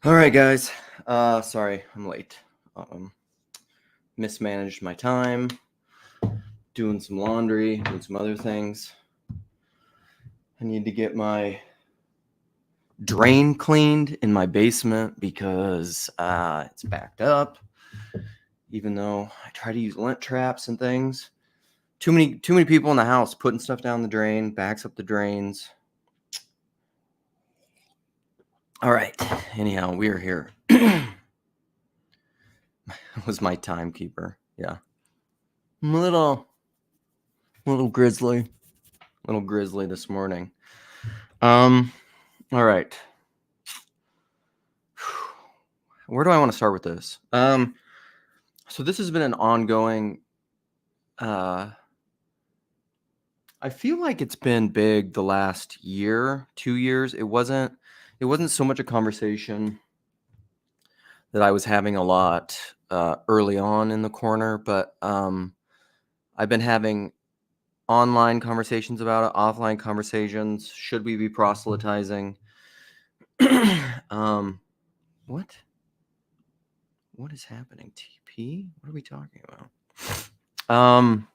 All right, guys. Sorry, I'm late. Mismanaged my time, doing some laundry, doing some other things. I need to get my drain cleaned in my basement because it's backed up. Even though I try to use lint traps and things, too many people in the house putting stuff down the drain, backs up the drains. All right. Anyhow, we are here. Was my timekeeper. Yeah. I'm a little grizzly this morning. All right. Where do I want to start with this? So this has been an ongoing, I feel like it's been big the last year, 2 years. It wasn't so much a conversation that I was having a lot early on in the corner, but I've been having online conversations about it, offline conversations. Should we be proselytizing? What is happening? TP? What are we talking about? I'm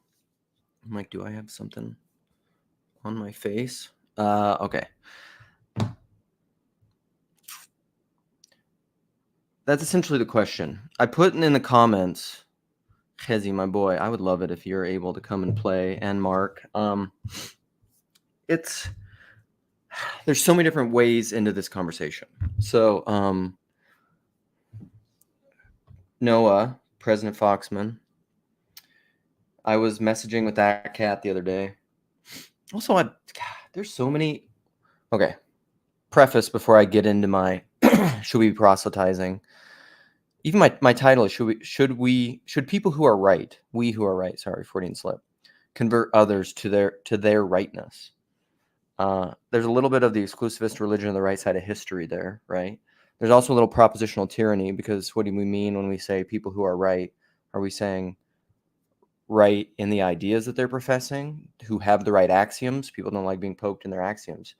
like, do I have something on my face? Okay. That's essentially the question. I put in the comments, Hezi, my boy, I would love it if you're able to come and play, and Mark. There's so many different ways into this conversation. So, Noah, President Foxman, I was messaging with that cat the other day. Also, there's so many. Okay. Preface before I get into my should we be proselytizing? Even my title is should people who are right, we who are right, sorry, Freudian slip, convert others to their rightness. There's a little bit of the exclusivist religion on the right side of history there, right? There's also a little propositional tyranny, because what do we mean when we say people who are right? Are we saying right in the ideas that they're professing, who have the right axioms? People don't like being poked in their axioms.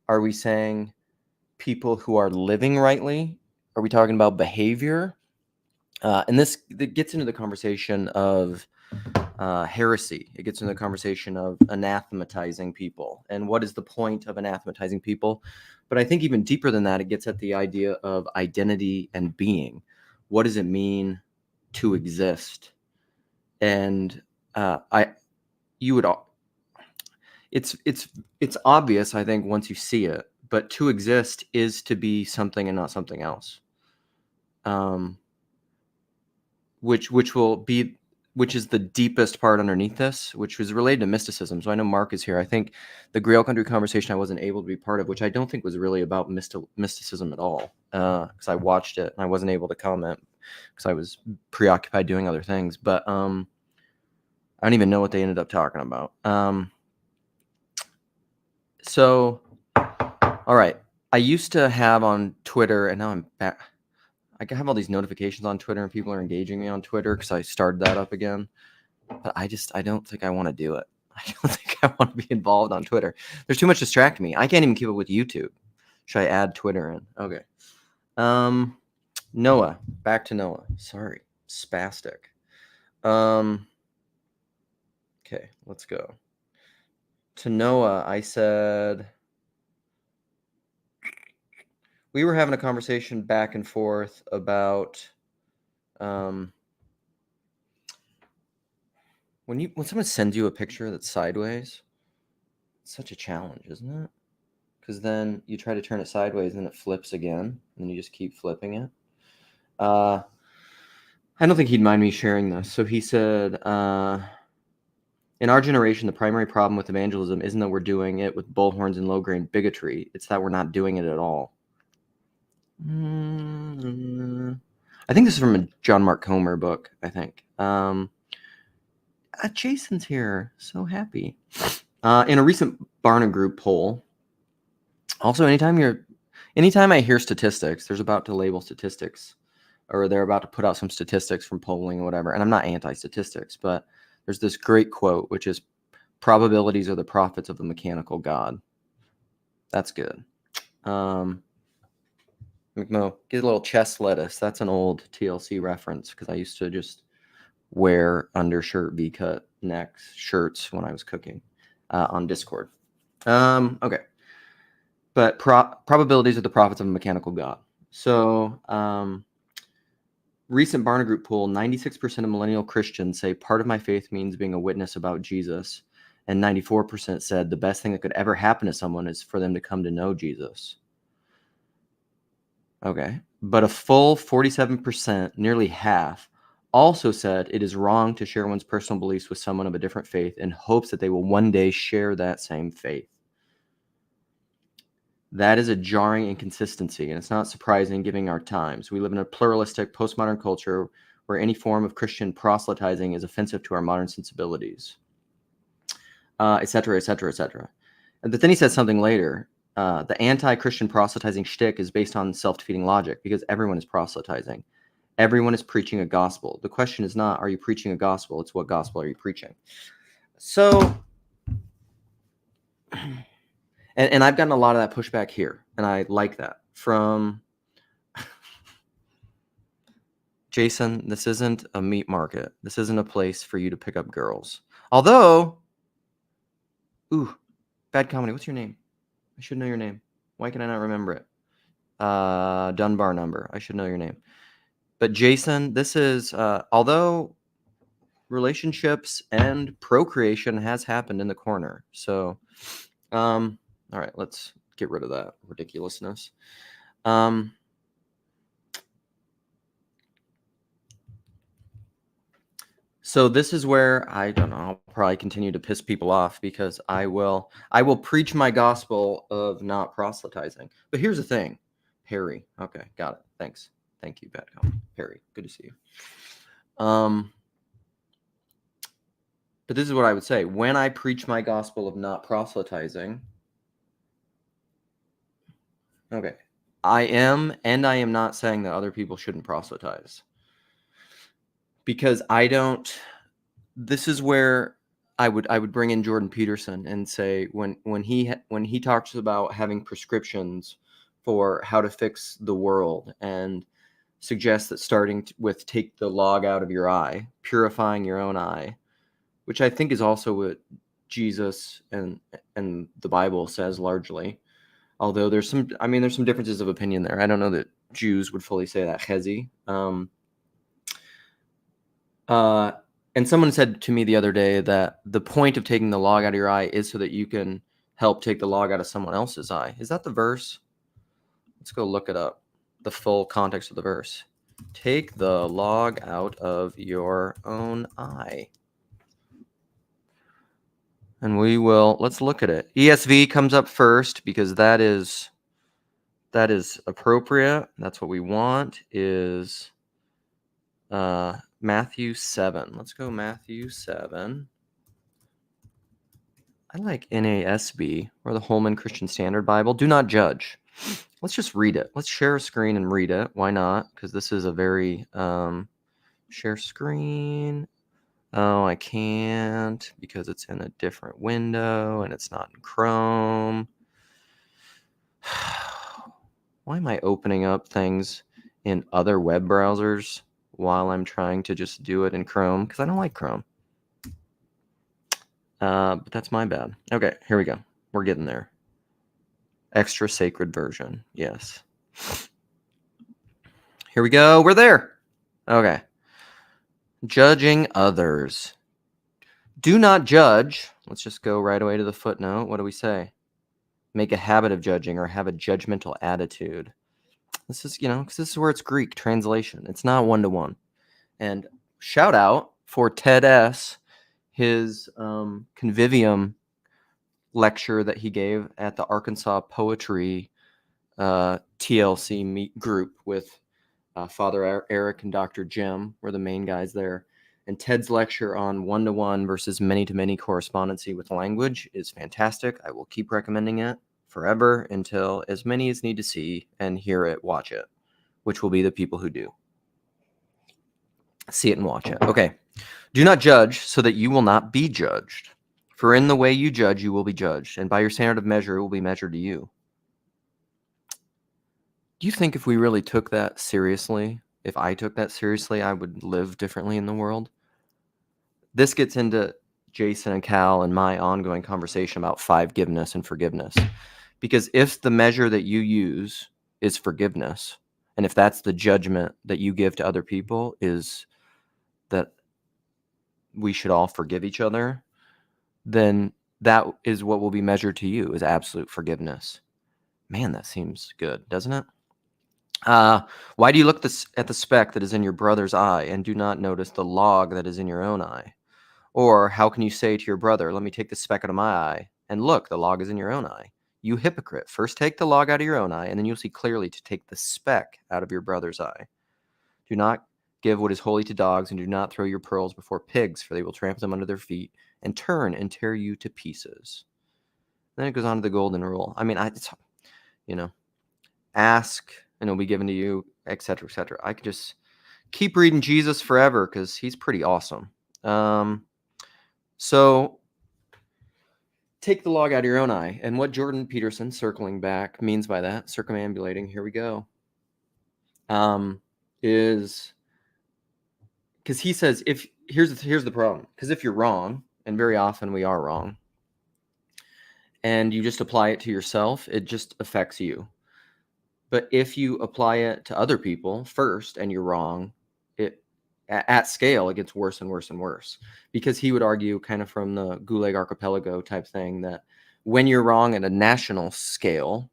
Are we saying people who are living rightly? Are we talking about behavior? And this gets into the conversation of heresy. It gets into the conversation of anathematizing people. And what is the point of anathematizing people? But I think even deeper than that, it gets at the idea of identity and being. What does it mean to exist? And it's obvious, I think, once you see it. But to exist is to be something and not something else. Which is the deepest part underneath this, which was related to mysticism. So I know Mark is here. I think the Grail Country conversation I wasn't able to be part of, which I don't think was really about mysticism at all, because I watched it and I wasn't able to comment because I was preoccupied doing other things. But I don't even know what they ended up talking about. So, all right. I used to have on Twitter, and now I'm back. I have all these notifications on Twitter, and people are engaging me on Twitter because I started that up again. But I don't think I want to do it. I don't think I want to be involved on Twitter. There's too much distracting me. I can't even keep up with YouTube. Should I add Twitter in? Okay. Noah. Back to Noah. Sorry. Spastic. Okay, let's go. To Noah, I said... we were having a conversation back and forth about when someone sends you a picture that's sideways, it's such a challenge, isn't it? Because then you try to turn it sideways and then it flips again, and then you just keep flipping it. I don't think he'd mind me sharing this. So he said, in our generation, the primary problem with evangelism isn't that we're doing it with bullhorns and low-grain bigotry. It's that we're not doing it at all. I think this is from a John Mark Comer book, I think. Jason's here. So happy. In a recent Barna Group poll, also anytime I hear statistics, there's about to label statistics, or they're about to put out some statistics from polling or whatever, and I'm not anti-statistics, but there's this great quote, which is, probabilities are the prophets of the mechanical God. That's good. McMo, get a little chest lettuce. That's an old TLC reference because I used to just wear undershirt V-cut neck shirts when I was cooking on Discord. Okay. But probabilities are the prophets of a mechanical God. So recent Barna Group poll, 96% of millennial Christians say part of my faith means being a witness about Jesus. And 94% said the best thing that could ever happen to someone is for them to come to know Jesus. Okay. But a full 47%, nearly half, also said it is wrong to share one's personal beliefs with someone of a different faith in hopes that they will one day share that same faith. That is a jarring inconsistency, and it's not surprising given our times. We live in a pluralistic, postmodern culture where any form of Christian proselytizing is offensive to our modern sensibilities, et cetera, et cetera, et cetera. But then he said something later. The anti-Christian proselytizing shtick is based on self-defeating logic because everyone is proselytizing. Everyone is preaching a gospel. The question is not, are you preaching a gospel? It's what gospel are you preaching? So... And I've gotten a lot of that pushback here, and I like that. From Jason, this isn't a meat market. This isn't a place for you to pick up girls. Although, bad comedy. What's your name? I should know your name. Why can I not remember it? Dunbar number. I should know your name. But Jason, this is, although relationships and procreation has happened in the corner. So, all right, let's get rid of that ridiculousness. So this is where I don't know. I'll probably continue to piss people off because I will preach my gospel of not proselytizing. But here's the thing, Perry. Okay, got it. Thanks. Thank you, Batcom. Perry, good to see you. But this is what I would say when I preach my gospel of not proselytizing. Okay, I am not saying that other people shouldn't proselytize. Because I don't. This is where I would bring in Jordan Peterson and say when he talks about having prescriptions for how to fix the world and suggests that starting with take the log out of your eye, purifying your own eye, which I think is also what Jesus and the Bible says largely. Although there's some differences of opinion there. I don't know that Jews would fully say that heresy. And someone said to me the other day that the point of taking the log out of your eye is so that you can help take the log out of someone else's eye. Is that the verse? Let's go look it up. The full context of the verse. Take the log out of your own eye. And let's look at it. ESV comes up first because that is appropriate. That's what we want is Matthew 7. Let's go Matthew 7. I like NASB or the Holman Christian Standard Bible. Do not judge. Let's just read it. Let's share a screen and read it. Why not? Because this is a very share screen. Oh, I can't because it's in a different window and it's not in Chrome. Why am I opening up things in other web browsers while I'm trying to just do it in Chrome? Because I don't like Chrome. But that's my bad. Okay, here we go. We're getting there. Extra sacred version. Yes. Here we go. We're there. Okay. Judging others. Do not judge. Let's just go right away to the footnote. What do we say? Make a habit of judging or have a judgmental attitude. This is, because this is where it's Greek translation. It's not one-to-one. And shout out for Ted S., his convivium lecture that he gave at the Arkansas Poetry TLC meet group with Father Eric and Dr. Jim were the main guys there. And Ted's lecture on one-to-one versus many-to-many correspondency with language is fantastic. I will keep recommending it forever until as many as need to see and hear it, watch it, which will be the people who do. See it and watch it. Okay. Do not judge so that you will not be judged. For in the way you judge, you will be judged. And by your standard of measure, it will be measured to you. Do you think if we really took that seriously, if I took that seriously, I would live differently in the world? This gets into Jason and Cal and my ongoing conversation about five-giveness and forgiveness. Because if the measure that you use is forgiveness, and if that's the judgment that you give to other people is that we should all forgive each other, then that is what will be measured to you, is absolute forgiveness. Man, that seems good, doesn't it? Why do you look at the speck that is in your brother's eye and do not notice the log that is in your own eye? Or how can you say to your brother, let me take the speck out of my eye, and look, the log is in your own eye? You hypocrite, first take the log out of your own eye, and then you'll see clearly to take the speck out of your brother's eye. Do not give what is holy to dogs, and do not throw your pearls before pigs, for they will trample them under their feet, and turn and tear you to pieces. Then it goes on to the golden rule. I mean, ask, and it'll be given to you, etc., etc. I could just keep reading Jesus forever, because he's pretty awesome. So take the log out of your own eye. And what Jordan Peterson, circling back, means by that, circumambulating, here we go, is because he says, here's the problem. Because if you're wrong, and very often we are wrong, and you just apply it to yourself, it just affects you. But if you apply it to other people first and you're wrong, at scale, it gets worse and worse and worse. Because he would argue, kind of from the Gulag Archipelago type thing, that when you're wrong at a national scale,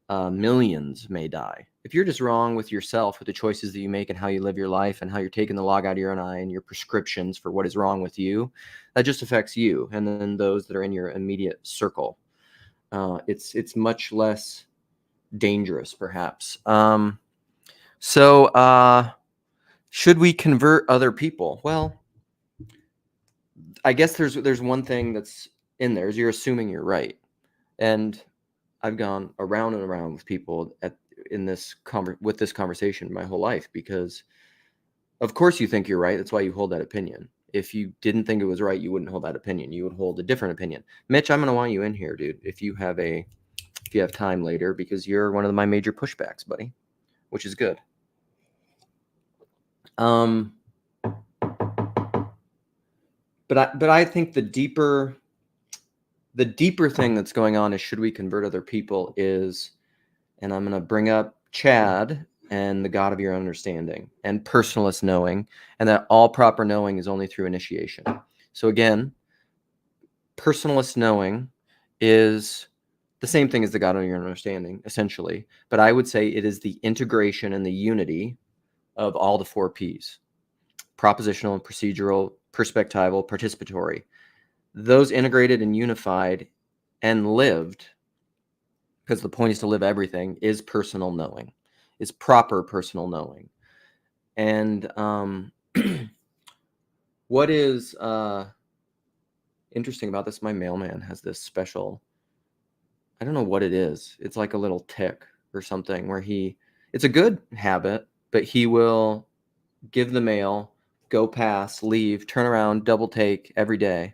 millions may die. If you're just wrong with yourself, with the choices that you make and how you live your life and how you're taking the log out of your own eye and your prescriptions for what is wrong with you, that just affects you and then those that are in your immediate circle. It's much less dangerous, perhaps. Should we convert other people? Well, I guess there's one thing that's in there, is you're assuming you're right. And I've gone around and around with people with this conversation my whole life, because of course you think you're right. That's why you hold that opinion. If you didn't think it was right, you wouldn't hold that opinion. You would hold a different opinion. Mitch, I'm going to want you in here, dude, if you have time later, because you're one of my major pushbacks, buddy, which is good. But I think the deeper thing that's going on is, should we convert other people, is, and I'm going to bring up Chad and the God of your understanding and personalist knowing, and that all proper knowing is only through initiation. So again, personalist knowing is the same thing as the God of your understanding, essentially. But I would say it is the integration and the unity of all the 4 Ps: propositional, procedural, perspectival, participatory. Those integrated and unified and lived, because the point is to live everything, is personal knowing, is proper personal knowing. And what is interesting about this, my mailman has this special, I don't know what it is. It's like a little tick or something where it's a good habit, but he will give the mail, go pass, leave, turn around, double take every day.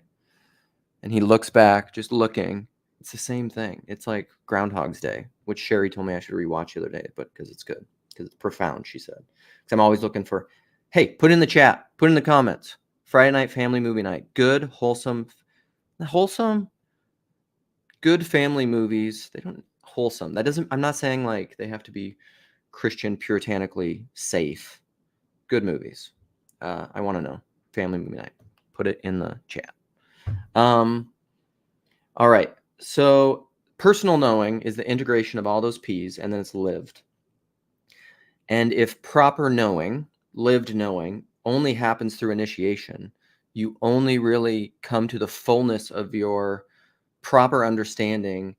And he looks back, just looking. It's the same thing. It's like Groundhog's Day, which Sherry told me I should rewatch the other day, but because it's good, because it's profound, she said. Because I'm always looking for, hey, put in the chat, put in the comments. Friday night family movie night. Good, wholesome, good family movies. They don't wholesome. That doesn't, I'm not saying like they have to be Christian, puritanically safe. Good movies. I want to know. Family movie night. Put it in the chat. All right. So personal knowing is the integration of all those P's, and then it's lived. And if proper knowing, lived knowing, only happens through initiation, you only really come to the fullness of your proper understanding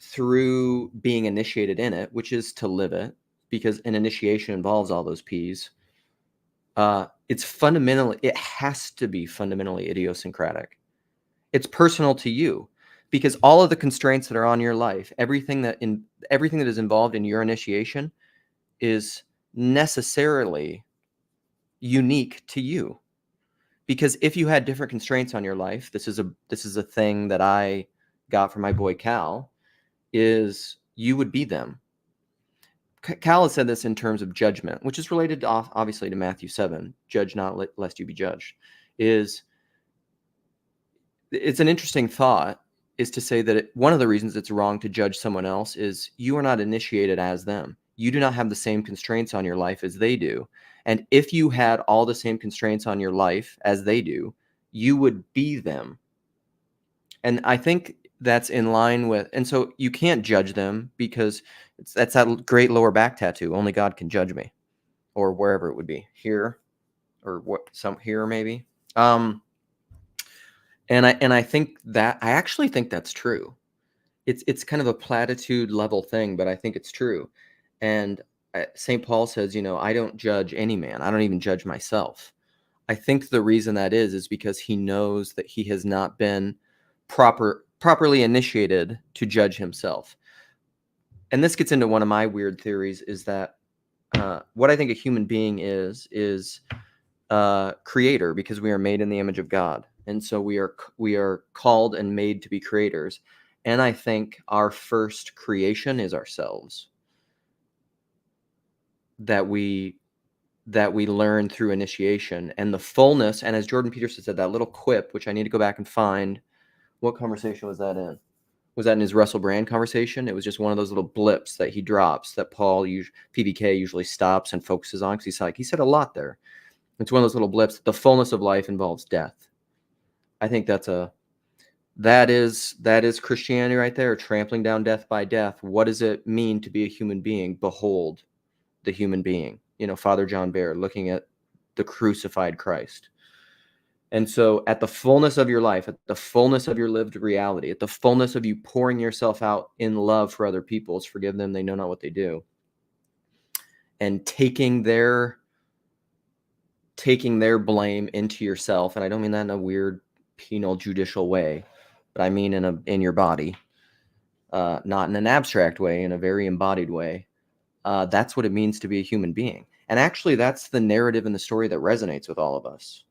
through being initiated in it, which is to live it, because an initiation involves all those P's. It has to be fundamentally idiosyncratic. It's personal to you, because all of the constraints that are on your life, everything that is involved in your initiation is necessarily unique to you. Because if you had different constraints on your life, this is a thing that I got from my boy Cal, is you would be them. Cal has said this in terms of judgment, which is related to, obviously, to Matthew 7, judge not lest you be judged. It's an interesting thought, is to say that one of the reasons it's wrong to judge someone else is you are not initiated as them. You do not have the same constraints on your life as they do. And if you had all the same constraints on your life as they do, you would be them. And I think that's in line with, and so you can't judge them because that's that great lower back tattoo. Only God can judge me, or wherever it would be, here, or what, some here maybe. And I think that, I actually think that's true. It's kind of a platitude level thing, but I think it's true. And St. Paul says, I don't judge any man. I don't even judge myself. I think the reason that is because he knows that he has not been properly initiated to judge himself. And this gets into one of my weird theories, is that what I think a human being is creator, because we are made in the image of God. And so we are called and made to be creators. And I think our first creation is ourselves, that we learn through initiation, and the fullness. And as Jordan Peterson said, that little quip, which I need to go back and find, what conversation was that in? Was that in his Russell Brand conversation? It was just one of those little blips that he drops that PBK usually stops and focuses on, because he said a lot there. It's one of those little blips. The fullness of life involves death. I think that is Christianity right there, trampling down death by death. What does it mean to be a human being? Behold the human being. Father John Baer looking at the crucified Christ. And so at the fullness of your life, at the fullness of your lived reality, at the fullness of you pouring yourself out in love for other people, forgive them, they know not what they do, and taking their blame into yourself. And I don't mean that in a weird penal judicial way, but I mean in your body, not in an abstract way, in a very embodied way. That's what it means to be a human being. And actually, that's the narrative and the story that resonates with all of us.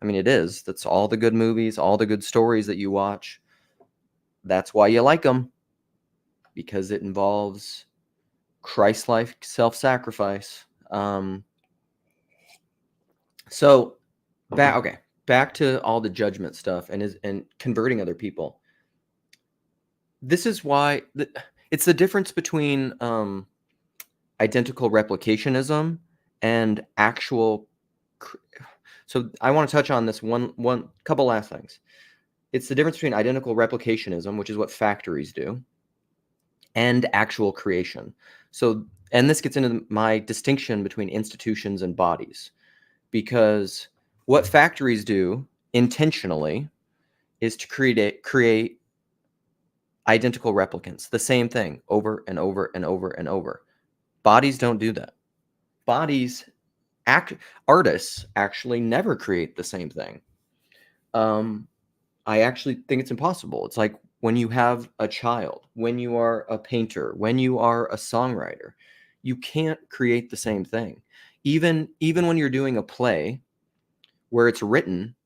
I mean, it is. That's all the good movies, all the good stories that you watch. That's why you like them, because it involves Christ-like self-sacrifice. So, back to all the judgment stuff and converting other people. This is why it's the difference between identical replicationism and actual. So I want to touch on this one couple last things. It's the difference between identical replicationism, which is what factories do, and actual creation. So, and this gets into my distinction between institutions and bodies, because what factories do intentionally is to create identical replicants, the same thing over and over and over and over. Bodies don't do that. Artists actually never create the same thing. I actually think it's impossible. It's like when you have a child, when you are a painter, when you are a songwriter, you can't create the same thing. Even when you're doing a play where it's written,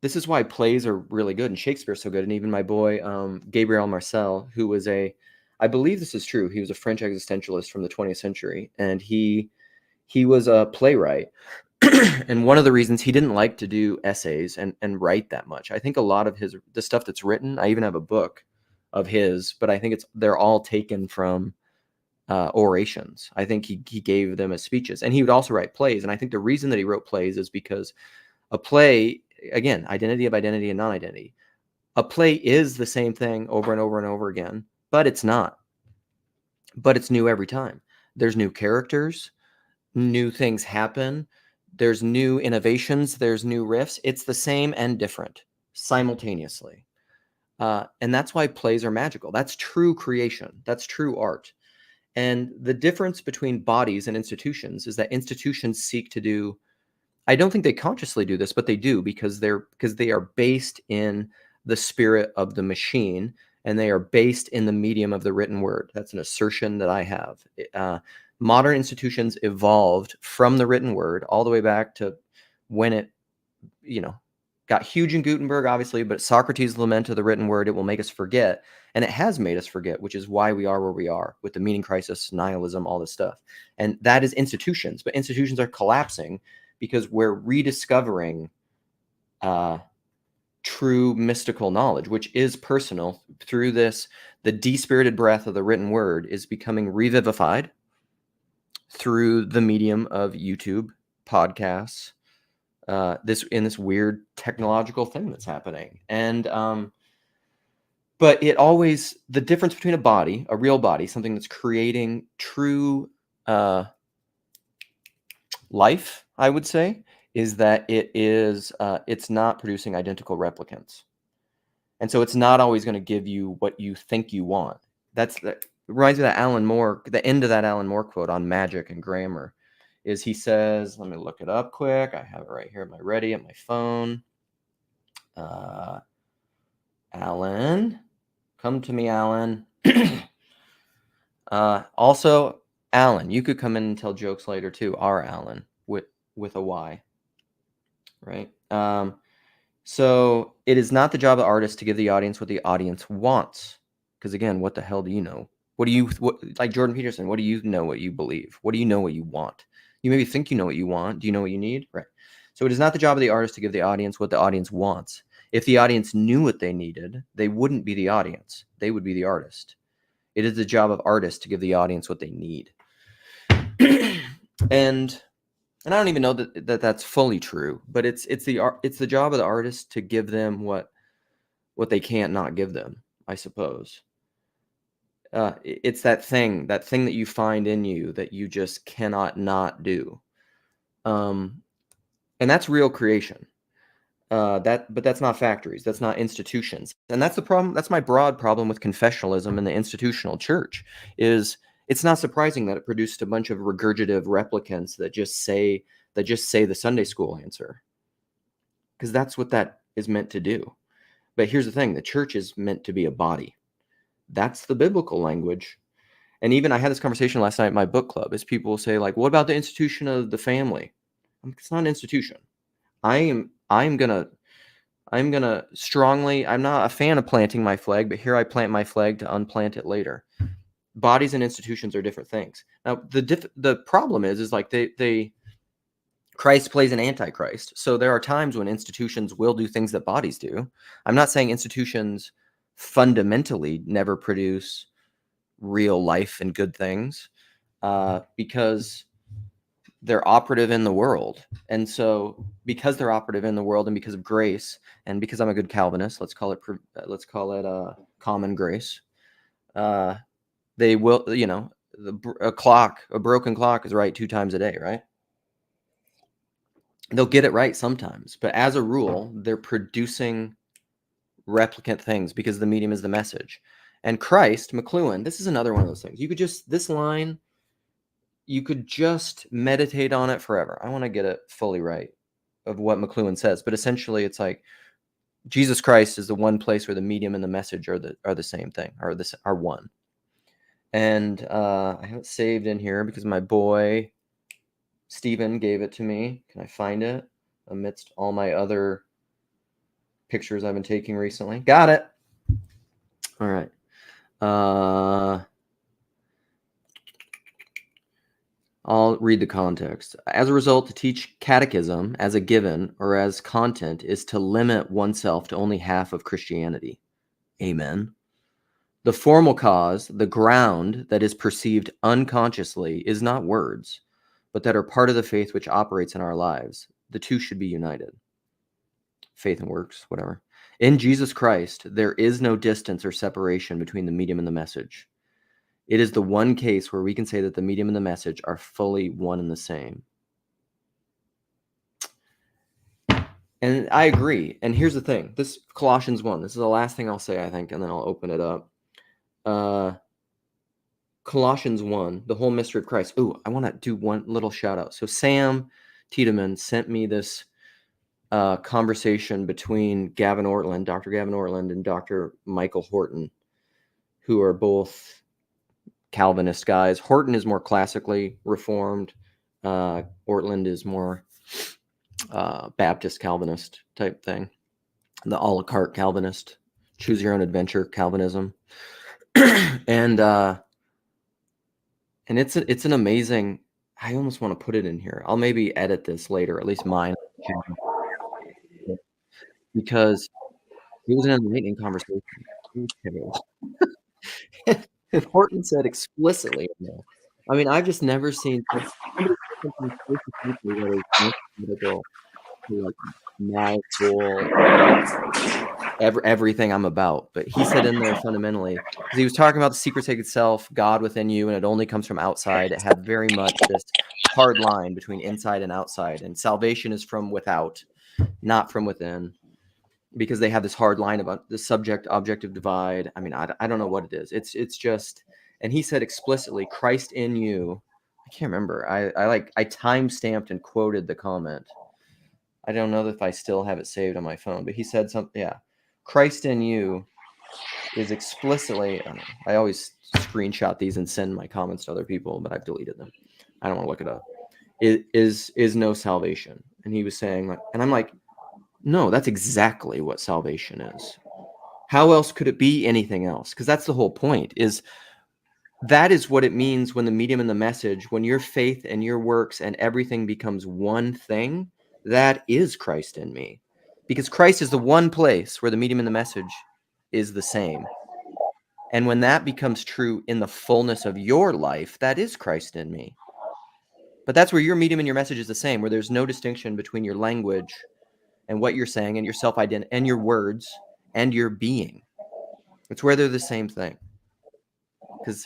this is why plays are really good and Shakespeare's so good. And even my boy, Gabriel Marcel, who was I believe this is true, he was a French existentialist from the 20th century, and he was a playwright. And one of the reasons he didn't like to do essays and write that much, I think a lot of the stuff that's written, I even have a book of his, but I think they're all taken from orations. I think he gave them as speeches, and he would also write plays. And I think the reason that he wrote plays is because a play, again, identity of identity and non-identity, a play is the same thing over and over and over again, but it's not. But it's new every time. There's new characters, new things happen, there's new innovations, there's new riffs. It's the same and different simultaneously. And that's why plays are magical. That's true creation. That's true art. And the difference between bodies and institutions is that institutions seek to do, I don't think they consciously do this, but they do, because they are based in the spirit of the machine, and they are based in the medium of the written word. That's an assertion that I have. Modern institutions evolved from the written word all the way back to when it, got huge in Gutenberg, obviously, but Socrates' lament of the written word, it will make us forget. And it has made us forget, which is why we are where we are with the meaning crisis, nihilism, all this stuff. And that is institutions. But institutions are collapsing because we're rediscovering true mystical knowledge, which is personal. Through this, the despirited breath of the written word is becoming revivified through the medium of YouTube, podcasts, this weird technological thing that's happening. And but it always, the difference between a body, a real body, something that's creating true life, I would say, is that it's not producing identical replicants. And so it's not always going to give you what you think you want. That reminds me of that Alan Moore, the end of that Alan Moore quote on magic and grammar is he says, let me look it up quick. I have it right here. Am I ready at my phone? Alan, come to me, Alan. Also, Alan, you could come in and tell jokes later too. Our Alan with a Y, right? So it is not the job of artists to give the audience what the audience wants. Because again, what the hell do you know? Like Jordan Peterson, what do you know what you believe? What do you know what you want? You maybe think you know what you want. Do you know what you need? Right. So it is not the job of the artist to give the audience what the audience wants. If the audience knew what they needed, they wouldn't be the audience. They would be the artist. It is the job of artists to give the audience what they need. And I don't even know that that's fully true, but it's the job of the artist to give them what they can't not give them, I suppose. It's that thing that you find in you that you just cannot not do. And that's real creation. But that's not factories. That's not institutions. And that's the problem. That's my broad problem with confessionalism and the institutional church is it's not surprising that it produced a bunch of regurgitative replicants that just say the Sunday school answer. Because that's what that is meant to do. But here's the thing. The church is meant to be a body. That's the biblical language. And even I had this conversation last night at my book club is people will say like, what about the institution of the family? It's not an institution. I'm gonna strongly, I'm not a fan of planting my flag, but here I plant my flag to unplant it later. Bodies and institutions are different things. Now, the problem is like Christ plays an antichrist. So there are times when institutions will do things that bodies do. I'm not saying institutions fundamentally never produce real life and good things because they're operative in the world. And so because they're operative in the world and because of grace and because I'm a good Calvinist, let's call it common grace. They will, a broken clock is right 2 times a day, right? They'll get it right sometimes, but as a rule, they're producing replicant things because the medium is the message. And Christ, McLuhan, this is another one of those things. This line, you could just meditate on it forever. I want to get it fully right of what McLuhan says, but essentially it's like Jesus Christ is the one place where the medium and the message are the same thing, are one. And I have it saved in here because my boy Stephen gave it to me. Can I find it amidst all my other pictures I've been taking recently? Got it. All right. I'll read the context. As a result, to teach catechism as a given or as content is to limit oneself to only half of Christianity. Amen. The formal cause, the ground that is perceived unconsciously, is not words, but that are part of the faith which operates in our lives. The two should be united. Faith and works, whatever. In Jesus Christ, there is no distance or separation between the medium and the message. It is the one case where we can say that the medium and the message are fully one and the same. And I agree. And here's the thing. This Colossians 1, this is the last thing I'll say, I think, and then I'll open it up. Colossians 1, the whole mystery of Christ. Ooh, I want to do one little shout out. So Sam Tiedemann sent me this conversation between Dr. Gavin Ortland, and Dr. Michael Horton, who are both Calvinist guys. Horton is more classically reformed. Ortland is more Baptist Calvinist type thing. the a la carte Calvinist, choose your own adventure Calvinism. And it's an amazing, I almost want to put it in here. I'll maybe edit this later, at least mine, because it was an enlightening conversation. And Horton said explicitly, no. I mean, I've just never seen somebody say something so succinctly that is mathematical to like my whole everything I'm about. But he said in there fundamentally, because he was talking about the secret sacred self, God within you, and it only comes from outside. It had very much this hard line between inside and outside, and salvation is from without, not from within, because they have this hard line about the subject objective divide. I mean, I don't know what it is. It's just, and he said explicitly, Christ in you. I can't remember. I time stamped and quoted the comment. I don't know if I still have it saved on my phone, but he said something. Yeah, Christ in you is explicitly. I don't know. I always screenshot these and send my comments to other people, but I've deleted them. I don't want to look it up. It is no salvation. And he was saying, like, and I'm like, no, that's exactly what salvation is. How else could it be anything else? Because that's the whole point, is that is what it means when the medium and the message, when your faith and your works and everything becomes one thing, that is Christ in me. Because Christ is the one place where the medium and the message is the same. And when that becomes true in the fullness of your life, that is Christ in me. But that's where your medium and your message is the same, where there's no distinction between your language and what you're saying and your self-identity and your words and your being. It's where they're the same thing. Because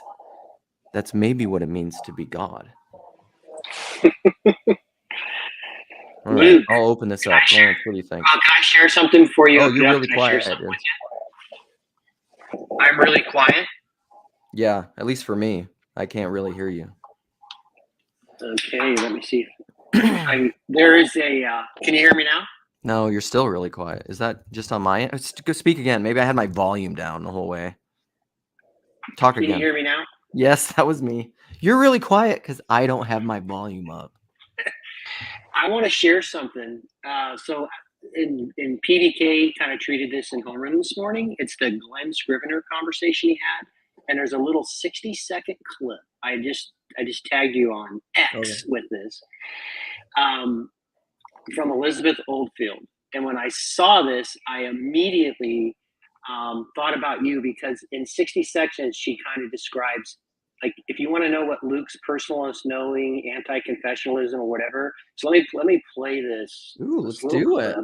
that's maybe what it means to be God. All right, Luke, I'll open this up. Lance, what do you think? Can I share something for you? Oh, you're really quiet. I'm really quiet? Yeah, at least for me. I can't really hear you. Okay, let me see. There is a, can you hear me now? No, you're still really quiet. Is that just on my end? Go speak again. Maybe I had my volume down the whole way. Talk again. Can you hear me now? Yes, that was me. You're really quiet because I don't have my volume up. I want to share something. So in PDK kind of treated this in homeroom this morning. It's the Glenn Scrivener conversation he had. And there's a little 60-second clip. I just tagged you on X with this from Elizabeth Oldfield. And when I saw this, I immediately thought about you, because in 60 seconds, she kind of describes, like, if you want to know what Luke's personalist knowing, anti-confessionalism or whatever. So let me play this. Ooh, let's do it.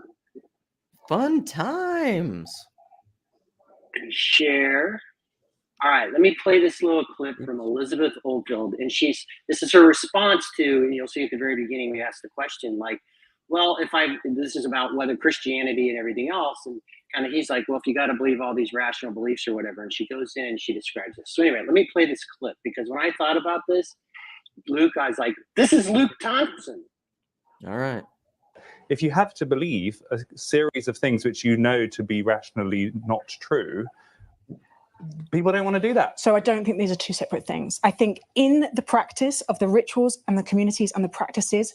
Fun times. And share. All right, let me play this little clip from Elizabeth Oldfield. And this is her response to, and you'll see at the very beginning, we asked the question, like, well, this is about whether Christianity and everything else. And kind of, he's like, well, if you got to believe all these rational beliefs or whatever. And she goes in and she describes this. So anyway, let me play this clip, because when I thought about this, Luke, I was like, this is Luke Thompson. All right. If you have to believe a series of things which you know to be rationally not true, people don't want to do that. So I don't think these are two separate things. I think in the practice of the rituals and the communities and the practices,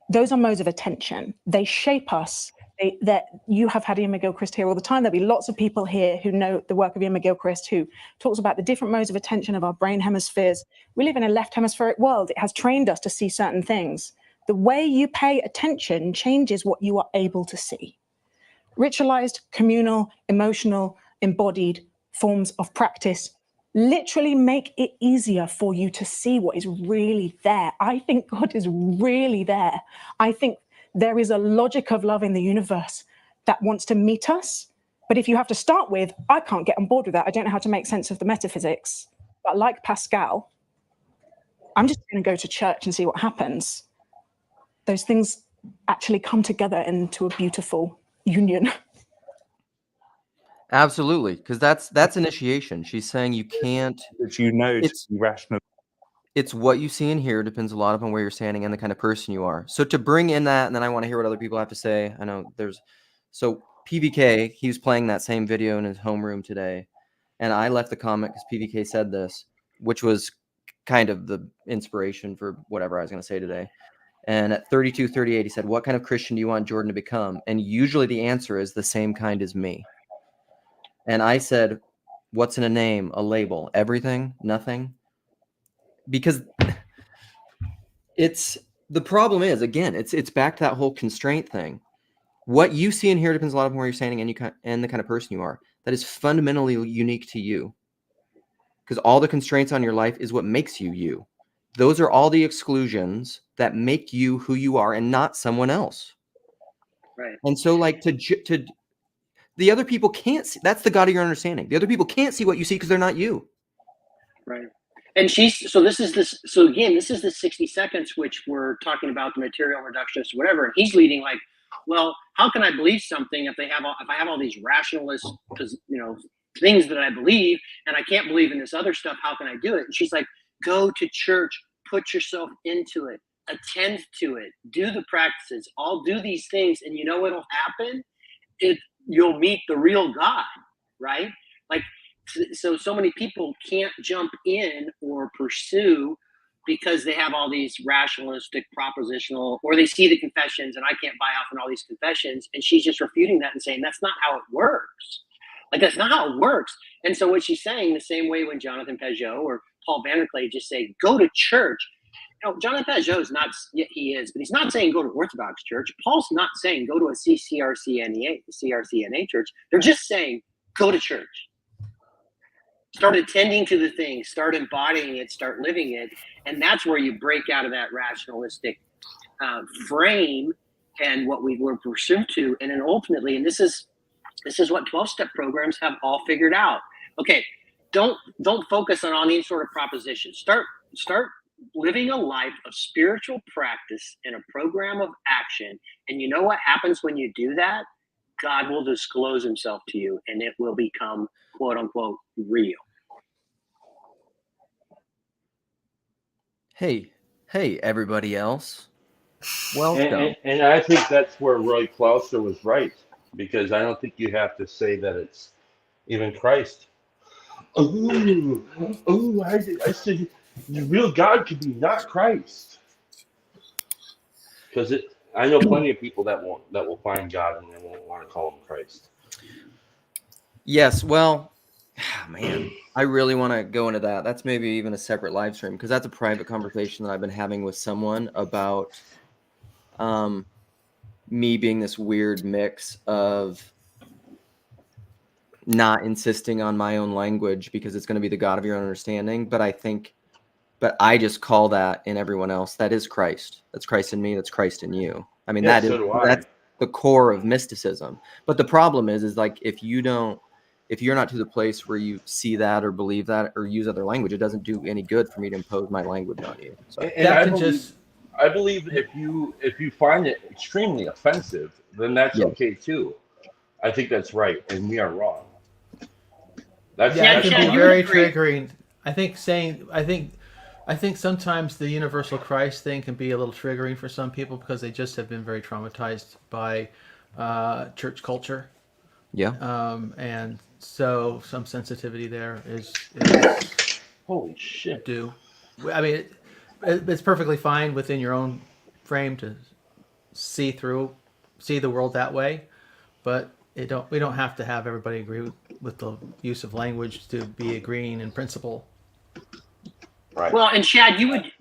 those are modes of attention. They shape us. That you have had Ian McGilchrist here all the time. There'll be lots of people here who know the work of Ian McGilchrist, who talks about the different modes of attention of our brain hemispheres. We live in a left hemispheric world. It has trained us to see certain things. The way you pay attention changes what you are able to see. Ritualized, communal, emotional, embodied forms of practice literally make it easier for you to see what is really there. I think God is really there. I think there is a logic of love in the universe that wants to meet us. But if you have to start with, I can't get on board with that. I don't know how to make sense of the metaphysics. But like Pascal, I'm just going to go to church and see what happens. Those things actually come together into a beautiful union. Absolutely, because that's initiation. She's saying you can't. Which you know to be rational. It's what you see and hear depends a lot upon where you're standing and the kind of person you are. So to bring in that, and then I want to hear what other people have to say. I know so PVK, he was playing that same video in his homeroom today, and I left the comment because PVK said this, which was kind of the inspiration for whatever I was going to say today. And at 32, 38, he said, what kind of Christian do you want Jordan to become? And usually the answer is the same kind as me. And I said, what's in a name? A label? Everything? Nothing? Because the problem is, again, it's back to that whole constraint thing. What you see and hear depends a lot on where you're standing and the kind of person you are. That is fundamentally unique to you. Because all the constraints on your life is what makes you you. Those are all the exclusions that make you who you are and not someone else. Right. And so like to the other people can't see, that's the God of your understanding. The other people can't see what you see because they're not you. Right. And this is the 60 seconds, which we're talking about the material reductionist, whatever. And he's leading like, well, how can I believe something if I have all these rationalist, things that I believe, and I can't believe in this other stuff? How can I do it? And she's like, go to church, put yourself into it, attend to it, do the practices, all do these things, and you know what'll happen? You'll meet the real God, right? Like, so many people can't jump in or pursue because they have all these rationalistic, propositional, or they see the confessions, and I can't buy off on all these confessions, and she's just refuting that and saying that's not how it works. Like, that's not how it works. And so what she's saying, the same way when Jonathan Pageau or Paul Vanderklay just say, go to church. Jonathan Pageau is not, he is, but he's not saying go to Orthodox church. Paul's not saying go to a CRCNA church. They're just saying go to church. Start attending to the things, start embodying it, start living it. And that's where you break out of that rationalistic frame and what we were pursued to. And then ultimately, and this is what 12-step programs have all figured out. Okay, don't focus on any sort of proposition. Start living a life of spiritual practice and a program of action. And you know what happens when you do that? God will disclose himself to you, and it will become, quote unquote, real. Hey, everybody else. Welcome. And I think that's where Roy Clauser was right, because I don't think you have to say that it's even Christ. I said the real God could be not Christ, because I know plenty of people that will find God and they won't want to call him Christ. Yes, well, man, I really want to go into that. That's maybe even a separate live stream, because that's a private conversation that I've been having with someone about me being this weird mix of not insisting on my own language because it's going to be the God of your own understanding. But I just call that in everyone else. That is Christ. That's Christ in me. That's Christ in you. I mean, that's the core of mysticism. But the problem is like, if you're not to the place where you see that or believe that or use other language, it doesn't do any good for me to impose my language on you. So. And I believe if you find it extremely offensive, then that's okay too. I think that's right, and we are wrong. It can be very triggering. I think sometimes the universal Christ thing can be a little triggering for some people because they just have been very traumatized by church culture. Yeah. And so some sensitivity there is holy shit. I mean, it's perfectly fine within your own frame to see the world that way, but we don't have to have everybody agree with the use of language to be agreeing in principle. Right. Well, and Chad, you would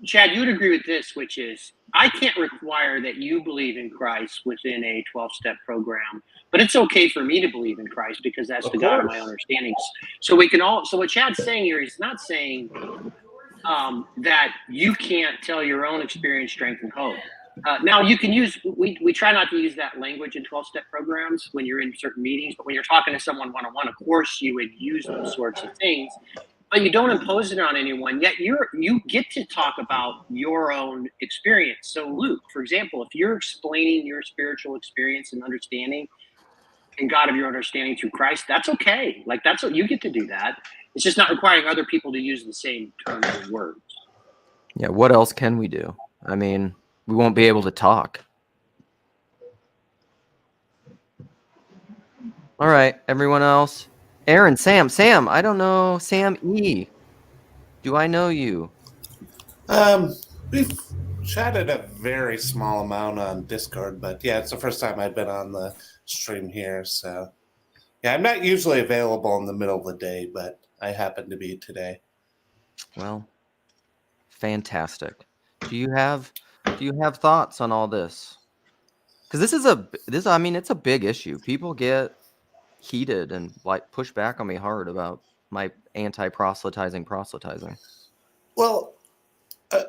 agree with this, which is I can't require that you believe in Christ within a 12-step program, but it's okay for me to believe in Christ because that's the God of my understandings. So what Chad's saying here, he's not saying that you can't tell your own experience, strength, and hope. Now you can we try not to use that language in 12-step programs when you're in certain meetings, but when you're talking to someone one-on-one, of course you would use those sorts of things, but you don't impose it on anyone, yet you get to talk about your own experience. So Luke, for example, if you're explaining your spiritual experience and understanding and God of your understanding through Christ, that's okay. Like, that's what you get to do that. It's just not requiring other people to use the same terms and words. Yeah, what else can we do? I mean, we won't be able to talk. All right, everyone else. Aaron, Sam, I don't know. Sam E. Do I know you? We've chatted a very small amount on Discord, but yeah, it's the first time I've been on the stream here. So yeah, I'm not usually available in the middle of the day, but I happen to be today. Well, fantastic. Do you have thoughts on all this? Because I mean, it's a big issue. People get heated and like push back on me hard about my proselytizing. Well,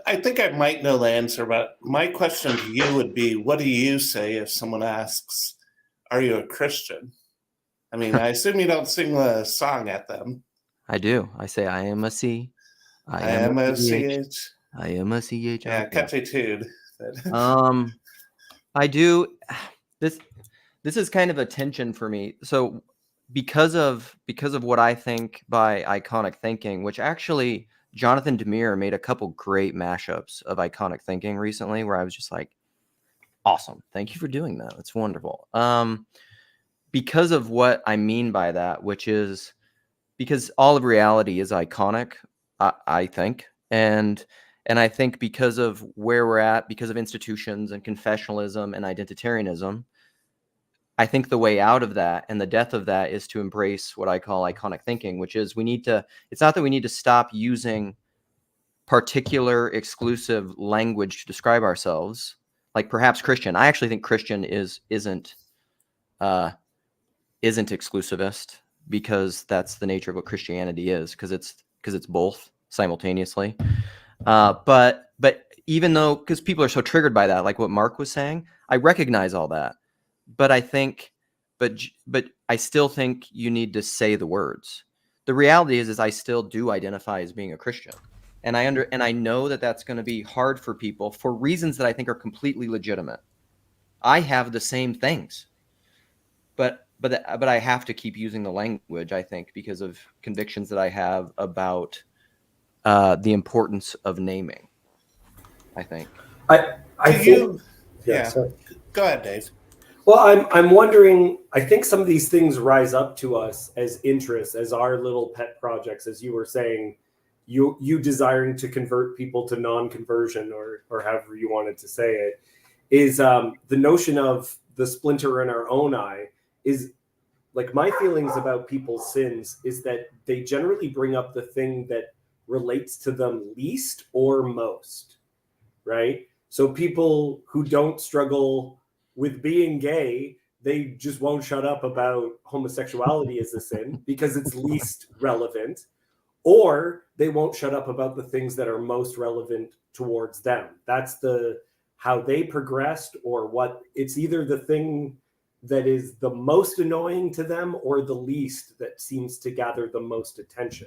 I think I might know the answer, but my question to you would be, what do you say if someone asks, are you a Christian? I mean, I assume you don't sing the song at them. I do. I say, I am a C. I am a CH. I am a CH. Yeah, catchy tune. I do. This is kind of a tension for me. So because of what I think by iconic thinking, which actually Jonathan Demir made a couple great mashups of iconic thinking recently, where I was just like, awesome. Thank you for doing that. It's wonderful. Because of what I mean by that, which is because all of reality is iconic, I think. And I think because of where we're at, because of institutions and confessionalism and identitarianism, I think the way out of that and the death of that is to embrace what I call iconic thinking, which is it's not that we need to stop using particular exclusive language to describe ourselves, like perhaps Christian. I actually think Christian isn't exclusivist, because that's the nature of what Christianity is, because it's both simultaneously. But even though, because people are so triggered by that, like what Mark was saying, I recognize all that. But I think, but I still think you need to say the words. The reality is I still do identify as being a Christian, and I know that that's going to be hard for people for reasons that I think are completely legitimate. I have the same things, but I have to keep using the language, I think, because of convictions that I have about the importance of naming. I think. Yeah. Go ahead, Dave. Well, I'm wondering, I think some of these things rise up to us as interests, as our little pet projects, as you were saying, you desiring to convert people to non-conversion, or however you wanted to say it, is the notion of the splinter in our own eye. Is like, my feelings about people's sins is that they generally bring up the thing that relates to them least or most, right? So people who don't struggle with being gay, they just won't shut up about homosexuality as a sin because it's least relevant, or they won't shut up about the things that are most relevant towards them. That's how they progressed, or what it's either the thing that is the most annoying to them or the least that seems to gather the most attention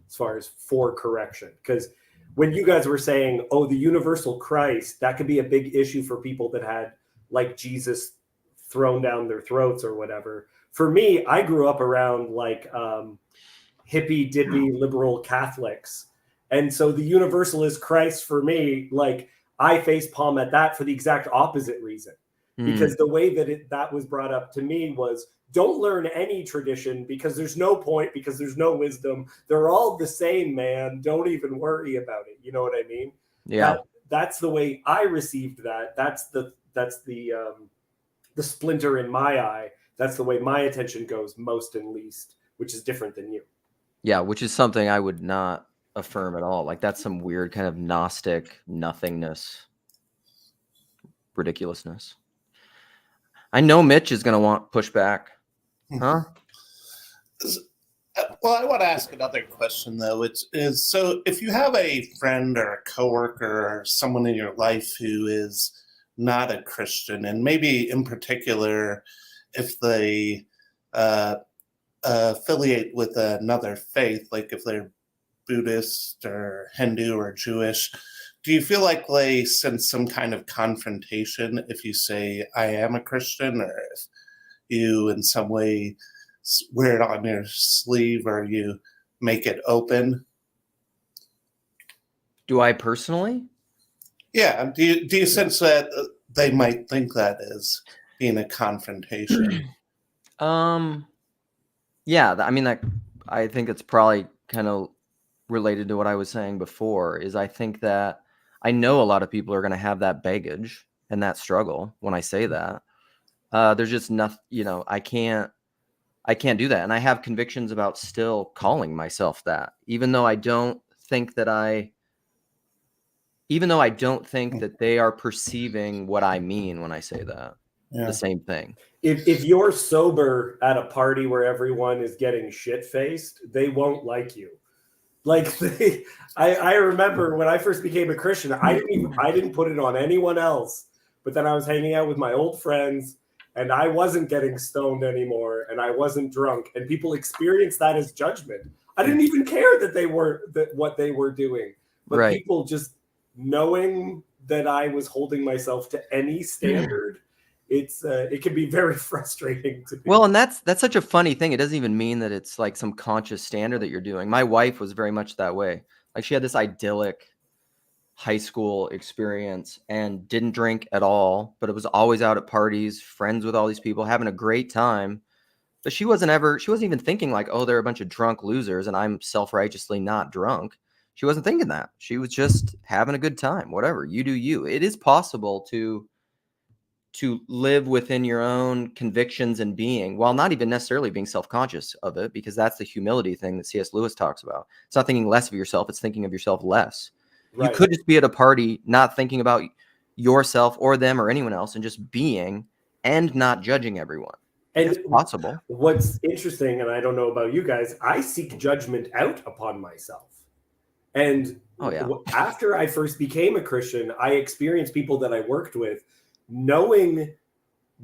as far as for correction. Because when you guys were saying, oh, the universal Christ, that could be a big issue for people that had like Jesus thrown down their throats or whatever. For me, I grew up around like hippie dippy liberal Catholics. And so the universalist Christ for me, like I face palm at that for the exact opposite reason. Because the way that was brought up to me was, don't learn any tradition because there's no point, because there's no wisdom. They're all the same, man. Don't even worry about it. You know what I mean? Yeah. That's the way I received that. That's the splinter in my eye. That's the way my attention goes, most and least, which is different than you. Yeah, which is something I would not affirm at all. Like, that's some weird kind of Gnostic nothingness, ridiculousness. I know Mitch is going to want pushback. Huh? Well, I want to ask another question, though. So if you have a friend or a coworker or someone in your life who is not a Christian, and maybe in particular if they affiliate with another faith, like if they're Buddhist or Hindu or Jewish, do you feel like they sense some kind of confrontation if you say, I am a Christian, or if you in some way wear it on your sleeve, or you make it open? Do I personally? Yeah. Do you sense that they might think that is being a confrontation? Yeah. I mean, I think it's probably kind of related to what I was saying before. Is I think that I know a lot of people are going to have that baggage and that struggle when I say that. There's just nothing, I can't do that. And I have convictions about still calling myself that, even though I don't think that they are perceiving what I mean when I say that. Yeah. The same thing. If you're sober at a party where everyone is getting shit-faced, they won't like you. Like I remember when I first became a Christian, I didn't put it on anyone else. But then I was hanging out with my old friends, and I wasn't getting stoned anymore, and I wasn't drunk, and people experienced that as judgment. I didn't even care what they were doing, but Right. people just knowing that I was holding myself to any standard. It can be very frustrating to be. Well, and that's such a funny thing. It doesn't even mean that it's like some conscious standard that you're doing. My wife was very much that way. Like she had this idyllic high school experience and didn't drink at all, but it was always out at parties, friends with all these people, having a great time. But she wasn't even thinking like, oh, they're a bunch of drunk losers and I'm self-righteously not drunk. She wasn't thinking that. She was just having a good time. Whatever, you do you. It is possible to live within your own convictions and being, while not even necessarily being self-conscious of it, because that's the humility thing that C.S. Lewis talks about. It's not thinking less of yourself, it's thinking of yourself less. Right. You could just be at a party, not thinking about yourself or them or anyone else, and just being and not judging everyone. And it's possible. What's interesting, and I don't know about you guys, I seek judgment out upon myself. And after I first became a Christian, I experienced people that I worked with knowing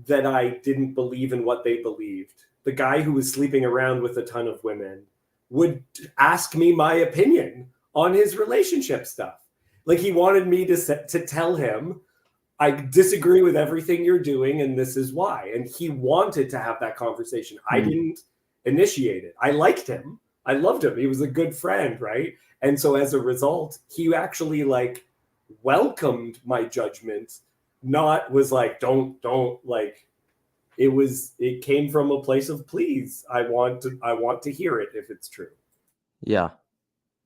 that I didn't believe in what they believed. The guy who was sleeping around with a ton of women would ask me my opinion on his relationship stuff. Like he wanted me to tell him, I disagree with everything you're doing and this is why. And he wanted to have that conversation. I didn't initiate it. I liked him. I loved him. He was a good friend, right? And so as a result, he actually like welcomed my judgment. Not was like, don't like, it came from a place of please. I want to hear it if it's true. Yeah.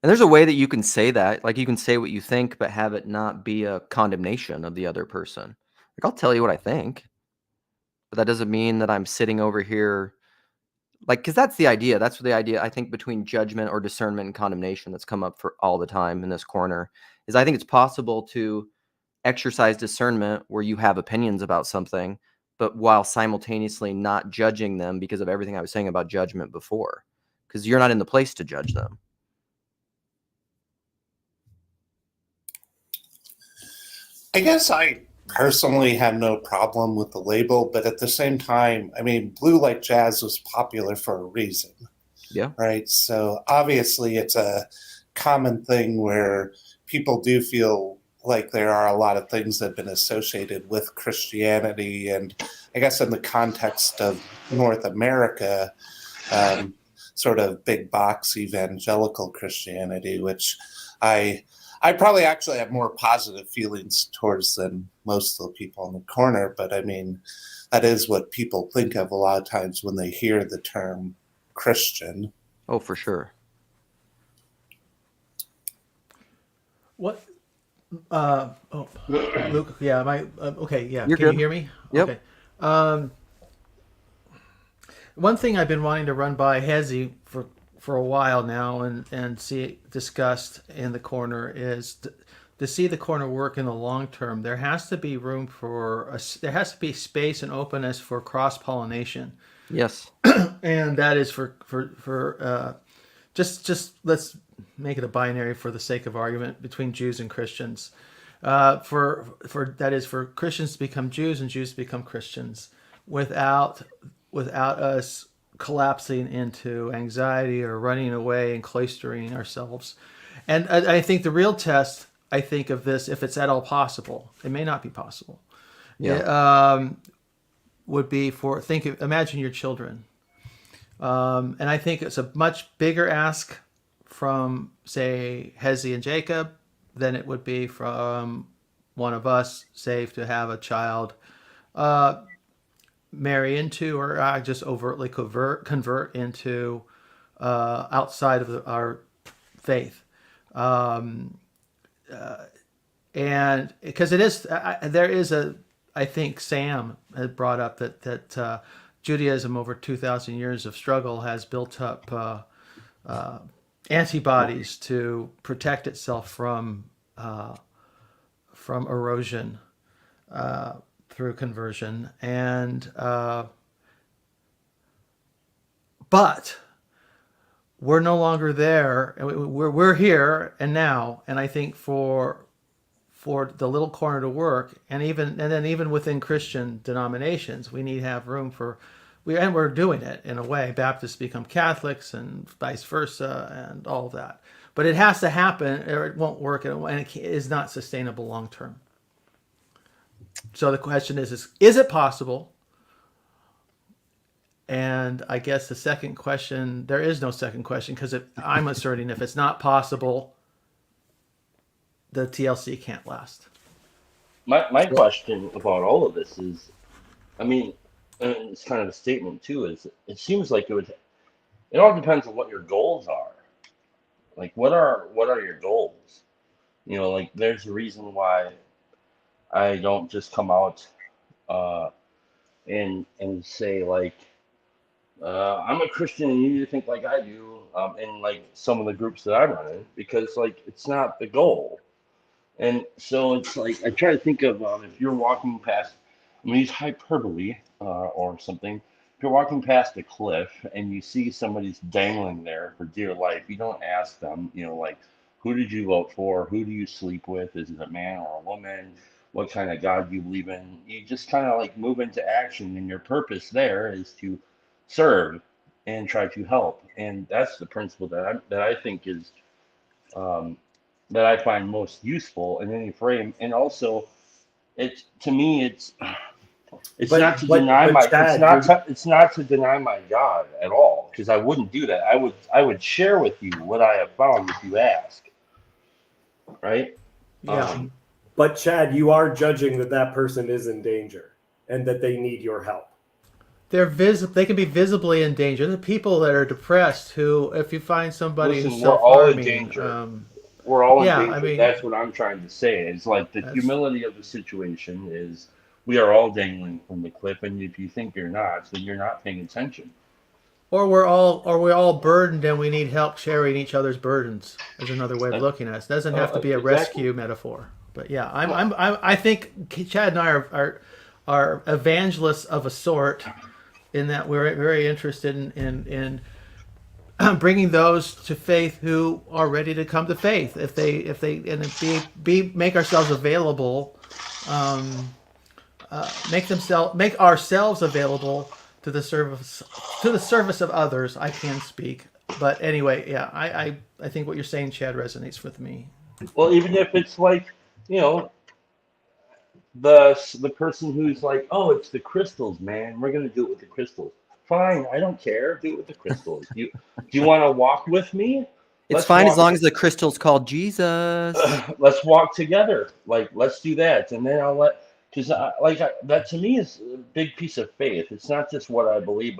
And there's a way that you can say that, like you can say what you think, but have it not be a condemnation of the other person. Like I'll tell you what I think, but that doesn't mean that I'm sitting over here like, because that's the idea. That's the idea, I think, between judgment or discernment and condemnation that's come up for all the time in this corner is I think it's possible to exercise discernment where you have opinions about something, but while simultaneously not judging them because of everything I was saying about judgment before, because you're not in the place to judge them. I guess I personally have no problem with the label, but at the same time, I mean, Blue Like Jazz was popular for a reason. Yeah. Right. So obviously it's a common thing where people do feel like there are a lot of things that have been associated with Christianity. And I guess in the context of North America, sort of big box evangelical Christianity, which I probably actually have more positive feelings towards than most of the people in the corner. But I mean, that is what people think of a lot of times when they hear the term Christian. Oh, for sure. What? Luke, yeah, okay, yeah. You're Can good. You hear me? Yep. Okay. One thing I've been wanting to run by Hezi for a while now and see it discussed in the corner is to see the corner work in the long term. There has to be room there has to be space and openness for cross-pollination. Yes. And that is for just let's make it a binary for the sake of argument between Jews and Christians. For that is for Christians to become Jews and Jews to become Christians without us collapsing into anxiety or running away and cloistering ourselves. And I think the real test, I think, of this, if it's at all possible, it may not be possible, would be imagine your children. And I think it's a much bigger ask from, say, Hezi and Jacob than it would be from one of us, say, to have a child marry into or just overtly convert into outside of our faith. And because it is, there is a, I think Sam had brought up that Judaism over 2,000 years of struggle has built up antibodies to protect itself from erosion through conversion, and but we're no longer there. We're here and now, and I think for the little corner to work, and then even within Christian denominations, we need to have room for. We're doing it in a way. Baptists become Catholics and vice versa, and all of that. But it has to happen, or it won't work, and it is not sustainable long term. So the question is it possible? And I guess the second question, there is no second question, because I'm asserting if it's not possible, the TLC can't last. My question about all of this is, I mean, and it's kind of a statement too, is it seems like it all depends on what your goals are. Like, what are your goals? You know, like, there's a reason why I don't just come out and say, like, I'm a Christian and you need to think like I do, in like some of the groups that I run in, because like it's not the goal. And so it's like I try to think of if you're walking past, I mean, use hyperbole or something. If you're walking past a cliff and you see somebody's dangling there for dear life, you don't ask them, you know, like, who did you vote for? Who do you sleep with? Is it a man or a woman? What kind of God do you believe in? You just kind of like move into action, and your purpose there is to serve and try to help. And that's the principle that I think is that I find most useful in any frame. And also, it's to me, it's not to deny my God at all, because I wouldn't do that. I would share with you what I have found if you ask, right? Yeah. But Chad, you are judging that person is in danger and that they need your help. They can be visibly in danger. The people that are depressed, who, if you find somebody who's we're all in self-harming, danger. We're all in danger. I mean, that's what I'm trying to say. It's like the humility of the situation is we are all dangling from the cliff, and if you think you're not, then you're not paying attention. Or we're all burdened and we need help sharing each other's burdens. Is another way of looking at it. It doesn't have to be a rescue metaphor. But yeah, I think Chad and I are evangelists of a sort, in that we're very interested in bringing those to faith who are ready to come to faith. Make ourselves available, make ourselves available to the service of others. I can't speak, but anyway, yeah, I think what you're saying, Chad, resonates with me. Well, even if it's like, you know, the person who's like, oh, it's the crystals, man, we're gonna do it with the crystals. Fine, I don't care. Do it with the crystals. Do you want to walk with me? It's fine as long as the crystal's called Jesus. Let's walk together. Like, let's do that, and then I'll because that to me is a big piece of faith. It's not just what I believe,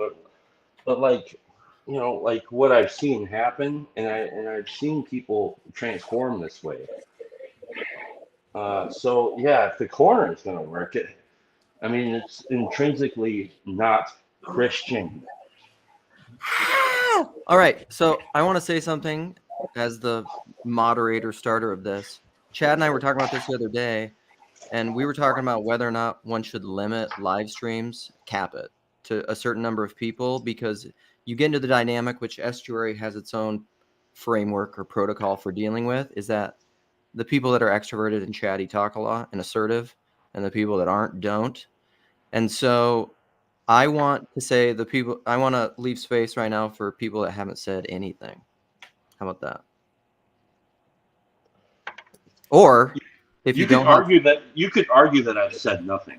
but like, you know, like what I've seen happen, and I've seen people transform this way. So yeah, if the corner is going to work, I mean, it's intrinsically not Christian. All right, so I want to say something as the moderator starter of this. Chad and I were talking about this the other day, and we were talking about whether or not one should limit live streams, cap it to a certain number of people, because you get into the dynamic, which Estuary has its own framework or protocol for dealing with, is that the people that are extroverted and chatty talk a lot and assertive, and the people that aren't don't. And so I want to leave space right now for people that haven't said anything. How about that? Or if you could argue that I've said nothing.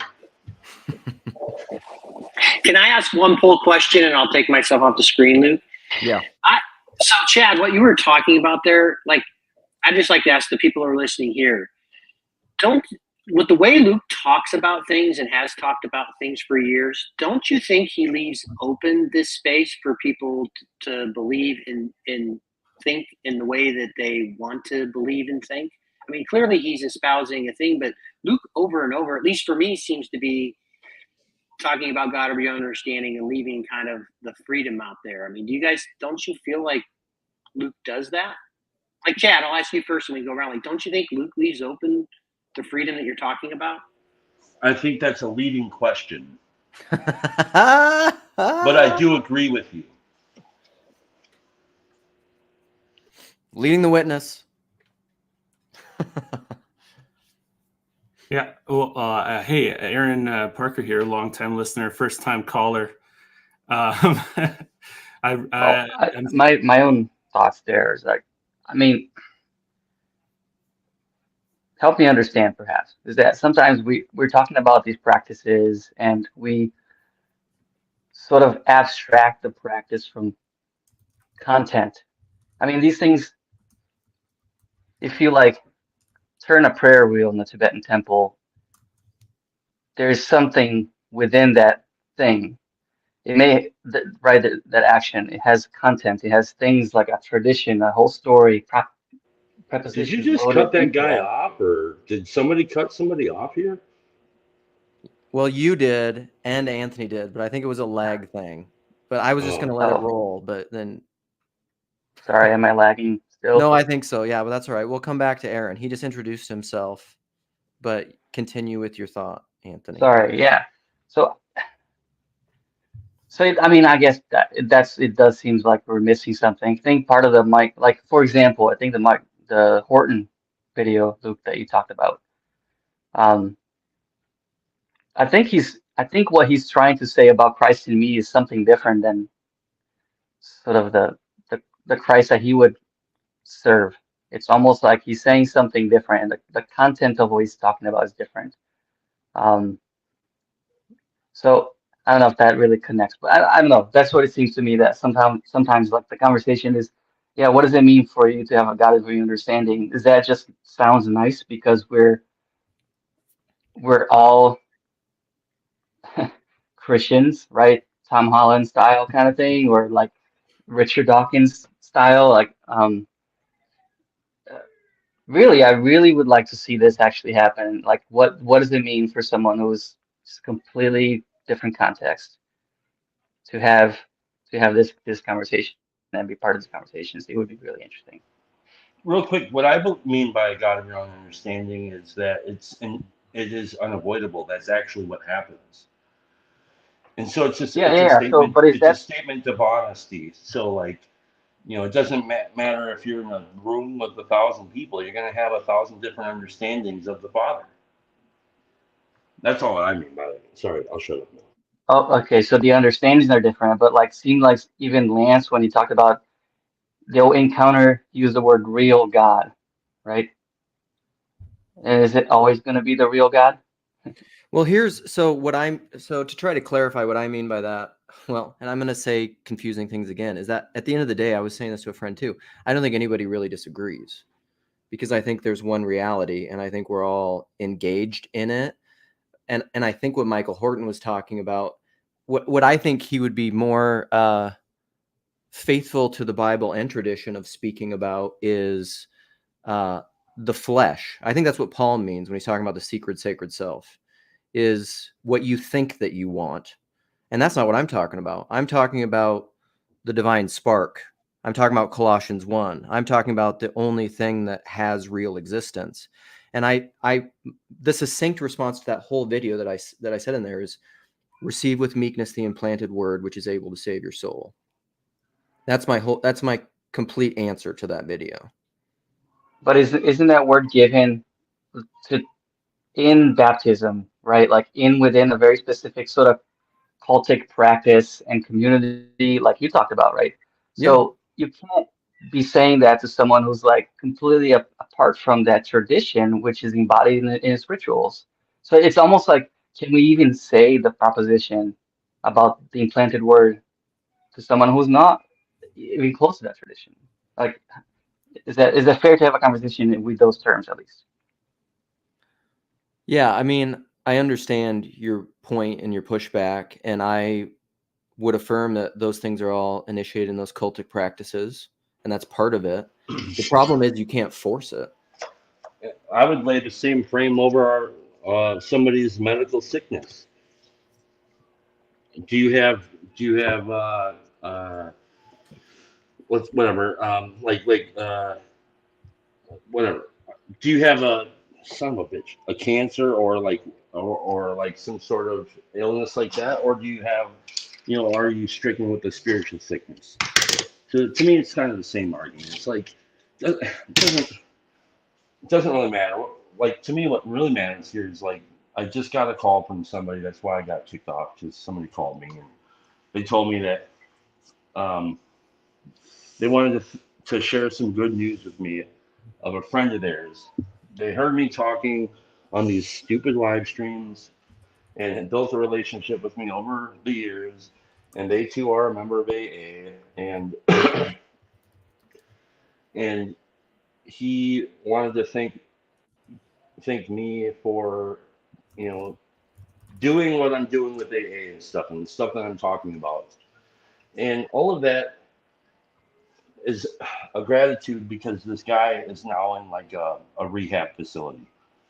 Can I ask one poll question, and I'll take myself off the screen, Luke? Yeah. So Chad, what you were talking about there, like, I'd just like to ask the people who are listening here, with the way Luke talks about things and has talked about things for years, don't you think he leaves open this space for people to believe and think in the way that they want to believe and think? I mean, clearly he's espousing a thing, but Luke over and over, at least for me, seems to be talking about God of your understanding and leaving kind of the freedom out there. I mean, don't you feel like Luke does that? Like, Chad, I'll ask you first when we go around. Like, don't you think Luke leaves open the freedom that you're talking about? I think that's a leading question, But but I do agree with you. leading the witness. Yeah. Well, hey, Aaron Parker here, longtime listener, first time caller. My own thoughts there is like, I mean, help me understand perhaps, is that sometimes we're talking about these practices and we sort of abstract the practice from content. I mean, these things, if you like turn a prayer wheel in the Tibetan temple, there's something within that thing. It may, that action, it has content, it has things like a tradition, a whole story, Did you prepositions just loaded cut that into guy off, or did somebody cut somebody off here? Well, you did, and Anthony did, but I think it was a lag thing. But I was just going to let it roll, but then... Sorry, am I lagging still? No, I think so. Yeah, but that's all right. We'll come back to Aaron. He just introduced himself, but continue with your thought, Anthony. Sorry, yeah. So I mean, I guess it does seem like we're missing something. I think part of the mic, like for example, I think the Horton video, Luke, that you talked about. I think what he's trying to say about Christ in me is something different than sort of the Christ that he would serve. It's almost like he's saying something different, and the content of what he's talking about is different. So I don't know if that really connects, but I don't know. That's what it seems to me, that sometimes like the conversation is, yeah, what does it mean for you to have a God of your understanding? Is that just sounds nice because we're all Christians, right? Tom Holland style kind of thing, or like Richard Dawkins style. Like, really, I really would like to see this actually happen. Like, what does it mean for someone who's completely different context to have this conversation and be part of this conversation? It would be really interesting. Real quick, what I mean by God of your own understanding is that it is unavoidable. That's actually what happens. And so it's just a statement. It's a statement of honesty. So like, it doesn't matter if you're in a room with 1,000 people. You're going to have 1,000 different understandings of the Father. That's all I mean by it. Sorry, I'll shut up now. Oh, okay. So the understandings are different, but like seemed like even Lance, when he talked about they'll encounter, use the word real God, right? And is it always going to be the real God? Well, to try to clarify what I mean by that, well, and I'm going to say confusing things again, is that at the end of the day, I was saying this to a friend too, I don't think anybody really disagrees, because I think there's one reality and I think we're all engaged in it. And I think what Michael Horton was talking about, what I think he would be more faithful to the Bible and tradition of speaking about is the flesh. I think that's what Paul means when he's talking about the secret, sacred self, is what you think that you want. And that's not what I'm talking about. I'm talking about the divine spark. I'm talking about Colossians 1. I'm talking about the only thing that has real existence. And the succinct response to that whole video that I said in there is, receive with meekness the implanted word, which is able to save your soul. That's my complete answer to that video. But isn't that word given in baptism, right? Like within a very specific sort of cultic practice and community, like you talked about, right? Yeah. So you can't be saying that to someone who's like completely apart from that tradition, which is embodied in its rituals. So it's almost like, can we even say the proposition about the implanted word to someone who's not even close to that tradition? Like, is that fair to have a conversation with those terms at least? Yeah, I mean, I understand your point and your pushback, and I would affirm that those things are all initiated in those cultic practices, and that's part of it. The problem is you can't force it. I would lay the same frame over somebody's medical sickness. Do you have whatever whatever? Do you have a son of a bitch, a cancer or like some sort of illness like that, or do you have, are you stricken with a spiritual sickness? So to me, it's kind of the same argument. It's like it doesn't really matter. Like, to me, what really matters here is, like, I just got a call from somebody. That's why I got kicked off, because somebody called me and they told me that they wanted to share some good news with me of a friend of theirs. They heard me talking on these stupid live streams and had built a relationship with me over the years, and they too are a member of AA, and and he wanted to thank me for, doing what I'm doing with AA and stuff that I'm talking about. And all of that is a gratitude, because this guy is now in like a rehab facility,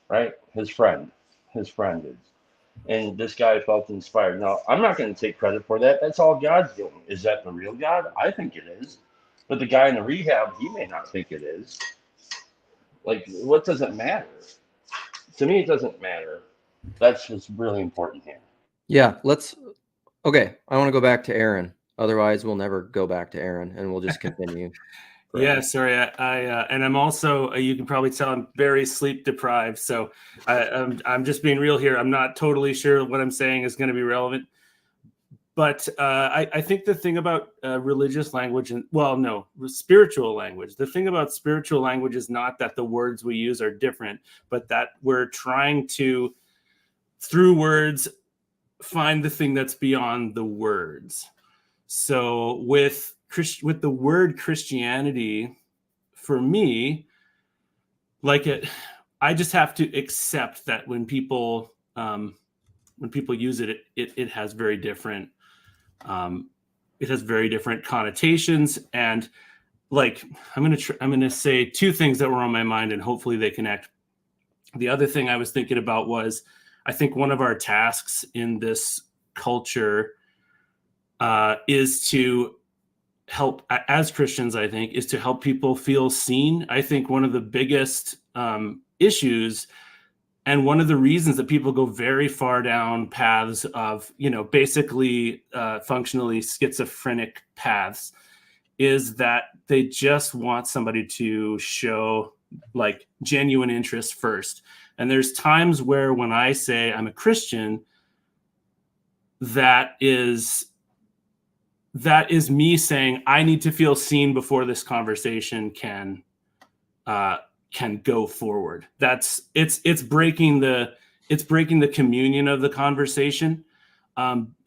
right? His friend is. And this guy felt inspired. Now, I'm not going to take credit for that. That's all God's doing. Is that the real God? I think it is. But the guy in the rehab, he may not think it is. Like, what does it matter? To me, it doesn't matter. That's what's really important here. Yeah, okay, I want to go back to Aaron. Otherwise, we'll never go back to Aaron, and we'll just continue. Yeah, sorry. And I'm also, you can probably tell I'm very sleep deprived. So I'm just being real here. I'm not totally sure what I'm saying is going to be relevant. But I think the thing about religious language spiritual language, the thing about spiritual language is not that the words we use are different, but that we're trying to, through words, find the thing that's beyond the words. So with the word Christianity, for me, I just have to accept that when people use it, it has very different connotations. And like, I'm gonna say two things that were on my mind, and hopefully they connect. The other thing I was thinking about was, I think one of our tasks in this culture is to help, as Christians, I think, is to help people feel seen. I think one of the biggest issues, and one of the reasons that people go very far down paths of, basically functionally schizophrenic paths, is that they just want somebody to show like genuine interest first. And there's times where when I say I'm a Christian, that is me saying I need to feel seen before this conversation can go forward. It's breaking the communion of the conversation,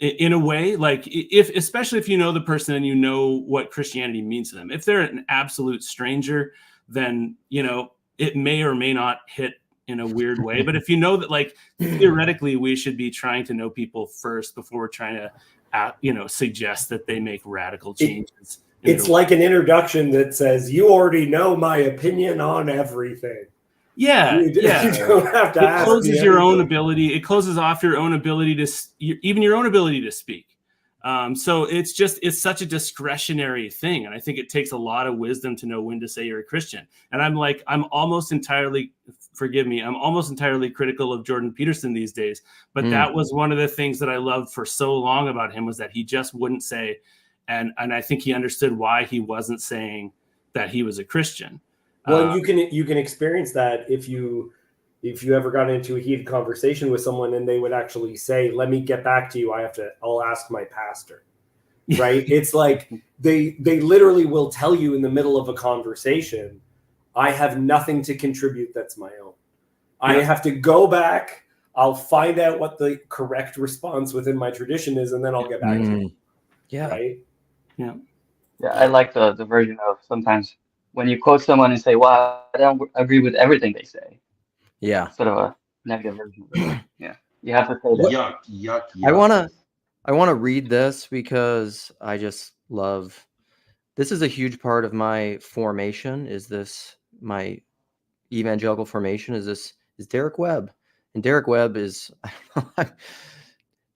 in a way. Like, especially if you know the person and you know what Christianity means to them. If they're an absolute stranger, then it may or may not hit in a weird way. But if you know that, like, theoretically we should be trying to know people first before we're trying to suggest that they make radical changes. It's like an introduction that says, you already know my opinion on everything. Yeah. You don't have to ask. It closes your own ability. It closes off your own ability even your own ability to speak. So it's such a discretionary thing. And I think it takes a lot of wisdom to know when to say you're a Christian. And I'm almost entirely, forgive me, I'm almost entirely critical of Jordan Peterson these days. But that was one of the things that I loved for so long about him, was that he just wouldn't say, and I think he understood why he wasn't saying that he was a Christian. Well, you can experience that if you ever got into a heated conversation with someone and they would actually say, let me get back to you. I'll ask my pastor. Right. It's like they literally will tell you in the middle of a conversation, I have nothing to contribute that's my own. I have to go back. I'll find out what the correct response within my tradition is, and then I'll get back to you. Yeah. Right. Yeah. Yeah. I like the version of sometimes when you quote someone and say, well, I don't agree with everything they say. Yeah. Sort of a negative version. Yeah. You have to say that. Yuck. I want to read this because I just love, this is a huge part of my formation, is this, my evangelical formation is Derek Webb. And Derek Webb is, I don't know,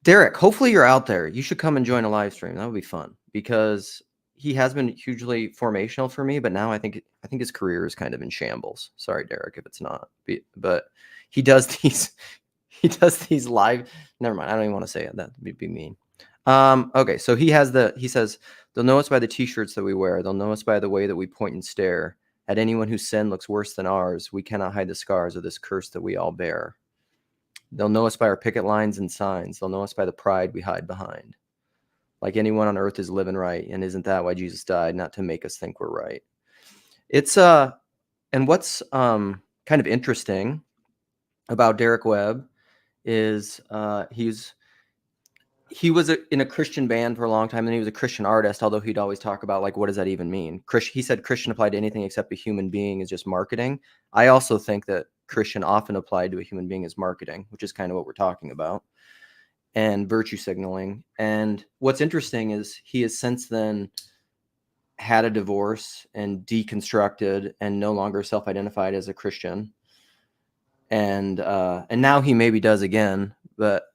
Derek, hopefully you're out there. You should come and join a live stream. That would be fun, because he has been hugely formational for me, but now I think his career is kind of in shambles. Sorry, Derek, if it's not, but he does these live. Never mind. I don't even want to say it. That would be mean. Okay. So he says, they'll know us by the t-shirts that we wear. They'll know us by the way that we point and stare at anyone whose sin looks worse than ours. We cannot hide the scars of this curse that we all bear. They'll know us by our picket lines and signs. They'll know us by the pride we hide behind. Like anyone on earth is living right. And isn't that why Jesus died? Not to make us think we're right. It's, and what's kind of interesting about Derek Webb is he was in a Christian band for a long time, and he was a Christian artist, although he'd always talk about, like, what does that even mean? He said Christian applied to anything except a human being is just marketing. I also think that Christian often applied to a human being as marketing, which is kind of what we're talking about, and virtue signaling. And what's interesting is he has since then had a divorce and deconstructed and no longer self-identified as a Christian. And now he maybe does again, but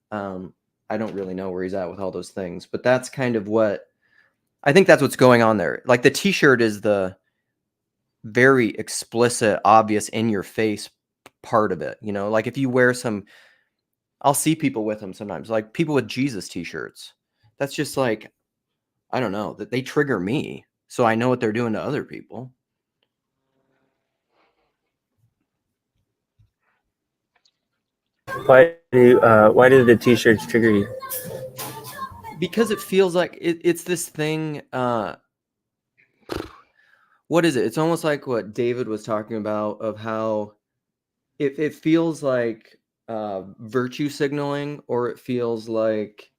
I don't really know where he's at with all those things. But that's kind of what I think that's what's going on there. Like the t-shirt is the very explicit, obvious, in your face part of it. You know, like if you wear I'll see people with them sometimes, like people with Jesus t-shirts. That's just like, I don't know, that they trigger me. So I know what they're doing to other people. Why do the t-shirts trigger you? Because it feels like it's this thing. What is it? It's almost like what David was talking about, of how it feels like virtue signaling, or it feels like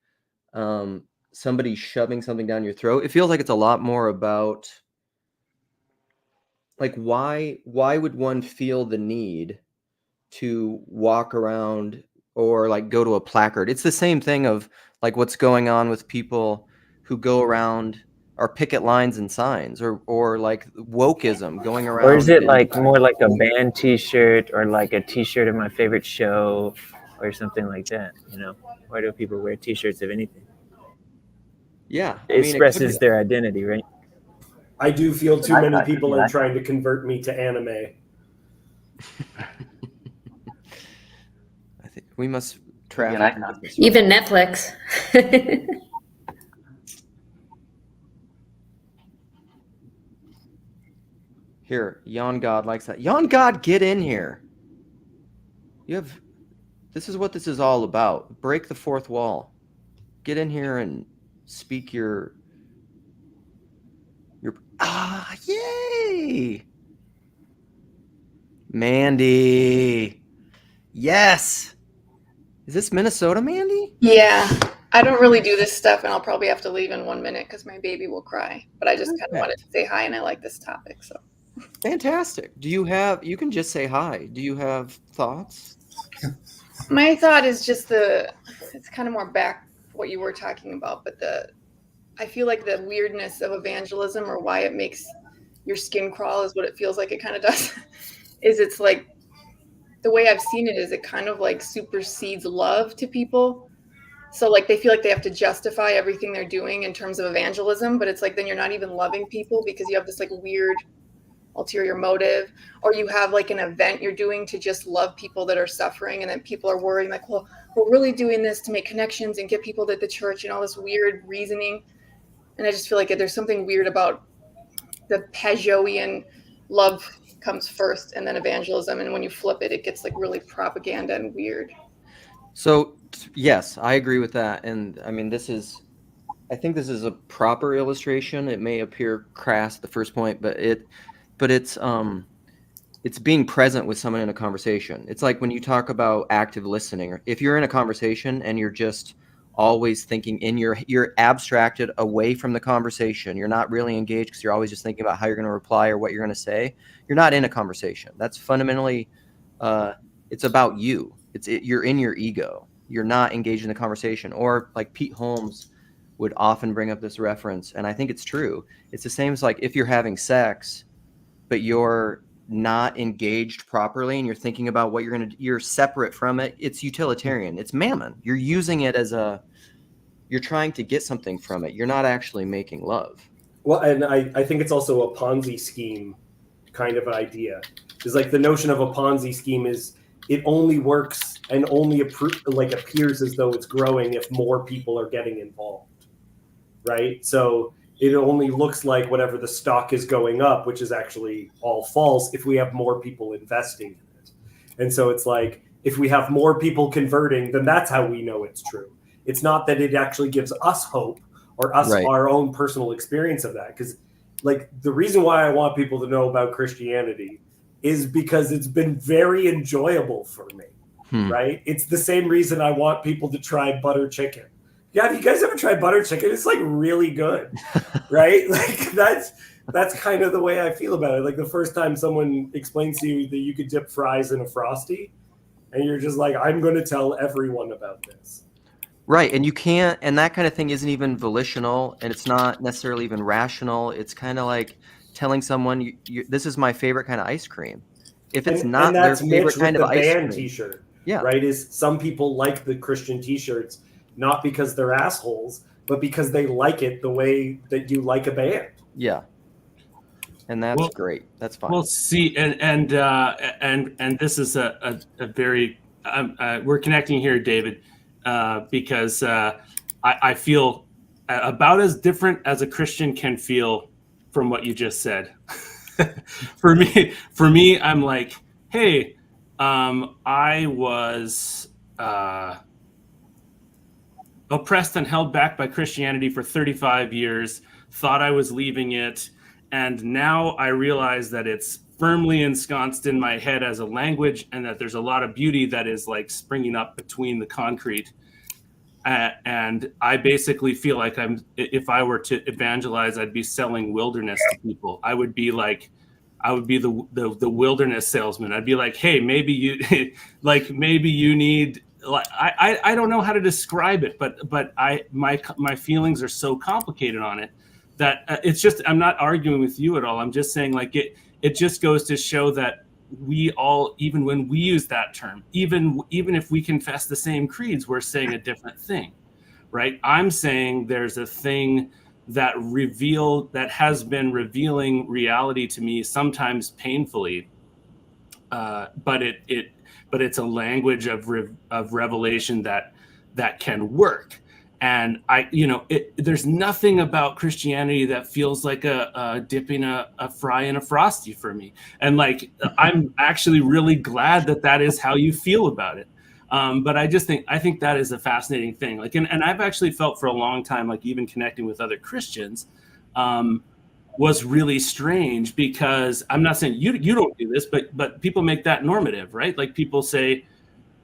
somebody shoving something down your throat. It feels like it's a lot more about, like, why would one feel the need to walk around or like go to a placard? It's the same thing of like what's going on with people who go around our picket lines and signs, or like wokeism going around. Or is it like more like a band t-shirt, or like a t-shirt of my favorite show or something like that? You know, why do people wear t-shirts of anything? Yeah, it expresses their identity, right? I do feel too many people are trying to convert me to anime. I think we must traffic. Even Netflix. Here, Yon God likes that. Yon God, get in here. This is what this is all about. Break the fourth wall. Get in here and speak your yay! Mandy. Yes. Is this Minnesota, Mandy? Yeah. I don't really do this stuff, and I'll probably have to leave in 1 minute because my baby will cry. But I just kind of wanted to say hi, and I like this topic. So fantastic. You can just say hi. Do you have thoughts? My thought is just it's kind of more back what you were talking about, but I feel like the weirdness of evangelism, or why it makes your skin crawl, is what it feels like it kind of does. It's like, the way I've seen it is it kind of like supersedes love to people. So like they feel like they have to justify everything they're doing in terms of evangelism, but it's like then you're not even loving people because you have this like weird ulterior motive, or you have like an event you're doing to just love people that are suffering, and then people are worrying like, well, we're really doing this to make connections and get people to the church, and all this weird reasoning. And I just feel like there's something weird about the Peugeotian love comes first and then evangelism, and when you flip it, it gets like really propaganda and weird. So yes, I agree with that. And I mean, I think this is a proper illustration. It may appear crass at the first point, but it's being present with someone in a conversation. It's like when you talk about active listening, if you're in a conversation and you're just always thinking you're abstracted away from the conversation, you're not really engaged because you're always just thinking about how you're going to reply or what you're going to say, you're not in a conversation. That's fundamentally, it's about you. You're in your ego. You're not engaged in the conversation. Or like Pete Holmes would often bring up this reference, and I think it's true. It's the same as like if you're having sex, but you're not engaged properly and you're thinking about what you're separate from it, it's utilitarian. It's mammon. You're using it as you're trying to get something from it. You're not actually making love. Well, and I think it's also a Ponzi scheme kind of idea. It's like the notion of a Ponzi scheme is it only works and only appears as though it's growing if more people are getting involved, right? So it only looks like whatever the stock is going up, which is actually all false, if we have more people investing in it. And so it's like, if we have more people converting, then that's how we know it's true. It's not that it actually gives us hope or us our own personal experience of that. Because like the reason why I want people to know about Christianity is because it's been very enjoyable for me, right? It's the same reason I want people to try butter chicken. Yeah, have you guys ever tried butter chicken? It's like really good, right? Like that's kind of the way I feel about it. Like the first time someone explains to you that you could dip fries in a Frosty, and you're just like, I'm going to tell everyone about this. Right, and you can't, and that kind of thing isn't even volitional, and it's not necessarily even rational. It's kind of like telling someone, this is my favorite kind of ice cream. If it's not their favorite kind of ice cream. T-shirt, yeah, right? Is some people like the Christian T-shirts not because they're assholes, but because they like it the way that you like a band. Yeah, and that's great. That's fine. Well, see, and this is a very we're connecting here, David, because I feel about as different as a Christian can feel from what you just said. For me, I'm like, hey, I was oppressed and held back by Christianity for 35 years, thought I was leaving it, and now I realize that it's firmly ensconced in my head as a language, and that there's a lot of beauty that is like springing up between the concrete. And I basically feel like if I were to evangelize, I'd be selling wilderness to people. I would be the wilderness salesman. I'd be like, hey, maybe you need, like, I don't know how to describe it, but my feelings are so complicated on it that it's just, I'm not arguing with you at all. I'm just saying, like, it just goes to show that we all, even when we use that term, even if we confess the same creeds, we're saying a different thing, right? I'm saying there's a thing that has been revealing reality to me, sometimes painfully, but it's a language of revelation that can work. And there's nothing about Christianity that feels like a dipping a fry in a Frosty for me. And like, I'm actually really glad that is how you feel about it. But I think that is a fascinating thing. Like, and I've actually felt for a long time, like even connecting with other Christians, was really strange, because I'm not saying you don't do this, but people make that normative, right? Like people say,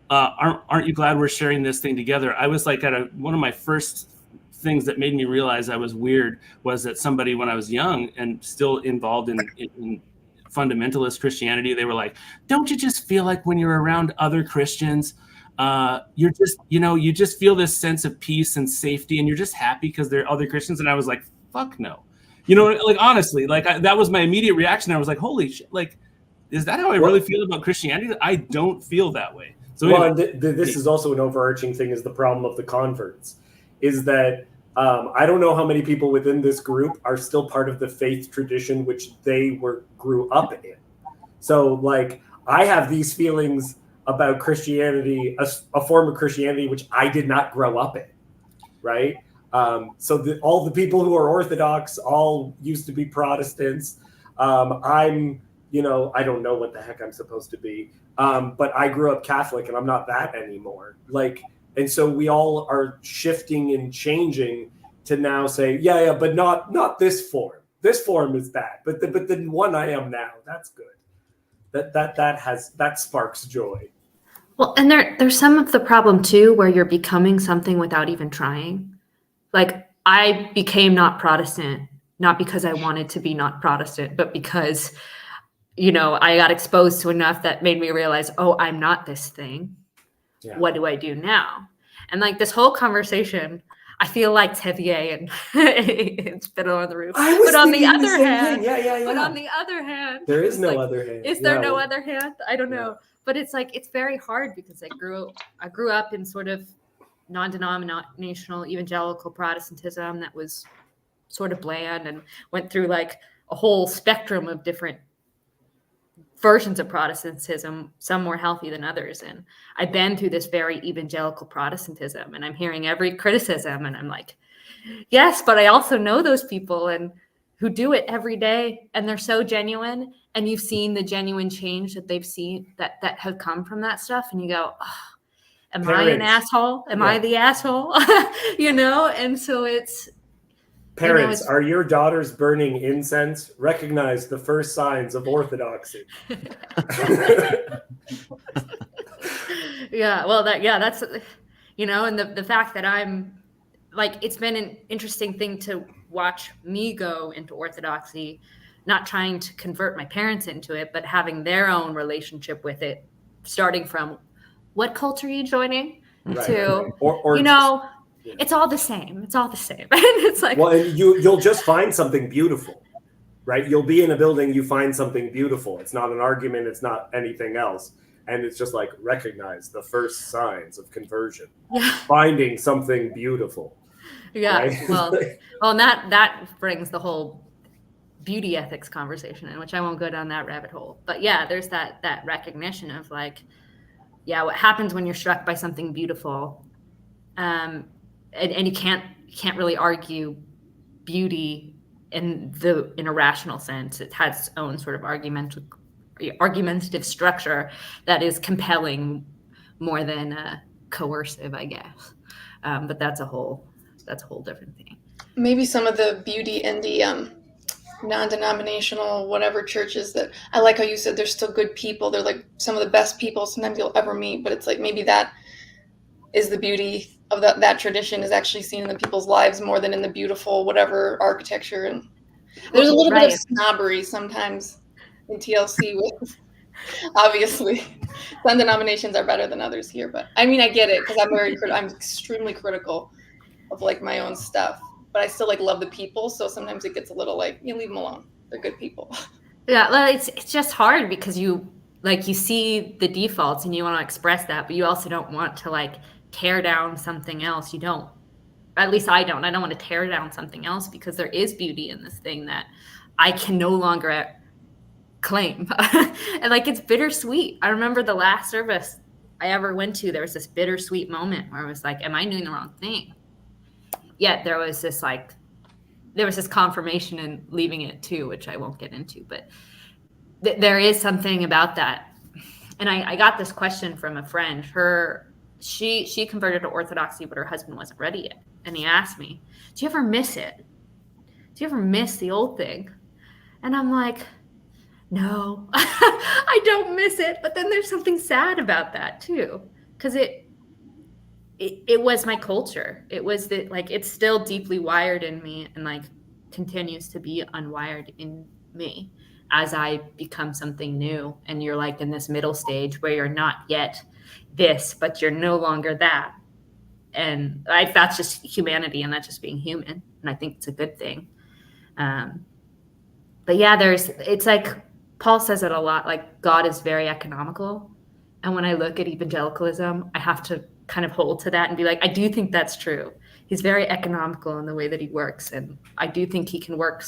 aren't you glad we're sharing this thing together? I was like one of my first things that made me realize I was weird was that somebody, when I was young and still involved in fundamentalist Christianity, they were like, don't you just feel like when you're around other Christians, you just feel this sense of peace and safety, and you're just happy because they're other Christians? And I was like, fuck no. Like, honestly, like that was my immediate reaction. I was like, holy shit, like, is that how I really feel about Christianity? I don't feel that way. So this is also an overarching thing, is the problem of the converts, is that I don't know how many people within this group are still part of the faith tradition which they grew up in. So like, I have these feelings about Christianity, a form of Christianity which I did not grow up in, right? So all the people who are Orthodox all used to be Protestants. I don't know what the heck I'm supposed to be. But I grew up Catholic, and I'm not that anymore. Like, and so we all are shifting and changing to now say, yeah, but not this form. This form is bad, but the one I am now, that's good. That sparks joy. Well, and there's some of the problem too, where you're becoming something without even trying. Like, I became not Protestant, not because I wanted to be not Protestant, but because I got exposed to enough that made me realize, oh, I'm not this thing. Yeah. What do I do now? And like this whole conversation, I feel like Tevier and it's Fiddler on the Roof. I was But on the thinking the other same hand, thing. Yeah. but on the other hand, There is it's no like, other hand. is there Yeah, no well, other hand? I don't yeah. know. But it's like it's very hard because I grew up in sort of non-denominational evangelical Protestantism that was sort of bland, and went through like a whole spectrum of different versions of Protestantism, some more healthy than others. And I've been through this very evangelical Protestantism, and I'm hearing every criticism, and I'm like, yes, but I also know those people and who do it every day, and they're so genuine, and you've seen the genuine change that they've seen that have come from that stuff, and you go, oh, am I an asshole? Am I the asshole? And so it's Parents, are your daughters burning incense? Recognize the first signs of orthodoxy. That's and the fact that I'm like, it's been an interesting thing to watch me go into orthodoxy, not trying to convert my parents into it, but having their own relationship with it, starting from what cult are you joining to, or it's all the same. It's all the same. And it's like, well, and you'll just find something beautiful, right? You'll be in a building, you find something beautiful. It's not an argument. It's not anything else. And it's just like, recognize the first signs of conversion, finding something beautiful. Yeah. Right? Well, and that brings the whole beauty ethics conversation in, which I won't go down that rabbit hole. But yeah, there's that recognition of like, what happens when you're struck by something beautiful. And you can't really argue beauty in a rational sense. It has its own sort of argumentative structure that is compelling more than coercive, I guess. But that's a whole different thing. Maybe some of the beauty in the non-denominational whatever churches that I like how you said they're still good people. They're like some of the best people sometimes you'll ever meet, but it's like maybe that is the beauty of that tradition, is actually seen in the people's lives more than in the beautiful whatever architecture. And there's a little bit of snobbery sometimes in TLC with, obviously, some denominations are better than others here, but I mean, I get it because I'm extremely critical of like my own stuff, but I still like love the people. So sometimes it gets a little like, leave them alone. They're good people. Yeah, well, it's just hard because you see the defaults and you want to express that, but you also don't want to like tear down something else. You don't, at least I don't want to tear down something else because there is beauty in this thing that I can no longer claim. And like, it's bittersweet. I remember the last service I ever went to, there was this bittersweet moment where I was like, am I doing the wrong thing? Yet there was this confirmation in leaving it too, which I won't get into, but there is something about that. And I got this question from a friend. She converted to Orthodoxy, but her husband wasn't ready yet. And he asked me, do you ever miss it? Do you ever miss the old thing? And I'm like, no, I don't miss it. But then there's something sad about that too, because it was my culture. It was that, like, it's still deeply wired in me and like continues to be unwired in me as I become something new. And you're like in this middle stage where you're not yet this, but you're no longer that. And that's just humanity, and that's just being human. And I think it's a good thing. But yeah, it's like Paul says it a lot, like God is very economical. And when I look at evangelicalism, I have to kind of hold to that and be like, I do think that's true. He's very economical in the way that he works. And I do think he can work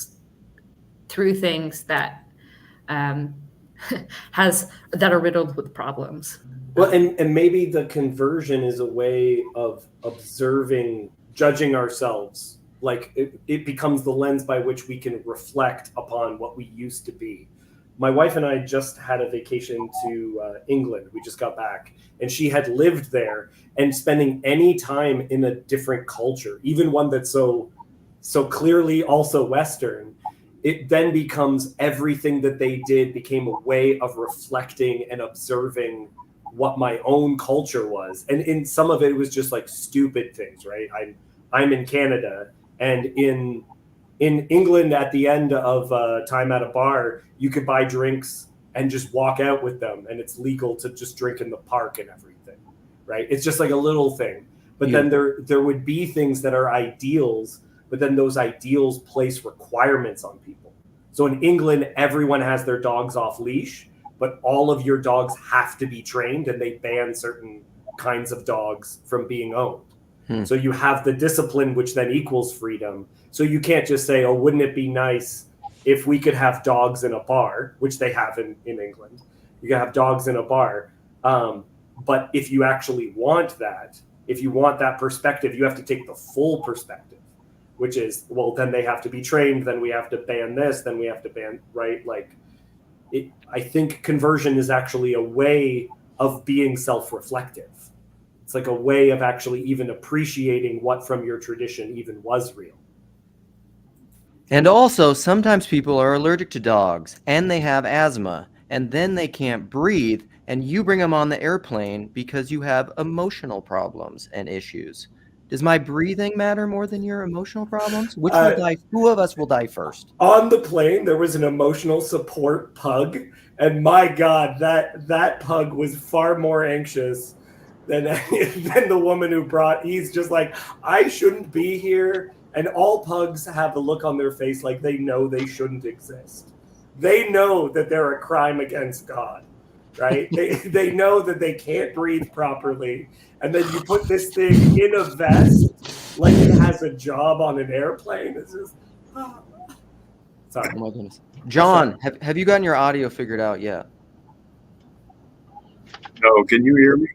through things that are riddled with problems. Well, and maybe the conversion is a way of observing, judging ourselves. Like it becomes the lens by which we can reflect upon what we used to be. My wife and I just had a vacation to England. We just got back, and she had lived there, and spending any time in a different culture, even one that's so clearly also Western, it then becomes everything that they did became a way of reflecting and observing what my own culture was. And in some of it was just like stupid things, right? I'm in Canada, and in England at the end of time at a bar, you could buy drinks and just walk out with them, and it's legal to just drink in the park and everything, right? It's just like a little thing. But then there would be things that are ideals, but then those ideals place requirements on people. So in England, everyone has their dogs off leash, but all of your dogs have to be trained, and they ban certain kinds of dogs from being owned. So you have the discipline, which then equals freedom. So you can't just say, oh, wouldn't it be nice if we could have dogs in a bar, which they have in England. You can have dogs in a bar. But if you actually want that, if you want that perspective, you have to take the full perspective, which is, well, then they have to be trained, then we have to ban this, then we have to ban, right? Like, I think conversion is actually a way of being self-reflective. It's like a way of actually even appreciating what from your tradition even was real. And also, sometimes people are allergic to dogs, and they have asthma, and then they can't breathe, and you bring them on the airplane because you have emotional problems and issues. Does my breathing matter more than your emotional problems? Which will die? Who of us will die first? On the plane, there was an emotional support pug, and my God, that pug was far more anxious than the woman who brought. He's just like, I shouldn't be here. And all pugs have a look on their face like they know they shouldn't exist. They know that they're a crime against God, right? they know that they can't breathe properly. And then you put this thing in a vest like it has a job on an airplane. It's just, sorry. Oh my goodness. John, have you gotten your audio figured out yet? No, can you hear me?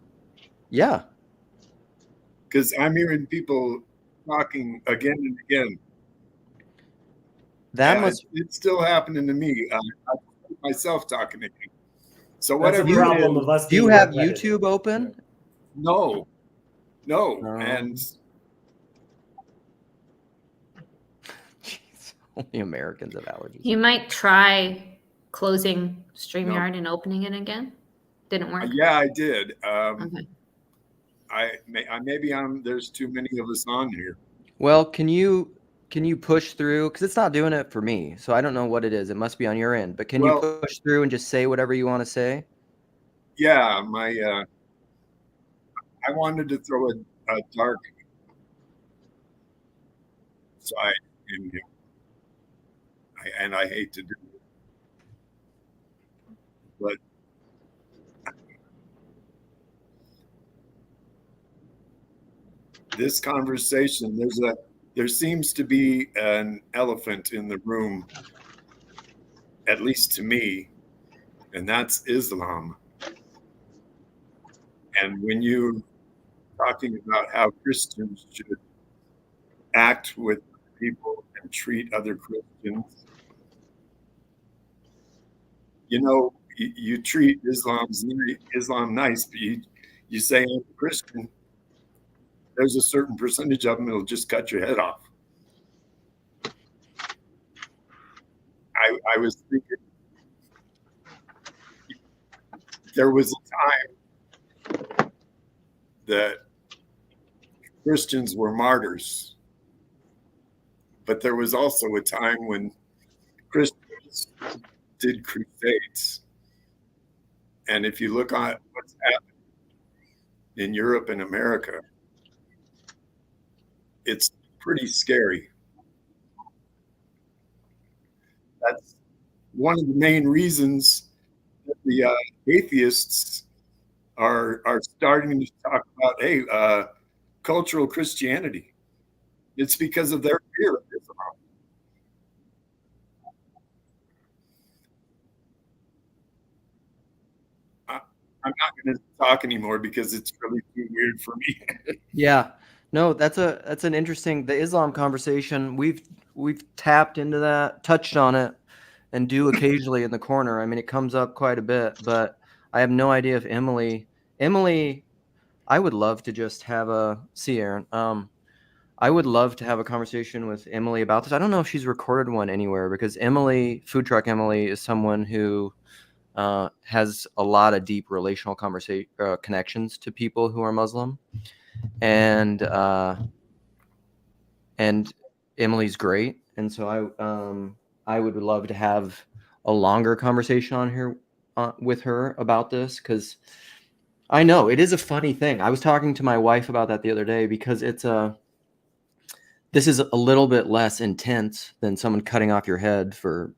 Yeah. Because I'm hearing people talking again and again. It's still happening to me. I myself talking to me. So whatever. That's a problem of us. Do you have YouTube open? No. And jeez, only Americans have allergies. You might try closing StreamYard and opening it again. Didn't work. Yeah, I did. Okay. There's too many of us on here. Well, can you push through? Because it's not doing it for me, so I don't know what it is. It must be on your end. But can you push through and just say whatever you want to say? Yeah, I wanted to throw a dark side in here, and I hate to do it, but this conversation, there seems to be an elephant in the room, at least to me, and that's Islam. And when you're talking about how Christians should act with people and treat other Christians, you treat Islam nice, but you say I'm a Christian, there's a certain percentage of them that'll just cut your head off. I was thinking there was a time that Christians were martyrs, but there was also a time when Christians did crusades. And if you look at what's happening in Europe and America, it's pretty scary. That's one of the main reasons that the atheists are starting to talk about, cultural Christianity. It's because of their fear of Islam. I'm not going to talk anymore because it's really too weird for me. Yeah. No, that's an interesting, the Islam conversation. We've tapped into that, touched on it, and do occasionally in the corner. I mean, it comes up quite a bit, but I have no idea if Emily, I would love to just have Aaron. I would love to have a conversation with Emily about this. I don't know if she's recorded one anywhere, because Emily, Food Truck Emily, is someone who has a lot of deep relational connections to people who are Muslim. And Emily's great, and so I would love to have a longer conversation on here with her about this, because I know it is a funny thing. I was talking to my wife about that the other day because this is a little bit less intense than someone cutting off your head for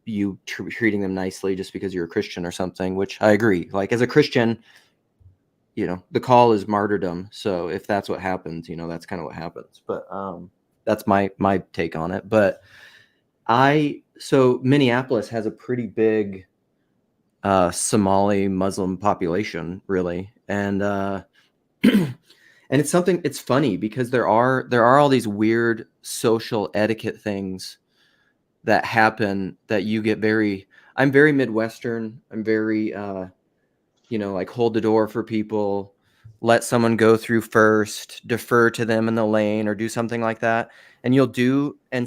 you treating them nicely just because you're a Christian or something, which I agree. Like as a Christian, you know, the call is martyrdom. So if that's what happens, you know, that's kind of what happens. But that's my take on it. But so Minneapolis has a pretty big Somali Muslim population, really. And and it's funny because there are all these weird social etiquette things that happen that you get I'm very Midwestern. I'm very, you know, like hold the door for people, let someone go through first, defer to them in the lane or do something like that. And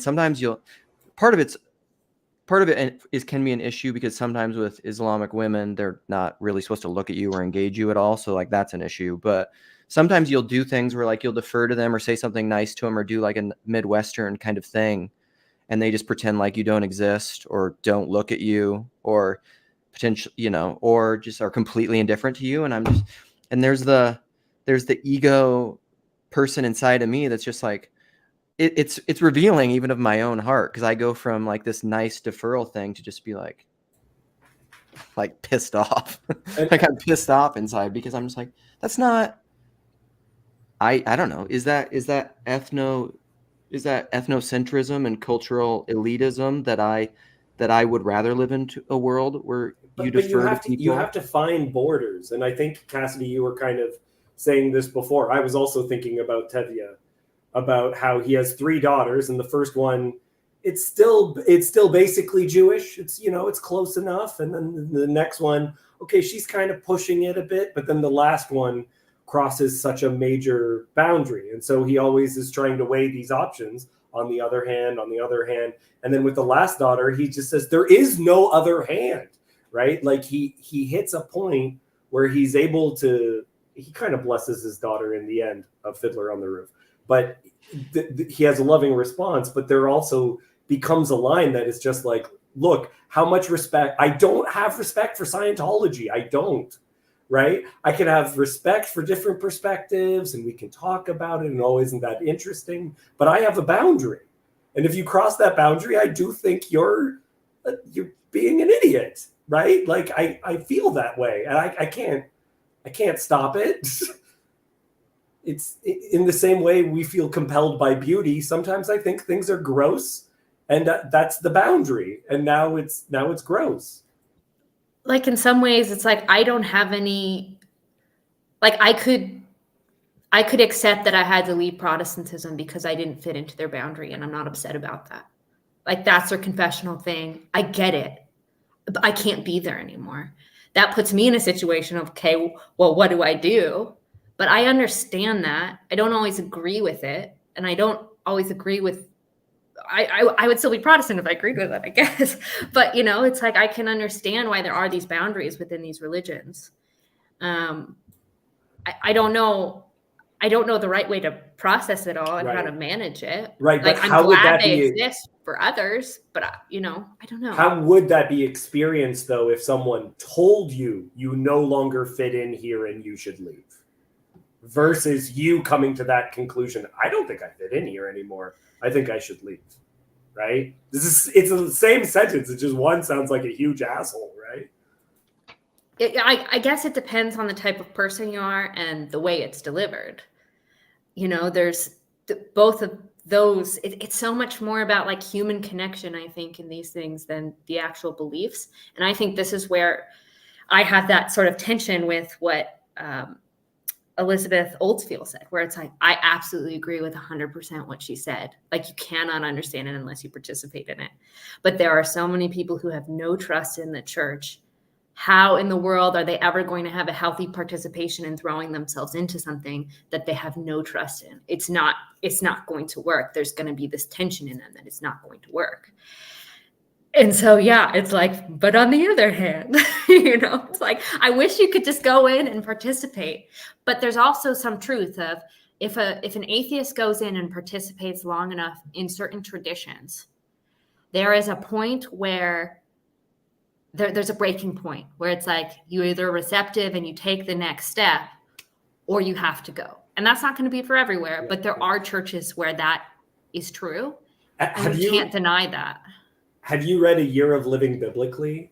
sometimes part of it can be an issue because sometimes with Islamic women, they're not really supposed to look at you or engage you at all. So like that's an issue, but sometimes you'll do things where like you'll defer to them or say something nice to them or do like a Midwestern kind of thing. And they just pretend like you don't exist or don't look at you or potentially, you know, or just are completely indifferent to you. And there's the ego person inside of me that's just like, it's revealing even of my own heart. Cause I go from like this nice deferral thing to just be like pissed off. Like I'm pissed off inside because I'm just like, that's not, I don't know. Is that ethnocentrism and cultural elitism that I would rather live in a world where you defer to people? You have to find borders. And I think, Cassidy, you were kind of saying this before. I was also thinking about Tevye, about how he has 3 daughters, and the first one, it's still basically Jewish. It's, you know, it's close enough. And then the next one, okay, she's kind of pushing it a bit, but then the last one crosses such a major boundary. And so he always is trying to weigh these options on the other hand. And then with the last daughter, he just says, there is no other hand, right? Like he hits a point where he's able to, he kind of blesses his daughter in the end of Fiddler on the Roof, but he has a loving response, but there also becomes a line that is just like, look, how much respect, I don't have respect for Scientology. I don't. Right? I can have respect for different perspectives and we can talk about it and oh, isn't that interesting? But I have a boundary. And if you cross that boundary, I do think you're being an idiot, right? Like I feel that way and I can't stop it. It's in the same way we feel compelled by beauty. Sometimes I think things are gross and that's the boundary. And now it's gross. Like in some ways it's like I don't have any, like I could accept that I had to leave Protestantism because I didn't fit into their boundary and I'm not upset about that. Like that's their confessional thing. I get it, but I can't be there anymore. That puts me in a situation of, okay, well, what do I do? But I understand that. I don't always agree with it. And I don't always agree with, I would still be Protestant if I agreed with it, I guess. But, you know, it's like I can understand why there are these boundaries within these religions. I don't know the right way to process it all and how to manage it. Right. Like, but I'm how glad would that they be exist for others, but you know, I don't know. How would that be experienced though if someone told you no longer fit in here and you should leave? Versus you coming to that conclusion, I don't think I fit in here anymore. I think I should leave. Right? It's the same sentence. It's just one sounds like a huge asshole, right? I guess it depends on the type of person you are and the way it's delivered. You know, there's both of those. It's so much more about like human connection, I think, in these things than the actual beliefs. And I think this is where I have that sort of tension with what Elizabeth Oldfield said, where it's like, I absolutely agree with 100% what she said. Like, you cannot understand it unless you participate in it. But there are so many people who have no trust in the church. How in the world are they ever going to have a healthy participation in throwing themselves into something that they have no trust in? It's not going to work. There's going to be this tension in them that it's not going to work. And so, yeah, it's like, but on the other hand, you know, it's like, I wish you could just go in and participate. But there's also some truth of if an atheist goes in and participates long enough in certain traditions, there is a point where there's a breaking point where it's like you're either receptive and you take the next step, or you have to go. And that's not going to be for everywhere, but there are churches where that is true. And you can't deny that. Have you read A Year of Living Biblically,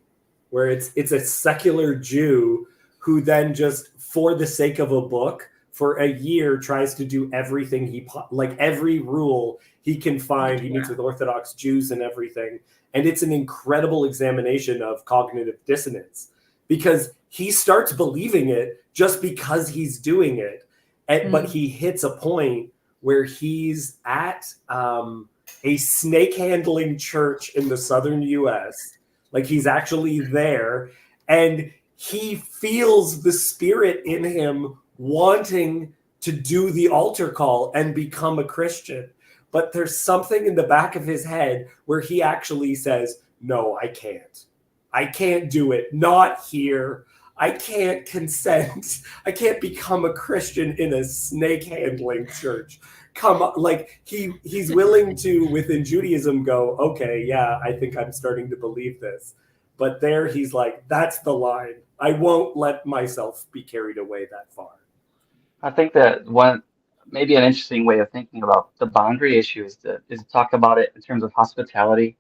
where it's a secular Jew who then just, for the sake of a book, for a year tries to do everything like every rule he can find. He meets with Orthodox Jews and everything. And it's an incredible examination of cognitive dissonance, because he starts believing it just because he's doing it. But he hits a point where he's at a snake handling church in the southern US. Like, he's actually there, and he feels the spirit in him wanting to do the altar call and become a Christian. But there's something in the back of his head where he actually says, no, I can't do it. Not here. I can't consent. I can't become a Christian in a snake handling church. Come on. Like, he's willing to, within Judaism, go, okay, yeah, I think I'm starting to believe this. But there he's like, that's the line. I won't let myself be carried away that far. I think that maybe an interesting way of thinking about the boundary issue is to talk about it in terms of hospitality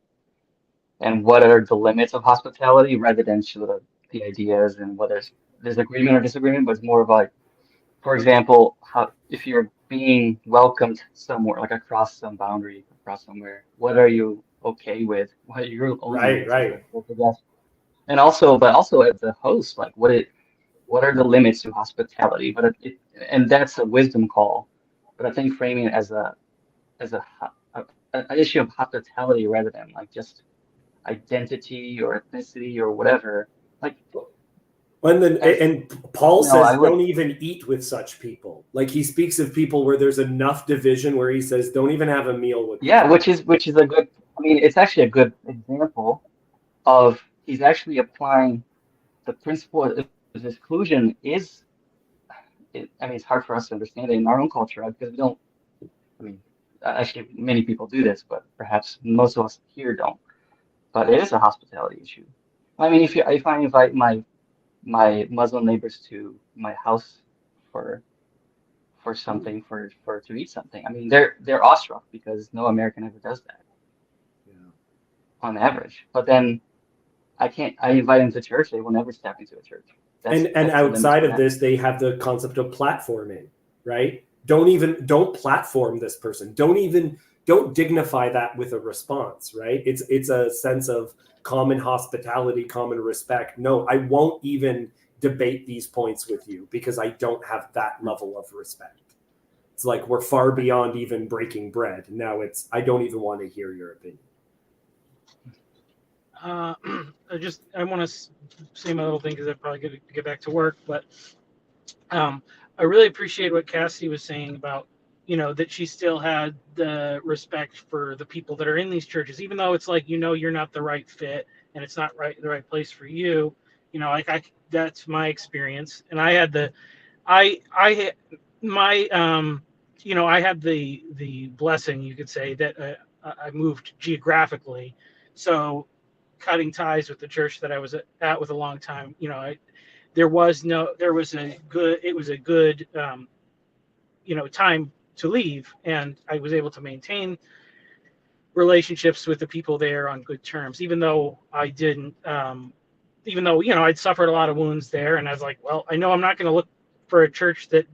and what are the limits of hospitality, rather than sort of the ideas and whether there's agreement or disagreement, but it's more of like, for example, if you're being welcomed somewhere, like across some boundary, across somewhere, what are you okay with? What you're right. And also as a host, like what are the limits to hospitality? But and that's a wisdom call. But I think framing it as an issue of hospitality rather than like just identity or ethnicity or whatever. Like, and Paul says, don't even eat with such people. Like, he speaks of people where there's enough division where he says, don't even have a meal with them. Yeah, which is a good. I mean, it's actually a good example of he's actually applying the principle of exclusion. It's hard for us to understand it in our own culture because we don't. I mean, actually, many people do this, but perhaps most of us here don't. But it is a hospitality issue. I mean, if I invite my Muslim neighbors to my house for something to eat something, I mean, they're awestruck because no American ever does that. On average. But then I invite them to church, they will never step into a church. And outside of this, they have the concept of platforming, right? Don't platform this person. Don't dignify that with a response, right? It's a sense of common hospitality, common respect. No, I won't even debate these points with you because I don't have that level of respect. It's like we're far beyond even breaking bread. Now I don't even want to hear your opinion. I want to say my little thing because I probably got to get back to work, but I really appreciate what Cassie was saying about, that she still had the respect for the people that are in these churches, even though it's like, you're not the right fit and it's not the right place for you. That's my experience. And I had I had the blessing, you could say, that I moved geographically. So cutting ties with the church that I was at with a long time, it was a good time to leave, and I was able to maintain relationships with the people there on good terms, even though I'd suffered a lot of wounds there, and I was like, well, I know I'm not going to look for a church that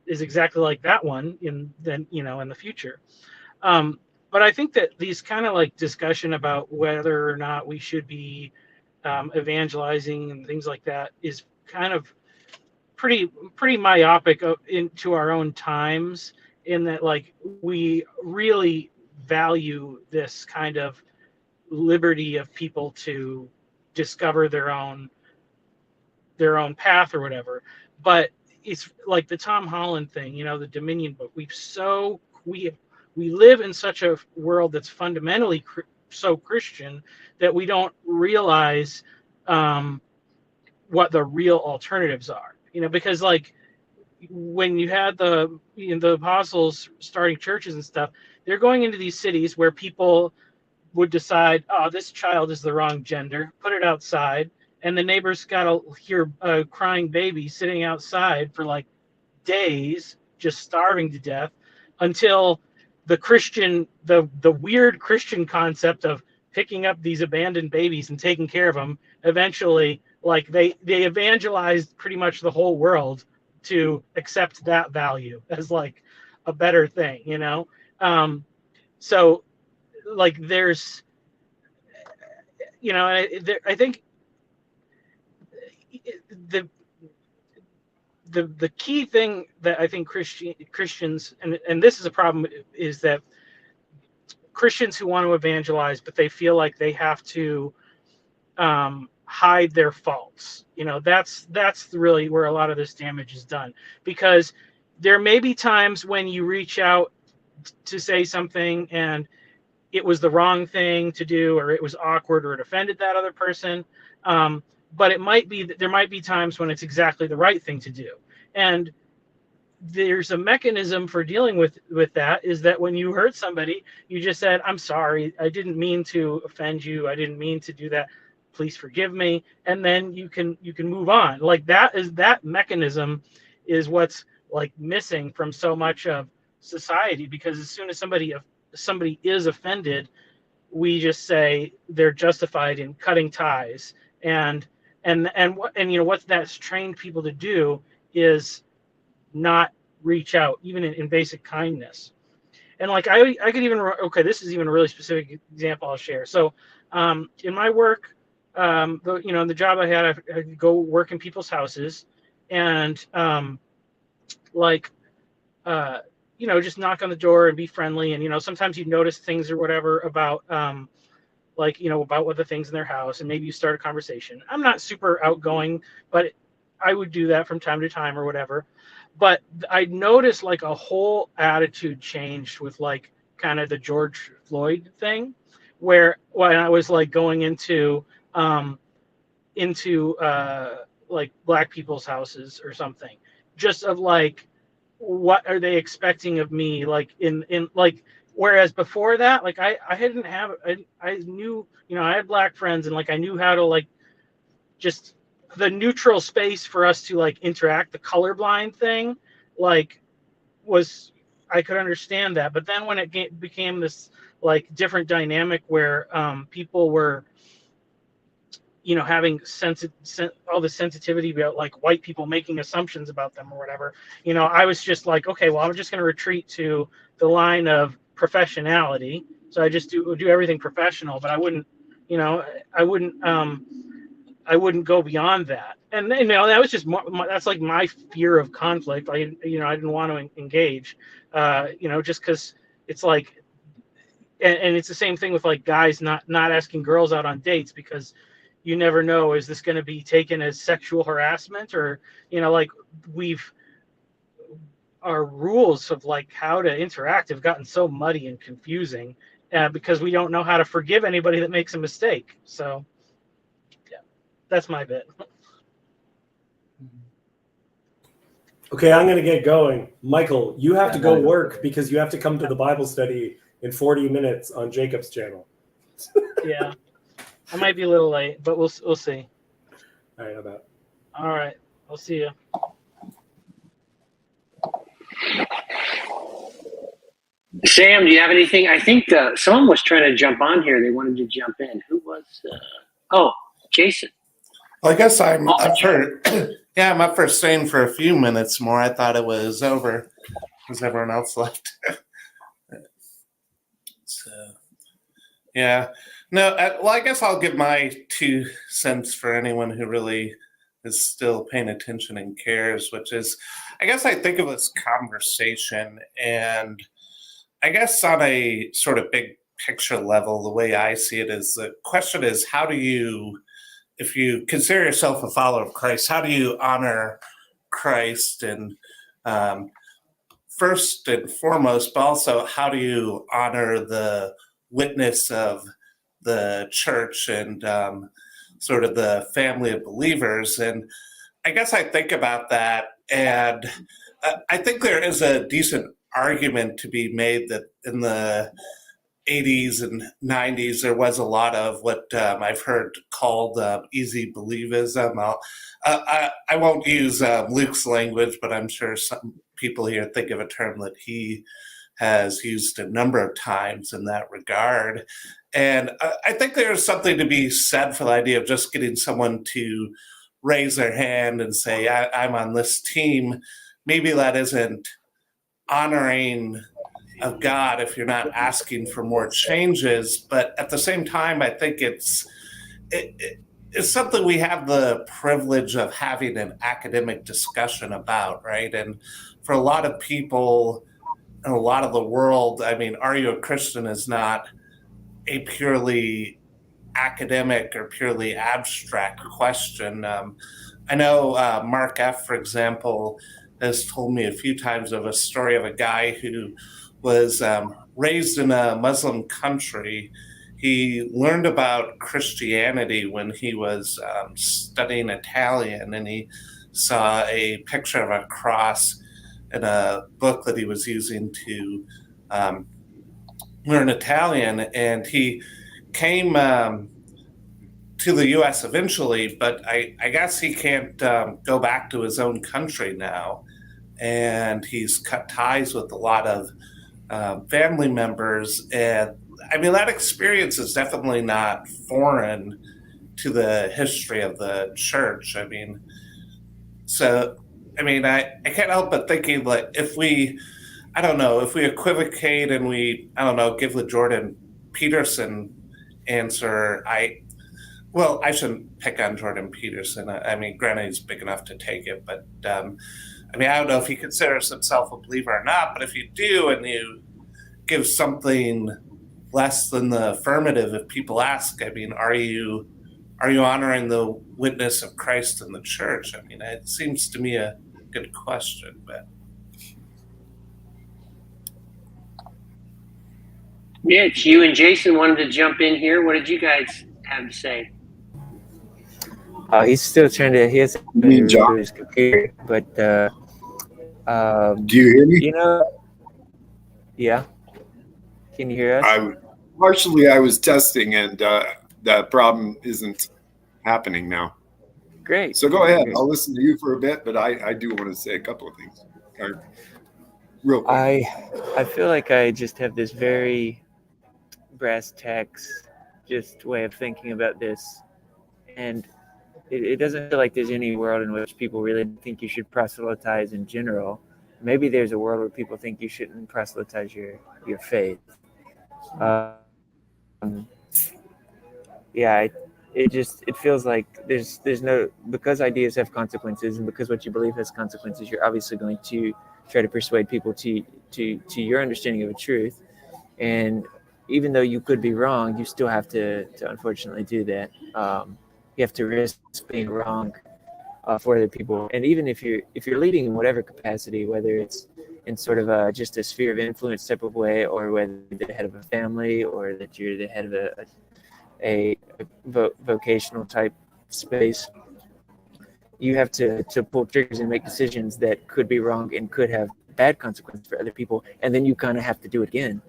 is exactly like that one in the future. But I think that these kind of like discussion about whether or not we should be evangelizing and things like that is kind of pretty myopic into our own times, in that like we really value this kind of liberty of people to discover their own path or whatever. But it's like the Tom Holland thing, the Dominion book. We live in such a world that's fundamentally so Christian that we don't realize what the real alternatives are. Because like when you had the apostles starting churches and stuff, they're going into these cities where people would decide, oh, this child is the wrong gender, put it outside, and the neighbors got to hear a crying baby sitting outside for like days, just starving to death, until the weird Christian concept of picking up these abandoned babies and taking care of them, eventually, like they evangelized pretty much the whole world to accept that value as like a better thing, you know? So like there's, you know, I think the key thing that I think Christians, and this is a problem, is that Christians who want to evangelize, but they feel like they have to hide their faults. You know, that's really where a lot of this damage is done, because there may be times when you reach out to say something and it was the wrong thing to do, or it was awkward, or it offended that other person. But there might be times when it's exactly the right thing to do. And there's a mechanism for dealing with that, is that when you hurt somebody, you just said, I'm sorry, I didn't mean to offend you, I didn't mean to do that, please forgive me, and then you can move on. Like that mechanism is what's like missing from so much of society, because as soon as somebody is offended, we just say they're justified in cutting ties. And you know what that's trained people to do is not reach out, even in basic kindness. And like I could even, okay, this is even a really specific example I'll share. So in my work, the job I had, I could go work in people's houses, and just knock on the door and be friendly. And, you know, sometimes you notice things or whatever about, about what the things in their house, and maybe you start a conversation. I'm not super outgoing, but I would do that from time to time or whatever. But I noticed like a whole attitude changed with like kind of the George Floyd thing, where when I was like going into like black people's houses or something, just of like, what are they expecting of me? Like in like, whereas before that, like I knew, you know, I had black friends, and like I knew how to like just the neutral space for us to like interact. The colorblind thing, like, I could understand that. But then when it became this like different dynamic where people were, you know, having all the sensitivity about like white people making assumptions about them or whatever, you know, I was just like, okay, well, I'm just going to retreat to the line of professionality. So I just do everything professional, but I wouldn't go beyond that. And you know, that was just that's like my fear of conflict. I didn't want to engage, just because it's like, and it's the same thing with like guys not asking girls out on dates, because you never know, is this going to be taken as sexual harassment, or, you know, like our rules of like how to interact have gotten so muddy and confusing because we don't know how to forgive anybody that makes a mistake. So yeah, that's my bit. Okay, I'm going to get going. Michael, you have to go work because you have to come to the Bible study in 40 minutes on Jacob's channel. Yeah, I might be a little late, but we'll see. All right, how about? All right, I'll see you. Sam, do you have anything? I think someone was trying to jump on here. They wanted to jump in. Who was? Jason. Well, I guess I'm up for. Yeah, I'm up for staying for a few minutes more. I thought it was over because everyone else left. So, yeah. No, I guess I'll give my 2 cents for anyone who really is still paying attention and cares, which is, I guess I think of this conversation, and I guess on a sort of big picture level, the way I see it is, the question is, how do you, if you consider yourself a follower of Christ, how do you honor Christ? And first and foremost, but also how do you honor the witness of the church and sort of the family of believers? And I guess I think about that, and I think there is a decent argument to be made that in the 80s and 90s, there was a lot of what I've heard called easy believism. I won't use Luke's language, but I'm sure some people here think of a term that he has used a number of times in that regard. And I think there's something to be said for the idea of just getting someone to raise their hand and say, I'm on this team. Maybe that isn't honoring of God if you're not asking for more changes, but at the same time, I think it's something we have the privilege of having an academic discussion about, right? And for a lot of people in a lot of the world, I mean, are you a Christian is not a purely academic or purely abstract question. I know Mark F., for example, has told me a few times of a story of a guy who was raised in a Muslim country. He learned about Christianity when he was studying Italian, and he saw a picture of a cross in a book that he was using to learn Italian, and he came to the U.S. eventually, but I guess he can't go back to his own country now, and he's cut ties with a lot of family members. And I mean, that experience is definitely not foreign to the history of the church. I mean, so, I mean, I can't help but thinking, like, if we equivocate and we, give the Jordan Peterson answer, I shouldn't pick on Jordan Peterson. I mean, granted, he's big enough to take it, but I don't know if he considers himself a believer or not, but if you do and you give something less than the affirmative, if people ask, I mean, are you honoring the witness of Christ in the church? I mean, it seems to me a good question, but. Mitch, you and Jason wanted to jump in here. What did you guys have to say? He's still trying to. He has to his computer, but do you hear me? You know, yeah. Can you hear us? I was testing, and that problem isn't happening now. Great. So go ahead. I'll listen to you for a bit, but I do want to say a couple of things. Real quick. I feel like I just have this very brass tacks just way of thinking about this, and it doesn't feel like there's any world in which people really think you should proselytize in general. Maybe there's a world where people think you shouldn't proselytize your faith. It feels like there's no, because ideas have consequences, and because what you believe has consequences, you're obviously going to try to persuade people to your understanding of a truth. And even though you could be wrong, you still have to unfortunately do that. You have to risk being wrong for other people. And even if you're leading in whatever capacity, whether it's in sort of just a sphere of influence type of way, or whether you're the head of a family, or that you're the head of a vocational type space, you have to pull triggers and make decisions that could be wrong and could have bad consequences for other people. And then you kind of have to do it again.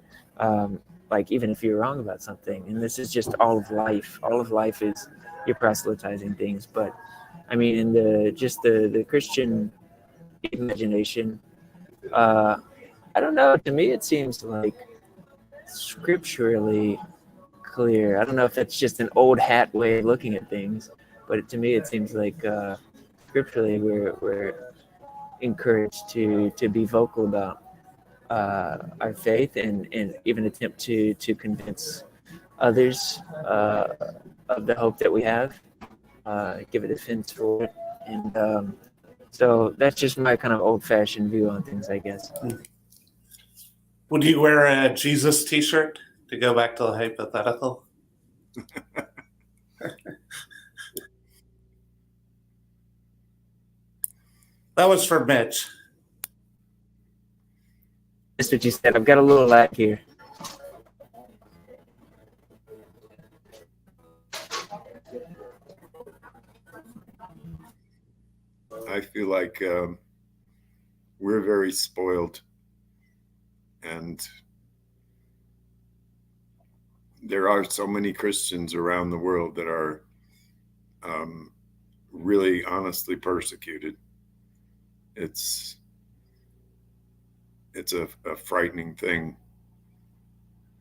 Like, even if you're wrong about something. And this is just all of life. All of life is you're proselytizing things. But I mean, in the Christian imagination, I don't know. To me, it seems like scripturally clear. I don't know if that's just an old hat way of looking at things, but to me, it seems like scripturally we're encouraged to be vocal about our faith and even attempt to convince others of the hope that we have, give a defense for it. And so that's just my kind of old-fashioned view on things, I guess. Would you wear a Jesus t-shirt to go back to the hypothetical? That was for Mitch. That's what you said. I've got a little lag here. I feel like we're very spoiled, and there are so many Christians around the world that are really honestly persecuted. It's a frightening thing,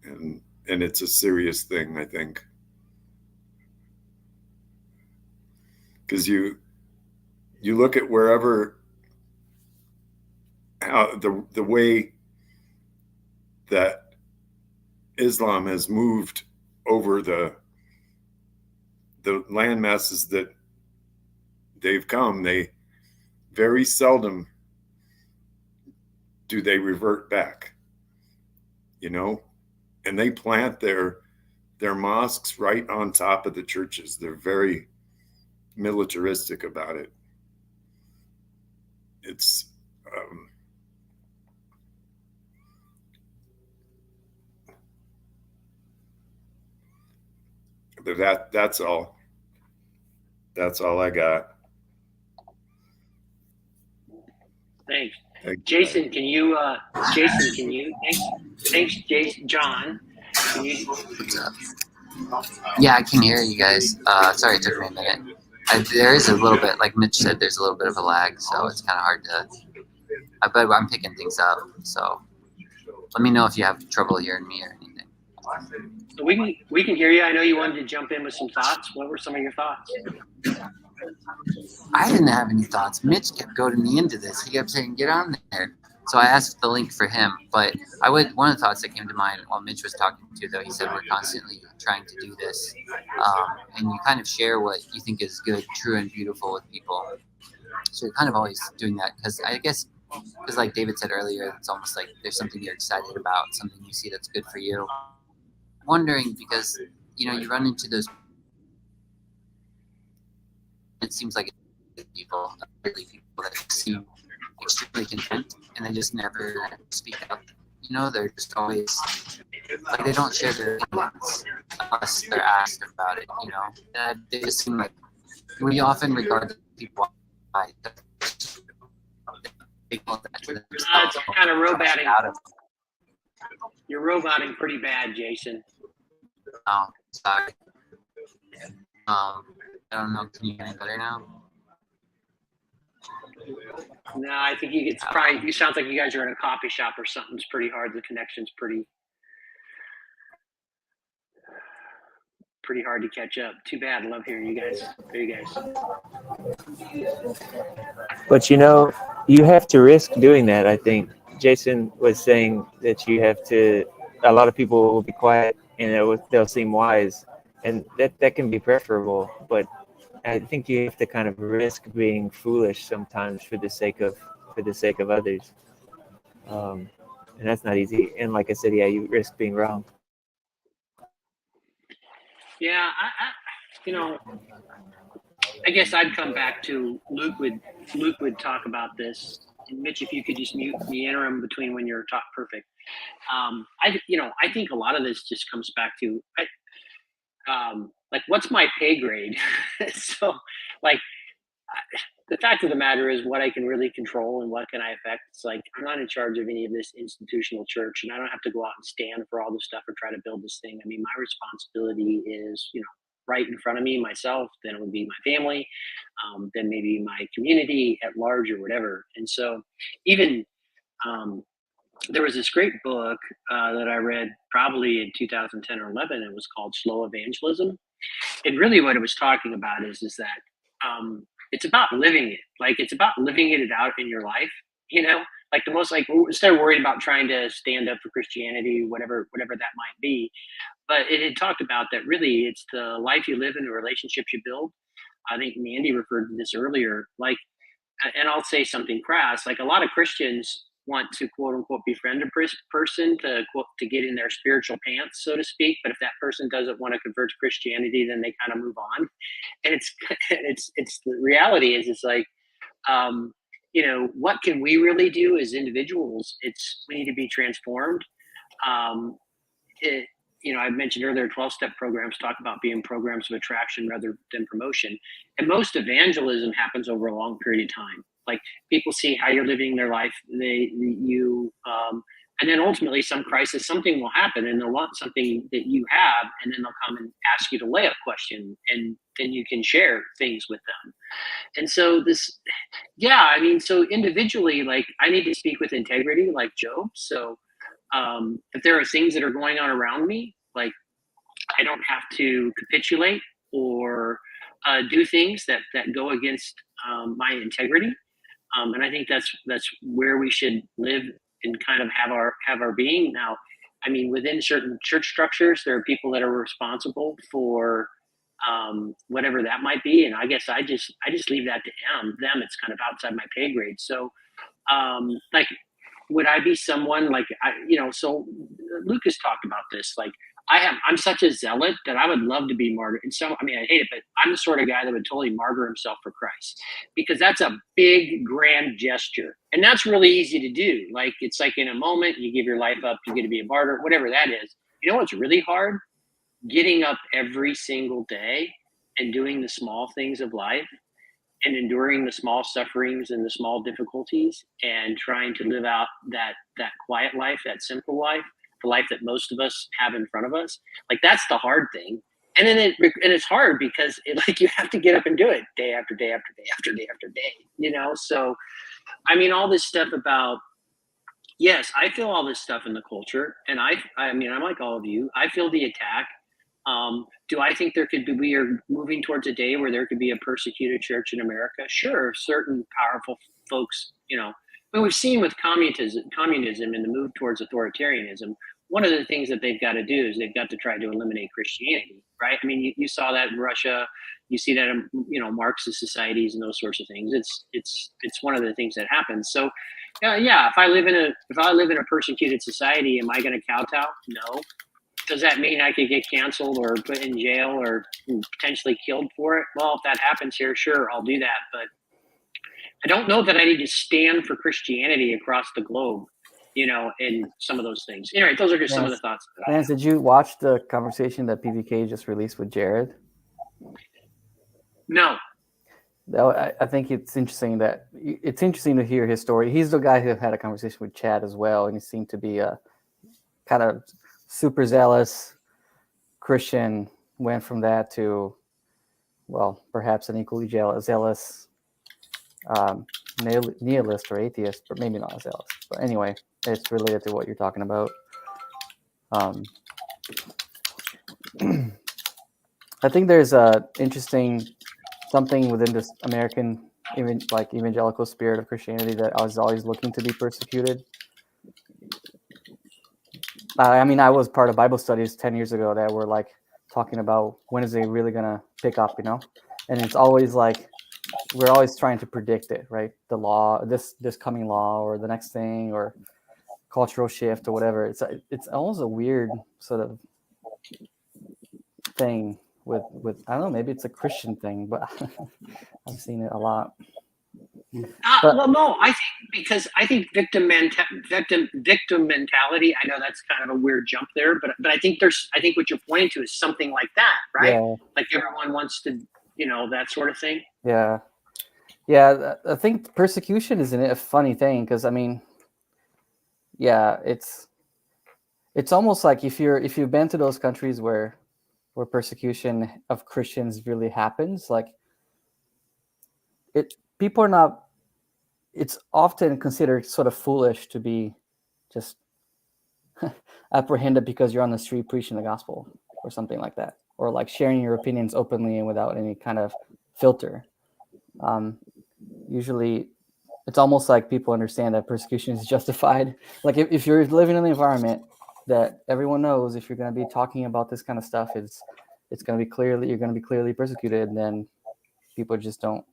and it's a serious thing, I think, because you look at wherever, how the way that Islam has moved over the land masses that they've come, they very seldom do they revert back, and they plant their mosques right on top of the churches. They're very militaristic about it. It's but that's all I got. Thanks. Jason, can you thanks Jason. John, can you? Yeah, I can hear you guys. Sorry it took me a minute. There is a little bit, like Mitch said, there's a little bit of a lag, so it's kind of hard to, but I'm picking things up, so let me know if you have trouble hearing me or anything. So we can hear you. I know you wanted to jump in with some thoughts. What were some of your thoughts? I didn't have any thoughts. Mitch kept goading me into this. He kept saying, get on there. So I asked the link for him. But one of the thoughts that came to mind while Mitch was talking to, though, he said we're constantly trying to do this. And you kind of share what you think is good, true, and beautiful with people. So you're kind of always doing that. Because I guess, like David said earlier, it's almost like there's something you're excited about, something you see that's good for you. I'm wondering, because, you run into those, it seems like people that seem extremely content and they just never speak up. They're just always like they don't share their opinions unless they're asked about it. They just seem like we often regard people by people that It's kind of roboting. You're roboting pretty bad, Jason. Oh, sorry. I don't know. Can you hear me better now? No, I think it's probably. It sounds like you guys are in a coffee shop or something. It's pretty hard. The connection's pretty hard to catch up. Too bad. I love hearing you guys. There you guys. But you have to risk doing that. I think Jason was saying that you have to. A lot of people will be quiet and they'll seem wise, and that can be preferable. But I think you have to kind of risk being foolish sometimes for the sake of others, and that's not easy. And like I said, yeah, you risk being wrong. Yeah, I guess I'd come back to Luke would talk about this. And Mitch, if you could just mute the interim between when you're perfect. I think a lot of this just comes back to like, what's my pay grade? So, like, the fact of the matter is what I can really control and what can I affect. It's like, I'm not in charge of any of this institutional church, and I don't have to go out and stand for all this stuff or try to build this thing. I mean, my responsibility is, right in front of me, myself, then it would be my family, then maybe my community at large or whatever. And so even there was this great book that I read probably in 2010 or 11. It was called Slow Evangelism. And really what it was talking about is that it's about living it. Like, it's about living it out in your life, like the most, like, instead of worrying about trying to stand up for Christianity, whatever that might be. But it had talked about that really it's the life you live and the relationships you build. I think Mandy referred to this earlier, like, and I'll say something crass, like a lot of Christians want to quote unquote befriend a person to get in their spiritual pants, so to speak. But if that person doesn't want to convert to Christianity, then they kind of move on. And it's the reality is it's like, what can we really do as individuals? We need to be transformed. I mentioned earlier, 12-step programs talk about being programs of attraction rather than promotion. And most evangelism happens over a long period of time. Like, people see how you're living their life. You And then ultimately some crisis, something will happen and they'll want something that you have, and then they'll come and ask you to lay a question, and then you can share things with them. And so so individually, like, I need to speak with integrity like Job. So if there are things that are going on around me, like, I don't have to capitulate or do things that go against my integrity. And I think that's where we should live and kind of have our being. Now, I mean, within certain church structures, there are people that are responsible for whatever that might be, and I guess I just leave that to them. It's kind of outside my pay grade. So, like, would I be someone like So Lucas talked about this. Like, I'm such a zealot that I would love to be martyred. And so, I mean, I hate it, but I'm the sort of guy that would totally martyr himself for Christ, because that's a big, grand gesture. And that's really easy to do. Like, it's like in a moment, you give your life up, you get to be a martyr, whatever that is. You know what's really hard? Getting up every single day and doing the small things of life and enduring the small sufferings and the small difficulties and trying to live out that quiet life, that simple life, the life that most of us have in front of us. Like, that's the hard thing. And then it's hard because you have to get up and do it day after day after day after day after day, So, I mean, all this stuff about, yes, I feel all this stuff in the culture. And I mean, I'm like all of you, I feel the attack. Do I think we are moving towards a day where there could be a persecuted church in America? Sure. Certain powerful folks, but we've seen with communism and the move towards authoritarianism, one of the things that they've got to do is they've got to try to eliminate Christianity, right? I mean, you saw that in Russia, you see that in, Marxist societies and those sorts of things. It's one of the things that happens. So, yeah, if I live in a persecuted society, am I going to kowtow? No. Does that mean I could get canceled or put in jail or potentially killed for it? Well, if that happens here, sure, I'll do that. But I don't know that I need to stand for Christianity across the globe, in some of those things. Anyway, those are just some of the thoughts. Lance, did you watch the conversation that PVK just released with Jared? No. I think it's interesting to hear his story. He's the guy who had a conversation with Chad as well, and he seemed to be a kind of super zealous Christian, went from that to, well, perhaps an equally zealous nihilist or atheist, but maybe not zealous. But anyway, it's related to what you're talking about. I think there's a interesting something within this American evangelical spirit of Christianity that I was always looking to be persecuted. I mean, I was part of Bible studies 10 years ago that were like talking about when is it really going to pick up, and it's always like, we're always trying to predict it, right? The law, this coming law or the next thing or cultural shift or whatever. It's almost a weird sort of thing with I don't know, maybe it's a Christian thing, but I've seen it a lot. Well, no, I think victim mentality. I know that's kind of a weird jump there, but I think what you're pointing to is something like that, right? Yeah. Like everyone wants to, that sort of thing. Yeah. I think persecution is a funny thing because, I mean, yeah, it's almost like if you've been to those countries where persecution of Christians really happens, like people are not. It's often considered sort of foolish to be just apprehended because you're on the street preaching the gospel or something like that, or like sharing your opinions openly and without any kind of filter. Usually, it's almost like people understand that persecution is justified. Like if you're living in an environment that everyone knows, if you're going to be talking about this kind of stuff, it's going to be you're going to be clearly persecuted, and then people just don't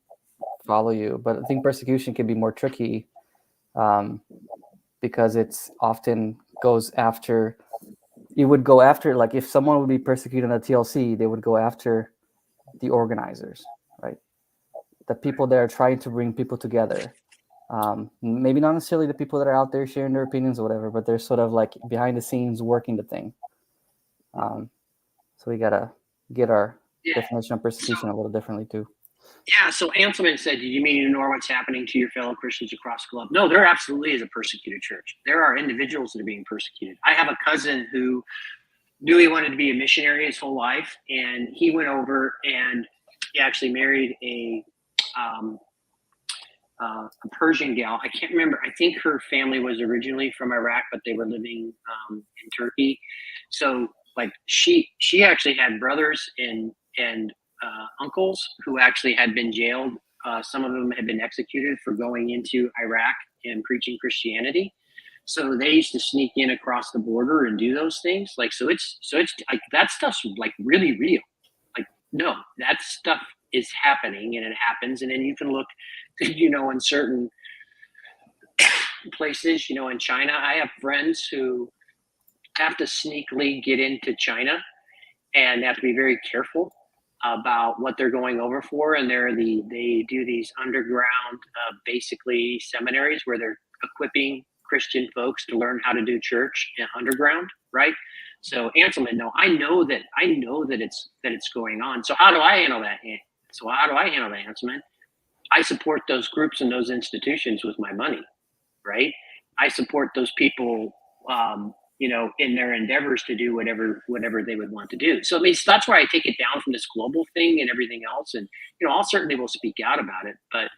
follow you. But I think persecution can be more tricky because it's often goes after. You would go after, like if someone would be persecuted on the TLC, they would go after the organizers, right? The people that are trying to bring people together. Maybe not necessarily the people that are out there sharing their opinions or whatever, but they're sort of like behind the scenes working the thing. So we gotta get our definition of persecution a little differently too. Yeah, so Anselman said, do you mean to ignore what's happening to your fellow Christians across the globe? No, there absolutely is a persecuted church. There are individuals that are being persecuted. I have a cousin who knew he wanted to be a missionary his whole life, and he went over and he actually married a Persian gal. I can't remember. I think her family was originally from Iraq, but they were living in Turkey. So like she actually had brothers and uncles who actually had been jailed. Some of them had been executed for going into Iraq and preaching Christianity. So they used to sneak in across the border and do those things. Like, so it's like that stuff's like really real. Like, no, that stuff is happening and it happens. And then you can look, you know, in certain places, you know, in China, I have friends who have to sneakily get into China and have to be very careful about what they're going over for. And they do these underground, basically seminaries where they're equipping Christian folks to learn how to do church underground, right? So Anselman, no, I know that it's going on. So how do I handle that? Anselman? I support those groups and those institutions with my money, right? I support those people, you know, in their endeavors to do whatever they would want to do. So I mean, that's why I take it down from this global thing and everything else. And you know, I'll certainly will speak out about it. But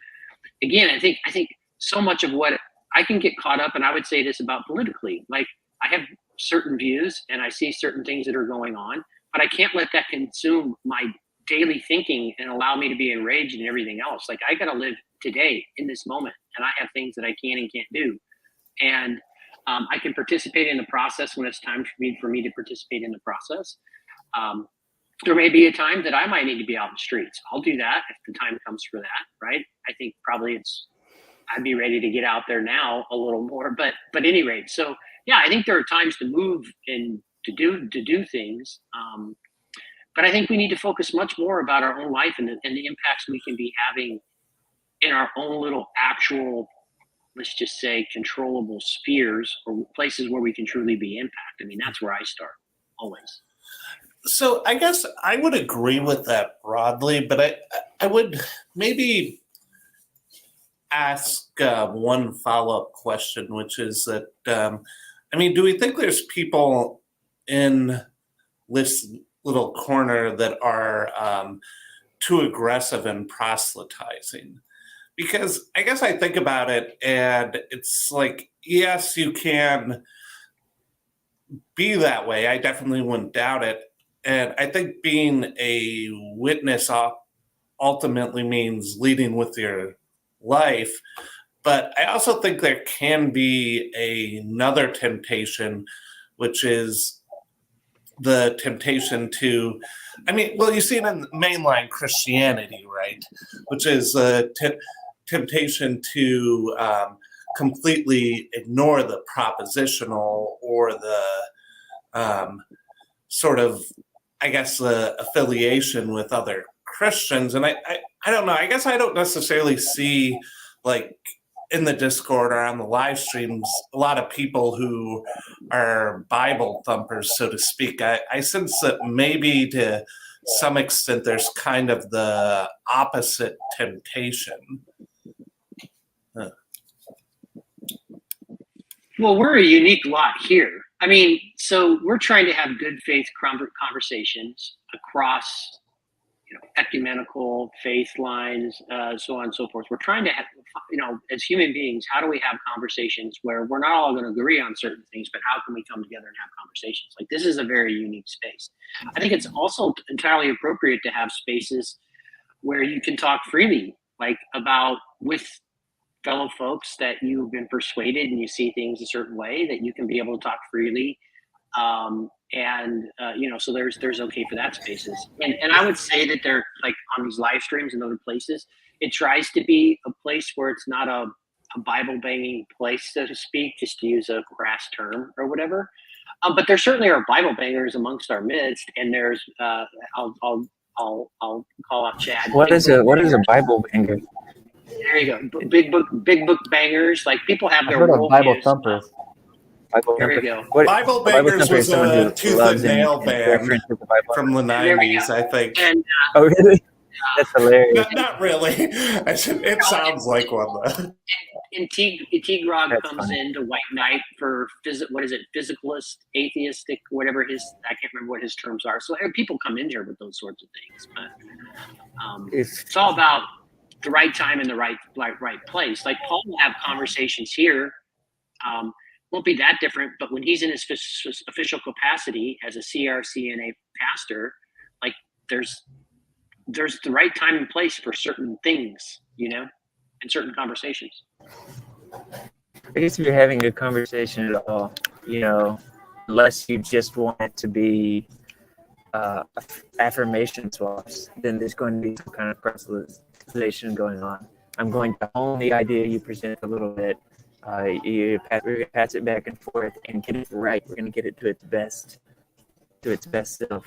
again, I think so much of what I can get caught up, and I would say this about politically, like I have certain views and I see certain things that are going on, but I can't let that consume my daily thinking and allow me to be enraged and everything else. Like I got to live today in this moment, and I have things that I can and can't do. And I can participate in the process when it's time for me to participate in the process. There may be a time that I might need to be out in the streets. I'll do that if the time comes for that, right? I think probably I'd be ready to get out there now a little more, but at any rate, so yeah, I think there are times to move and to do things. But I think we need to focus much more about our own life and the impacts we can be having in our own little actual, let's just say, controllable spheres or places where we can truly be impacted. I mean, that's where I start always. So I guess I would agree with that broadly, but I would maybe ask one follow-up question, which is that, I mean, do we think there's people in this little corner that are too aggressive in proselytizing? Because I guess I think about it and it's like, yes, you can be that way. I definitely wouldn't doubt it. And I think being a witness ultimately means leading with your life. But I also think there can be another temptation, which is the temptation to, I mean, well, you see it in mainline Christianity, right? Which is a temptation to completely ignore the propositional or the sort of, I guess, the affiliation with other Christians. And I don't know, I guess I don't necessarily see, like, in the Discord or on the live streams, a lot of people who are Bible thumpers, so to speak. I sense that maybe to some extent there's kind of the opposite temptation. Well, we're a unique lot here. I mean, so we're trying to have good faith conversations across, you know, ecumenical faith lines, so on and so forth. We're trying to have, you know, as human beings, how do we have conversations where we're not all going to agree on certain things, but how can we come together and have conversations? Like, this is a very unique space. I think it's also entirely appropriate to have spaces where you can talk freely, like about with fellow folks that you've been persuaded and you see things a certain way, that you can be able to talk freely. You know, so there's okay for that spaces. And I would say that they're like on these live streams and other places, it tries to be a place where it's not a Bible banging place, so to speak, just to use a crass term or whatever. But there certainly are Bible bangers amongst our midst. And there's, I'll call out Chad. What is a Bible banger? There you go. Big book bangers. Like, people have their I've heard of Bible thumpers. There we go. Bible Bangers was a tooth and nail band from the 90s, I think. And, oh, really? That's hilarious. Not really. I said it sounds like one though. And T-Grog That's comes funny. into White Knight for what is it, physicalist, atheistic, whatever I can't remember what his terms are. So people come in here with those sorts of things, but it's all about the right time and the right place. Like Paul will have conversations here. Won't be that different, but when he's in his official capacity as a CRCNA pastor, like there's the right time and place for certain things, and certain conversations. I guess if you're having a conversation at all, unless you just want it to be affirmation swaps, then there's going to be some kind of proselytization going on. I'm going to hone the idea you present a little bit. We're going to pass it back and forth and get it right. We're going to get it to its best self.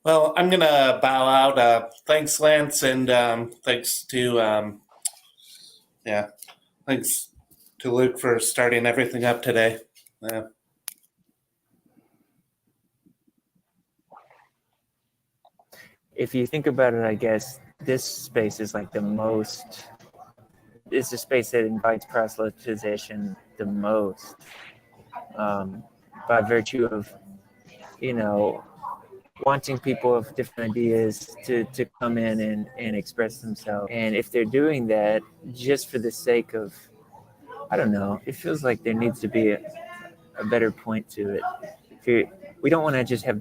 Well, I'm gonna bow out. Thanks, Lance, and thanks to thanks to Luke for starting everything up today. If you think about it, I guess this space is like it's a space that invites proselytization the most, by virtue of, wanting people of different ideas to come in and express themselves. And if they're doing that just for the sake of, I don't know, it feels like there needs to be a better point to it. We don't want to just have,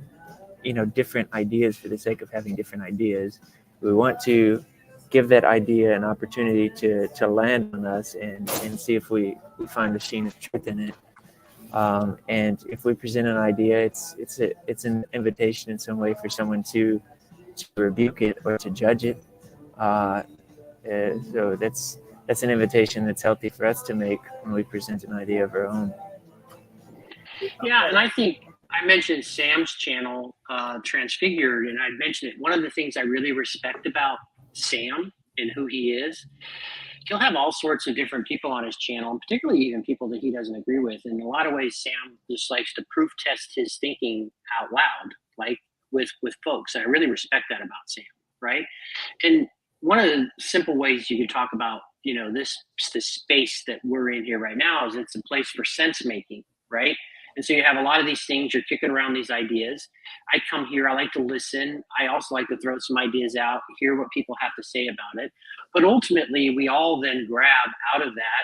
different ideas for the sake of having different ideas. We want to give that idea an opportunity to land on us and see if we find a sheen of truth in it. And if we present an idea, it's an invitation in some way for someone to rebuke it or to judge it. So that's an invitation that's healthy for us to make when we present an idea of our own. Yeah, and I think I mentioned Sam's channel, Transfigured, and I mentioned it. One of the things I really respect about Sam and who he is, he'll have all sorts of different people on his channel, and particularly even people that he doesn't agree with. In a lot of ways, Sam just likes to proof test his thinking out loud, like with folks. And I really respect that about Sam, right? And one of the simple ways you can talk about, this space that we're in here right now is it's a place for sense making, right? And so you have a lot of these things, you're kicking around these ideas. I come here, I like to listen. I also like to throw some ideas out, hear what people have to say about it. But ultimately, we all then grab out of that,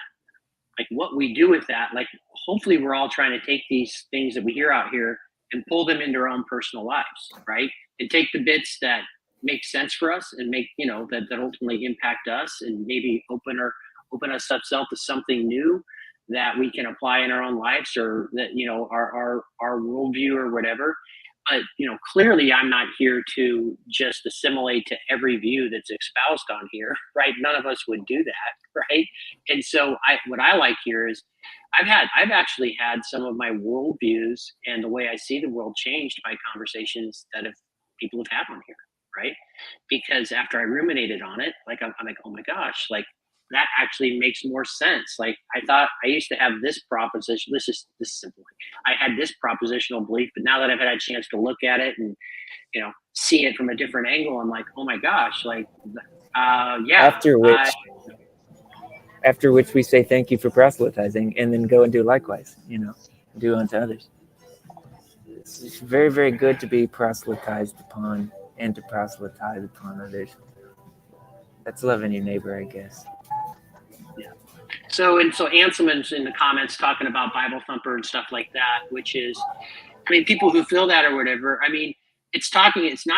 like what we do with that. Like, hopefully we're all trying to take these things that we hear out here and pull them into our own personal lives, right? And take the bits that make sense for us and make, that ultimately impact us and maybe open us up to something new that we can apply in our own lives, or that, our worldview or whatever. But, clearly I'm not here to just assimilate to every view that's espoused on here, right? None of us would do that, right? And so what I like here is I've actually had some of my worldviews and the way I see the world changed by conversations that people have had on here, right? Because after I ruminated on it, like I'm like, oh my gosh, like that actually makes more sense. Like I thought I used to have this proposition. This is simple. I had this propositional belief, but now that I've had a chance to look at it and, see it from a different angle, I'm like, oh my gosh, like, yeah. After which we say thank you for proselytizing, and then go and do likewise, do unto others. It's very, very good to be proselytized upon and to proselytize upon others. That's loving your neighbor, I guess. Yeah. So Anselman's in the comments talking about Bible thumper and stuff like that, which is, people who feel that or whatever, it's not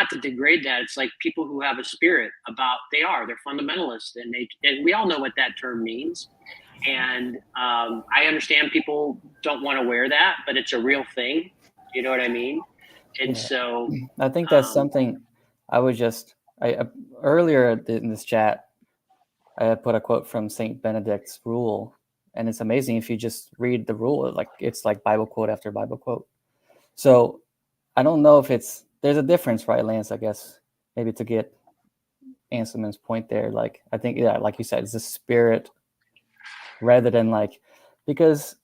to degrade that. It's like people who have a spirit they're fundamentalists, and we all know what that term means. And I understand people don't want to wear that, but it's a real thing. You know what I mean? And so I think that's something I would earlier in this chat, I put a quote from St. Benedict's rule, and it's amazing if you just read the rule, it's like Bible quote after Bible quote. So I don't know if there's a difference, right, Lance? I guess maybe to get Anselman's point there, like I think, yeah, like you said, it's the spirit rather than like, because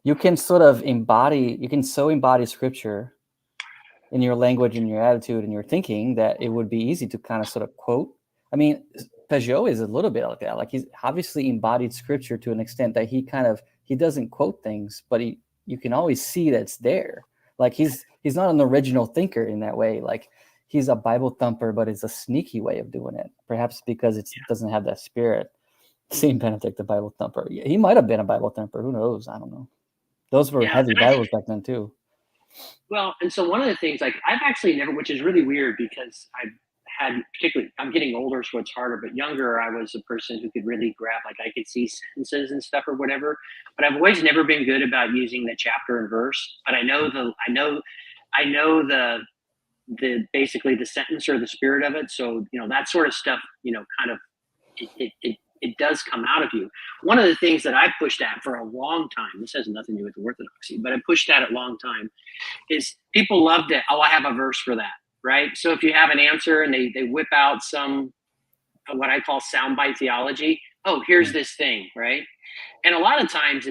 you can sort of embody, you can so embody scripture in your language and your attitude and your thinking that it would be easy to kind of sort of quote. I mean, Peugeot is a little bit like that. Like he's obviously embodied scripture to an extent that he doesn't quote things, but you can always see that it's there. Like he's not an original thinker in that way. Like he's a Bible thumper, but it's a sneaky way of doing it. Perhaps because it doesn't have that spirit. Saint Benedict, the Bible thumper. He might have been a Bible thumper. Who knows? I don't know. Those were heavy Bibles back then too. Well, and so one of the things, like I've actually never, which is really weird because I've had, particularly, I'm getting older, so it's harder, but younger, I was a person who could really grab, like I could see sentences and stuff or whatever, but I've always never been good about using the chapter and verse, but I know the basically the sentence or the spirit of it. So, that sort of stuff, kind of, it does come out of you. One of the things that I pushed at for a long time, this has nothing to do with orthodoxy, but I pushed at it a long time, is people loved it. Oh, I have a verse for that, right? So if you have an answer and they whip out some, what I call soundbite theology, oh, here's this thing, right? And a lot of times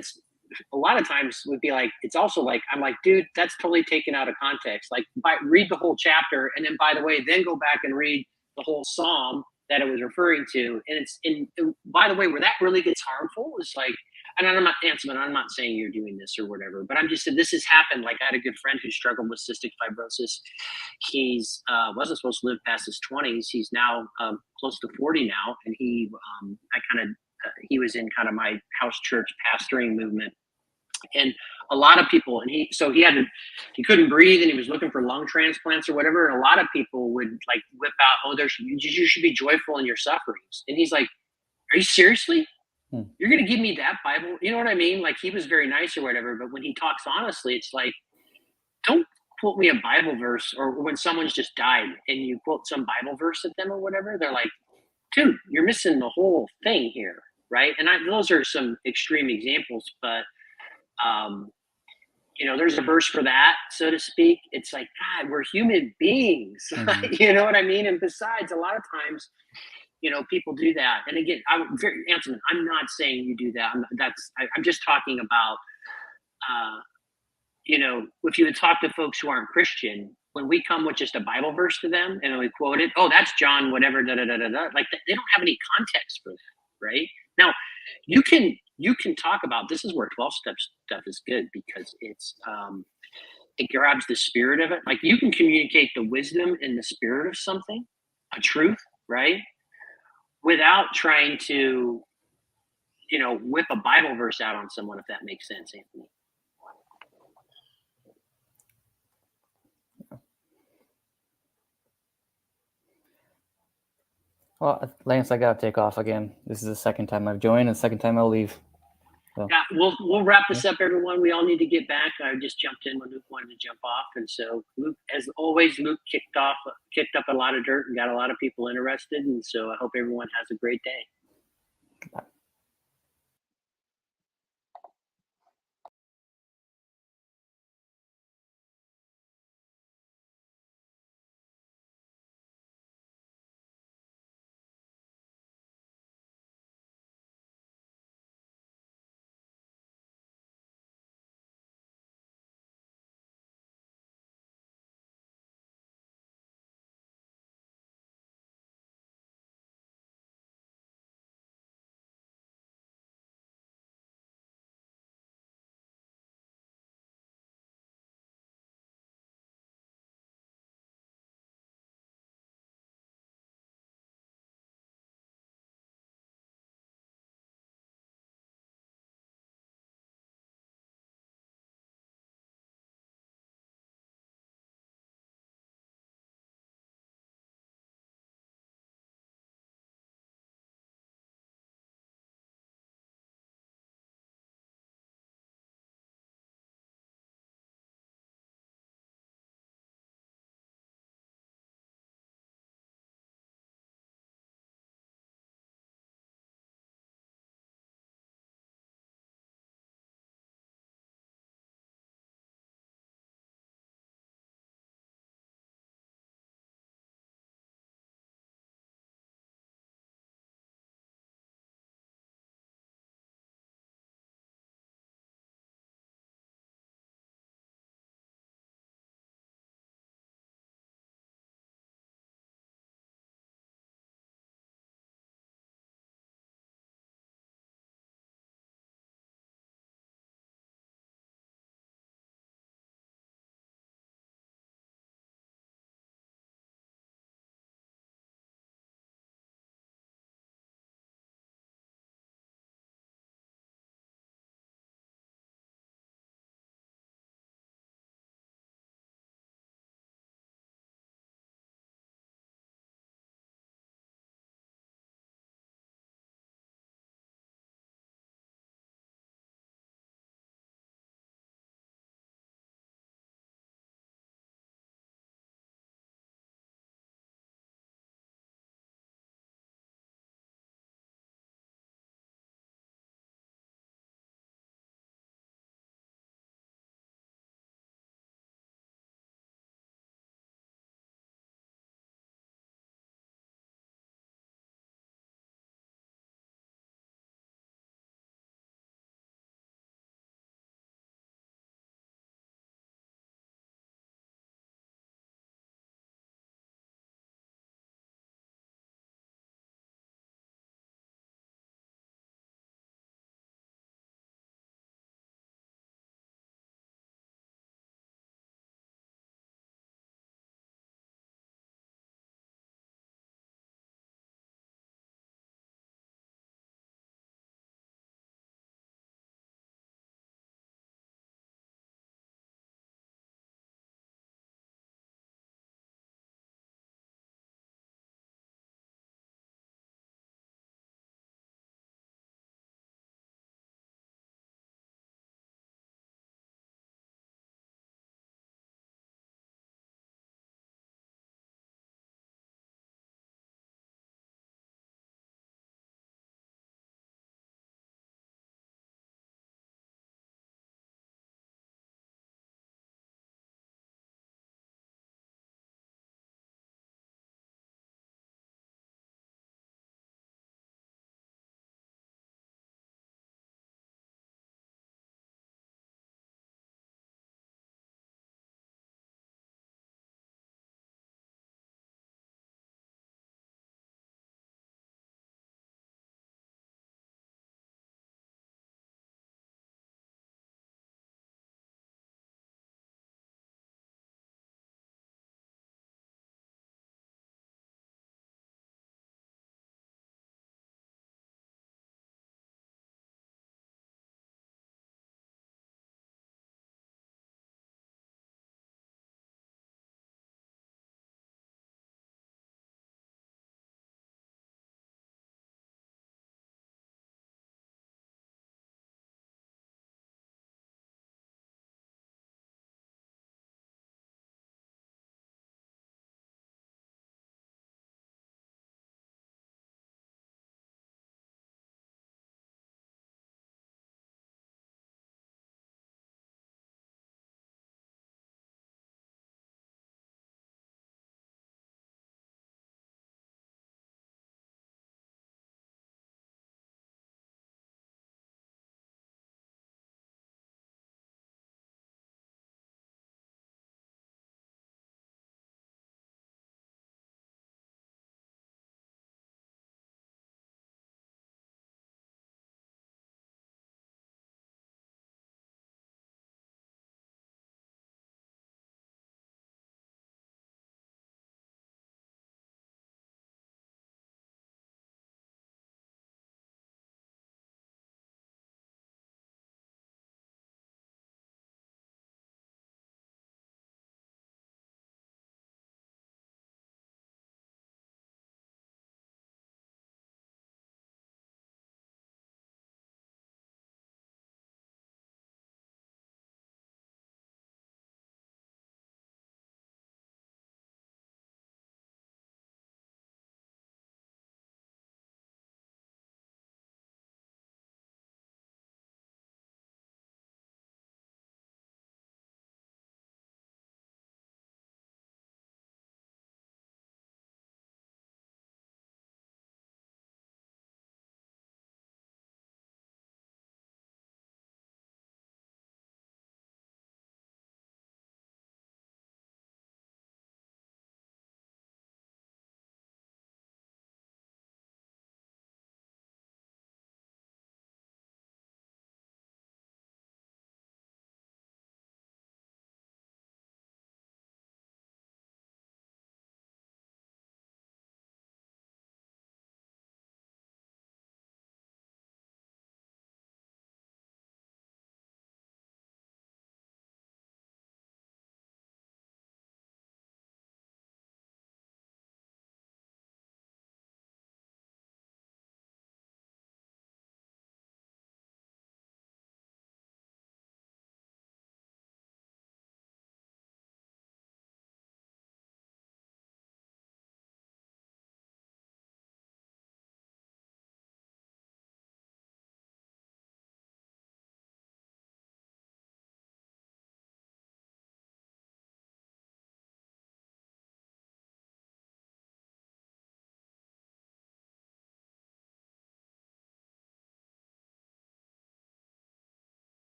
would be like, it's also like, I'm like, dude, that's totally taken out of context. Like read the whole chapter. And then by the way, then go back and read the whole Psalm that it was referring to. And by the way, where that really gets harmful is like, and I'm not answering, I'm not saying you're doing this or whatever, but I'm just saying this has happened. Like I had a good friend who struggled with cystic fibrosis. He's wasn't supposed to live past his 20s. He's now close to 40 now. And he was in kind of my house church pastoring movement. And a lot of people, and he couldn't breathe and he was looking for lung transplants or whatever. And a lot of people would like whip out, oh, you should be joyful in your sufferings. And he's like, are you seriously? You're going to give me that Bible? You know what I mean? Like he was very nice or whatever, but when he talks honestly, it's like, don't quote me a Bible verse, or when someone's just died and you quote some Bible verse at them or whatever, they're like, dude, you're missing the whole thing here. Right. And those are some extreme examples, but there's a verse for that, so to speak. It's like, God, we're human beings. You know what I mean? And besides, a lot of times, people do that. And again, I'm not saying you do that. I'm just talking about, if you would talk to folks who aren't Christian, when we come with just a Bible verse to them and we quote it, oh, that's John, whatever, da da da da da. Like they don't have any context for that, right? Now, you can talk about, this is where 12-step stuff is good because it's it grabs the spirit of it. Like you can communicate the wisdom and the spirit of something, a truth, right? Without trying to, whip a Bible verse out on someone, if that makes sense, Anthony. Well, Lance, I gotta take off again. This is the second time I've joined and the second time I'll leave. So. Yeah, we'll wrap this up, everyone. We all need to get back. I just jumped in when Luke wanted to jump off, and so Luke, as always, kicked up a lot of dirt and got a lot of people interested, and so I hope everyone has a great day. Bye.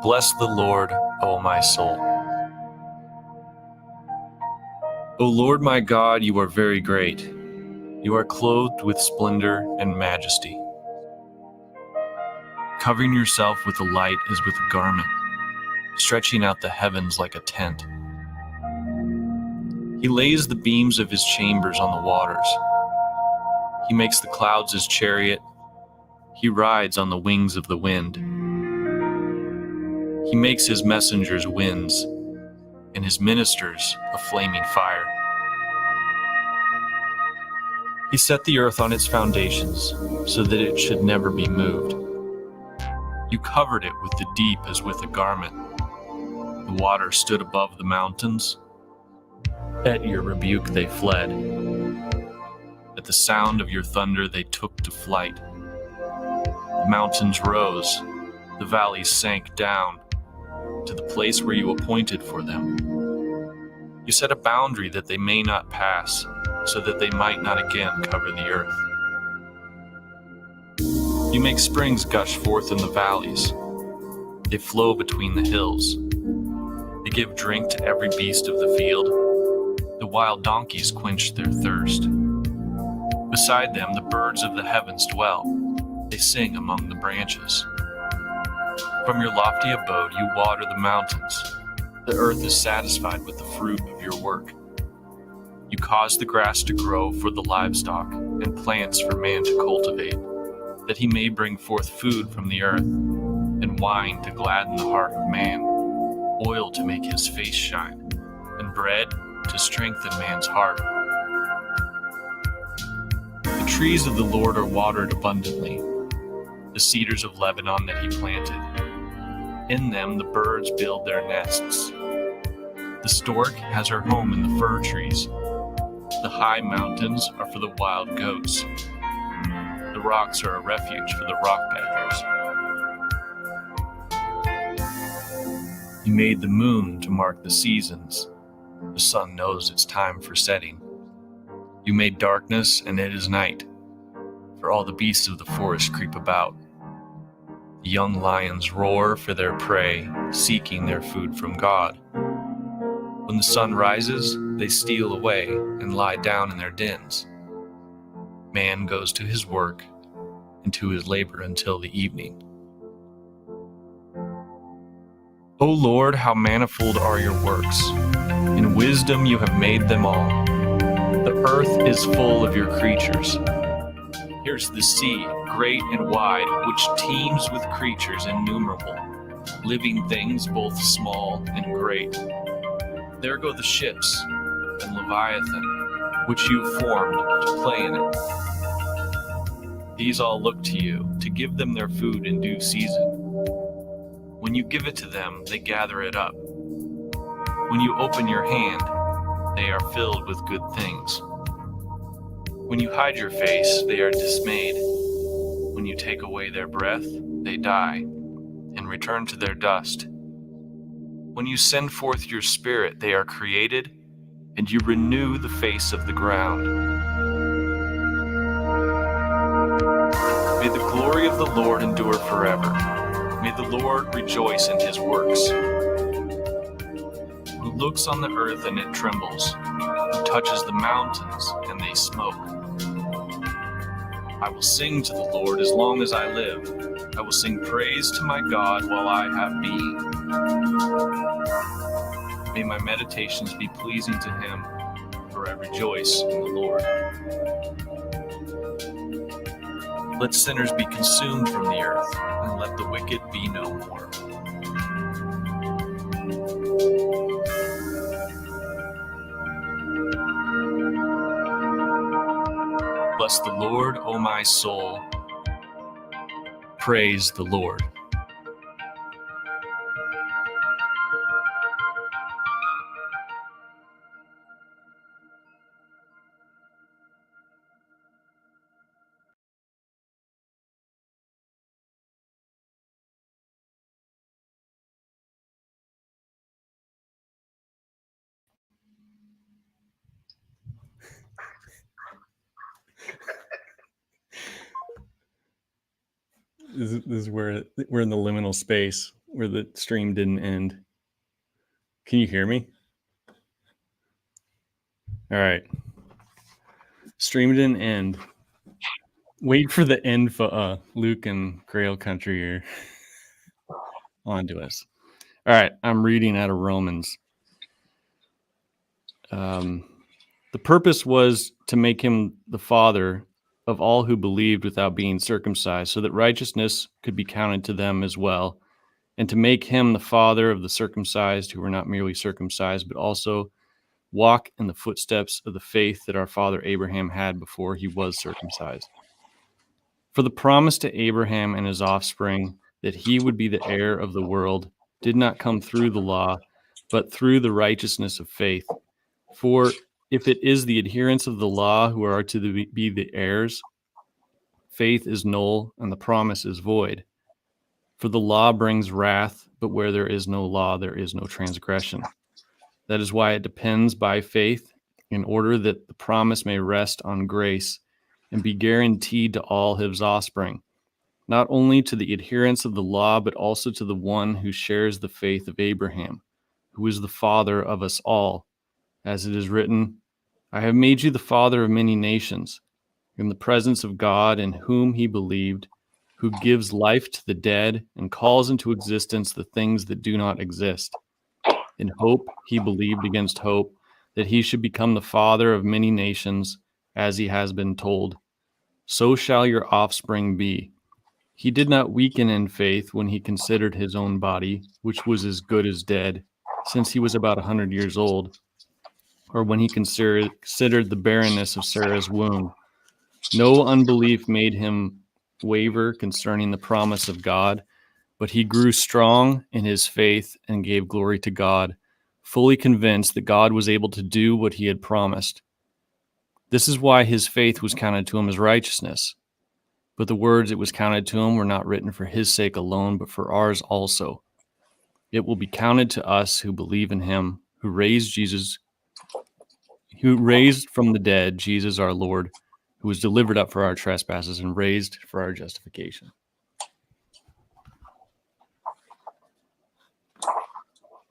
Bless the Lord, O my soul. O Lord my God, you are very great. You are clothed with splendor and majesty. Covering yourself with the light as with a garment, stretching out the heavens like a tent. He lays the beams of his chambers on the waters. He makes the clouds his chariot. He rides on the wings of the wind. He makes his messengers winds, and his ministers a flaming fire. He set the earth on its foundations, so that it should never be moved. You covered it with the deep as with a garment. The water stood above the mountains. At your rebuke they fled. At the sound of your thunder they took to flight. The mountains rose, the valleys sank down to the place where you appointed for them. You set a boundary that they may not pass, so that they might not again cover the earth. You make springs gush forth in the valleys. They flow between the hills. They give drink to every beast of the field. The wild donkeys quench their thirst. Beside them, the birds of the heavens dwell. They sing among the branches. From your lofty abode, you water the mountains. The earth is satisfied with the fruit of your work. You cause the grass to grow for the livestock and plants for man to cultivate, that he may bring forth food from the earth, and wine to gladden the heart of man, oil to make his face shine, and bread to strengthen man's heart. The trees of the Lord are watered abundantly, the cedars of Lebanon that he planted. In them the birds build their nests. The stork has her home in the fir trees. The high mountains are for the wild goats. The rocks are a refuge for the rock pickers. You made the moon to mark the seasons. The sun knows its time for setting. You made darkness, and it is night, for all the beasts of the forest creep about. The young lions roar for their prey, seeking their food from God. When the sun rises, they steal away and lie down in their dens. Man goes to his work and to his labor until the evening. O Lord, how manifold are your works! In wisdom you have made them all. The earth is full of your creatures. Here's the sea, great and wide, which teems with creatures innumerable, living things both small and great. There go the ships and Leviathan, which you formed to play in it. These all look to you to give them their food in due season. When you give it to them, they gather it up. When you open your hand, they are filled with good things. When you hide your face, they are dismayed. When you take away their breath, they die and return to their dust. When you send forth your spirit, they are created, and you renew the face of the ground. May the glory of the Lord endure forever. May the Lord rejoice in his works. Who looks on the earth and it trembles, who touches the mountains and they smoke. I will sing to the Lord as long as I live. I will sing praise to my God while I have being. May my meditations be pleasing to him, for I rejoice in the Lord. Let sinners be consumed from the earth, and let the wicked be no more. Bless the Lord, O my soul. Praise the Lord. This is where we're in the liminal space where the stream didn't end. Can you hear me? All right. Stream didn't end. Wait for the end for Luke and Grail Country are on to us. All right, I'm reading out of Romans. The purpose was to make him the father of all who believed without being circumcised, so that righteousness could be counted to them as well, and to make him the father of the circumcised who were not merely circumcised, but also walk in the footsteps of the faith that our father Abraham had before he was circumcised. For the promise to Abraham and his offspring that he would be the heir of the world did not come through the law, but through the righteousness of faith. For if it is the adherents of the law who are to be the heirs, faith is null and the promise is void. For the law brings wrath, but where there is no law, there is no transgression. That is why it depends by faith, in order that the promise may rest on grace and be guaranteed to all his offspring, not only to the adherents of the law, but also to the one who shares the faith of Abraham, who is the father of us all. As it is written, I have made you the father of many nations, in the presence of God in whom he believed, who gives life to the dead and calls into existence the things that do not exist. In hope he believed against hope, that he should become the father of many nations, as he has been told, so shall your offspring be. He did not weaken in faith when he considered his own body, which was as good as dead, since he was about 100 years old, or when he considered the barrenness of Sarah's womb. No unbelief made him waver concerning the promise of God, but he grew strong in his faith and gave glory to God, fully convinced that God was able to do what he had promised. This is why his faith was counted to him as righteousness. But the words it was counted to him were not written for his sake alone, but for ours also. It will be counted to us who believe in him, who raised from the dead Jesus our Lord, who was delivered up for our trespasses and raised for our justification.